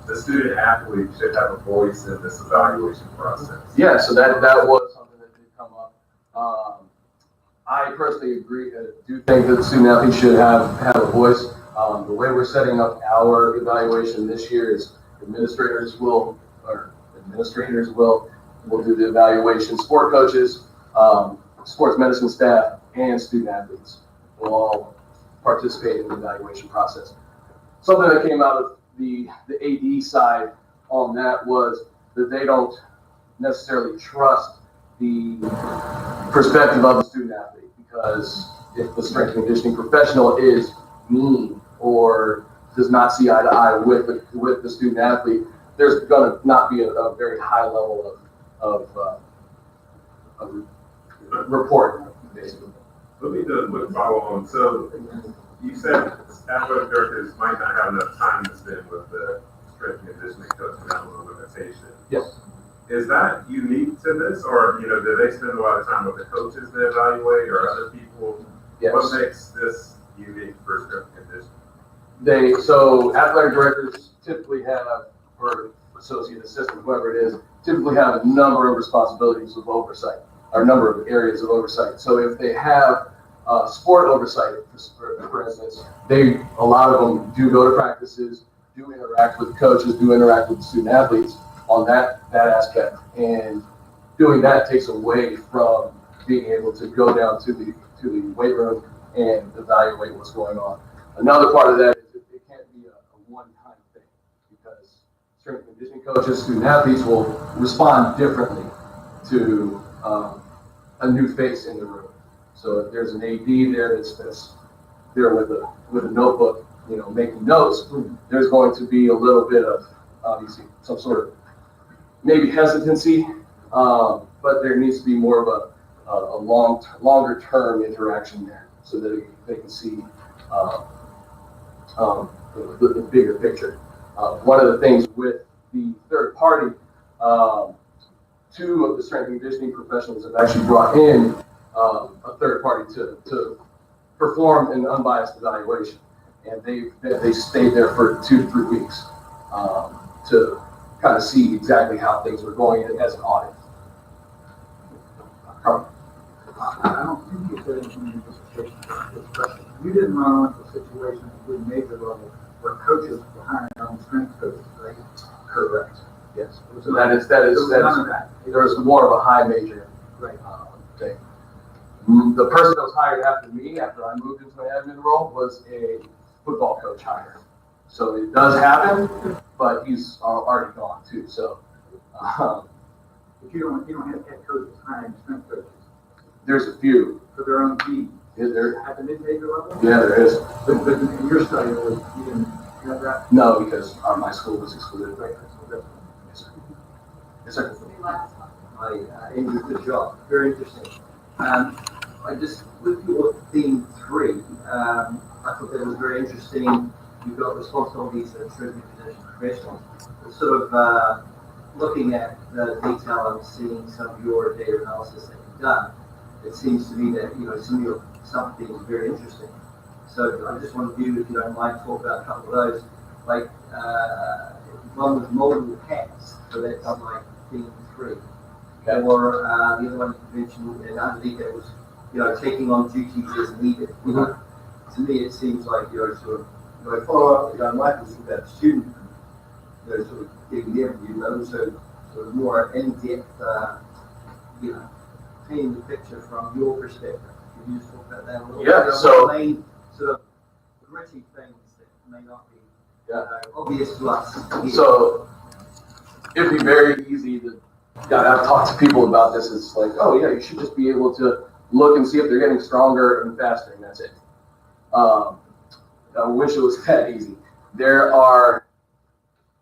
the student athlete should have a voice in this evaluation process? Yeah, so that was something that did come up. I personally agree. Do think that the student athlete should have a voice. The way we're setting up our evaluation this year is administrators will do the evaluation. Sport coaches, sports medicine staff, and student athletes will all participate in the evaluation process. Something that came out of the AD side on that was that they don't necessarily trust the perspective of the student athlete, because if the strength and conditioning professional is mean or does not see eye to eye with the student athlete, there's going to not be a very high level of reporting, basically. Let me do a quick follow on. So you said athletic directors might not have enough time to spend with the strength and conditioning coach and have a limitation. Yes. Is that unique to this, or do they spend a lot of time with the coaches they evaluate or other people? Yes. What makes this unique for strength and conditioning? So athletic directors typically have, or associate assistant, whoever it is, typically have a number of responsibilities of oversight, or a number of areas of oversight. So if they have sport oversight, for instance, a lot of them do go to practices, do interact with coaches, do interact with student athletes on that aspect. And doing that takes away from being able to go down to the weight room and evaluate what's going on. Another part of that is it can't be a one-time thing, because strength and conditioning coaches, student athletes will respond differently to a new face in the room. So if there's an AD there that's there with a notebook, making notes, there's going to be a little bit of obviously some sort of maybe hesitancy, but there needs to be more of a longer term interaction there, so that they can see the bigger picture. One of the things with the third party, 2 of the strength and conditioning professionals have actually brought in a third party to perform an unbiased evaluation, and they stayed there for 2 to 3 weeks to kind of see exactly how things were going as an audit. I don't think you said anything in this discussion. You didn't run into situations at the major level where coaches were hiring their own strength coaches, right? Correct. Yes. So none of that. There was more of a high major thing. The person that was hired after me, after I moved into my admin role, was a football coach hired. So it does happen, but he's already gone too. So, but you don't have head coaches hiring strength coaches. There's a few For their own team. Is there? At the mid-major level? Yeah, there is. But in your study, you didn't have that? No, because my school was excluded. Right, so Yes, sir. Yes, sir. Hi, Andrew, good job. Very interesting. I just, with your theme 3, I thought that was very interesting. You've got responsibilities as strength and conditioning professionals. Sort of looking at the detail and seeing some of your data analysis that you've done, it seems to me that, some of your stuff is very interesting. So I just wanted you, if you don't mind, talk about a couple of those. Like, one with multiple hats, so that's on my theme 3. Okay. Or the other one you mentioned, and underneath that was, taking on duties as needed. Mm-hmm. To me, it seems like you're sort of, follow up, like this about the student, sort of digging in, so sort of more in-depth, painting the picture from your perspective. Can you just talk about that a little bit? Yeah, so main sort of gritty things that may not be obvious to us. So it'd be very easy to, I've talked to people about this. It's like, oh yeah, you should just be able to look and see if they're getting stronger and faster, and that's it. I wish it was that easy.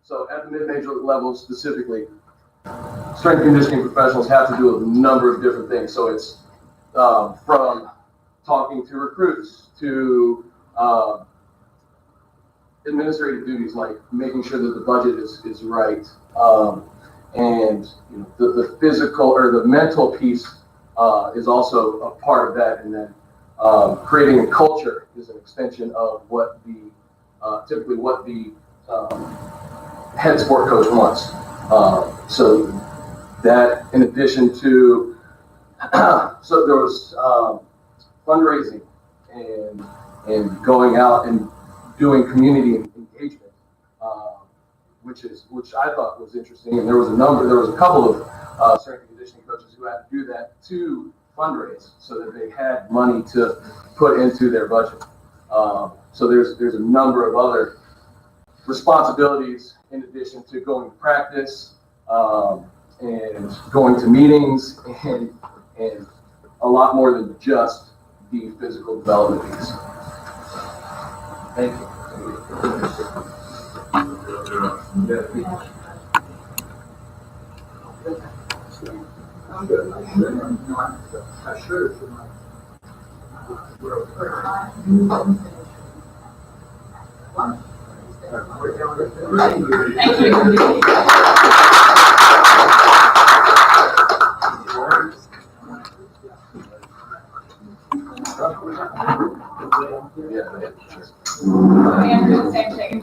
So at the mid-major level specifically, strength and conditioning professionals have to do a number of different things. So it's from talking to recruits to administrative duties, like making sure that the budget is right, and the physical or the mental piece is also a part of that, and then creating a culture is an extension of what typically what the head sport coach wants. So that, in addition to, so there was fundraising and going out and doing community engagement, which I thought was interesting. And there was a couple of strength and conditioning coaches who had to do that to fundraise, so that they had money to put into their budget. So there's a number of other responsibilities in addition to going to practice and going to meetings and a lot more than just the physical development piece. Thank you. I'm good. I should have. Thank you. And do the same thing.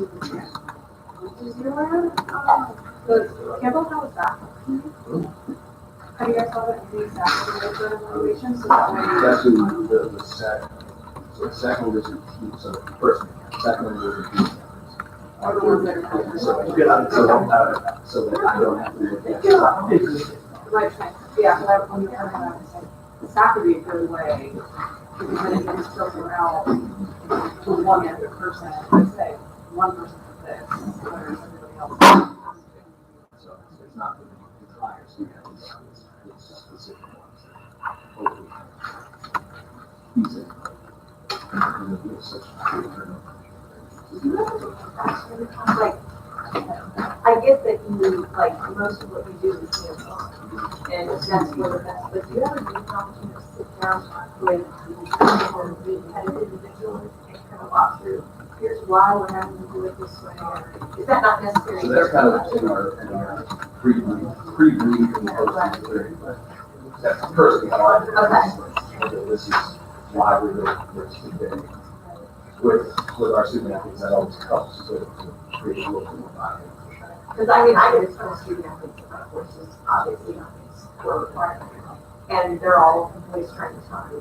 Does your, the Campbell House that? Have you guys thought of the exact evaluation, so that way? It's actually the second, so the second one doesn't keep, so the first one, second one doesn't keep. Or the ones that are. So that I don't have to look at. Right, yeah, so that when you're talking about it's not to be a good way, because then it gets filtered out to one other person, let's say, one person for this, whereas everybody else. So it's not the entire student, it's specific ones that hopefully ease it. And it'll be a section Like, I get that you, like, most of what you do is hands-on, and that's for the best, but do you ever get an opportunity to sit down with the individuals and kind of walk through, here's why we're having to do it this way, or is that not necessary? So that's kind of in our pre-brief and post-brief, but that's personally how I do it. This is why we're doing today. With our student athletes, that always helps to create a little bit more value. Because I mean, I get a ton of student athletes in my courses, obviously not these core requirements, and they're all always trying to tell me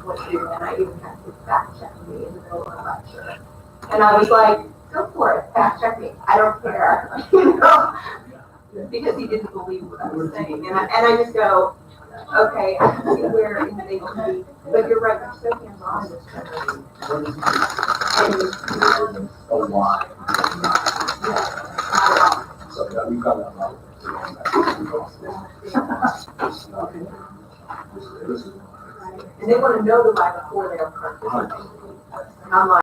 what to do, and I even had to fact check me in the middle of a lecture. And I was like, go for it, fact check me, I don't care, you know? Because he didn't believe what I was saying, and I just go, okay, I can see where they can be, but you're right, you're so hands-on in this country. And A why. So that we've got that lot. and they want to know the why before they're perfect. And I'm like,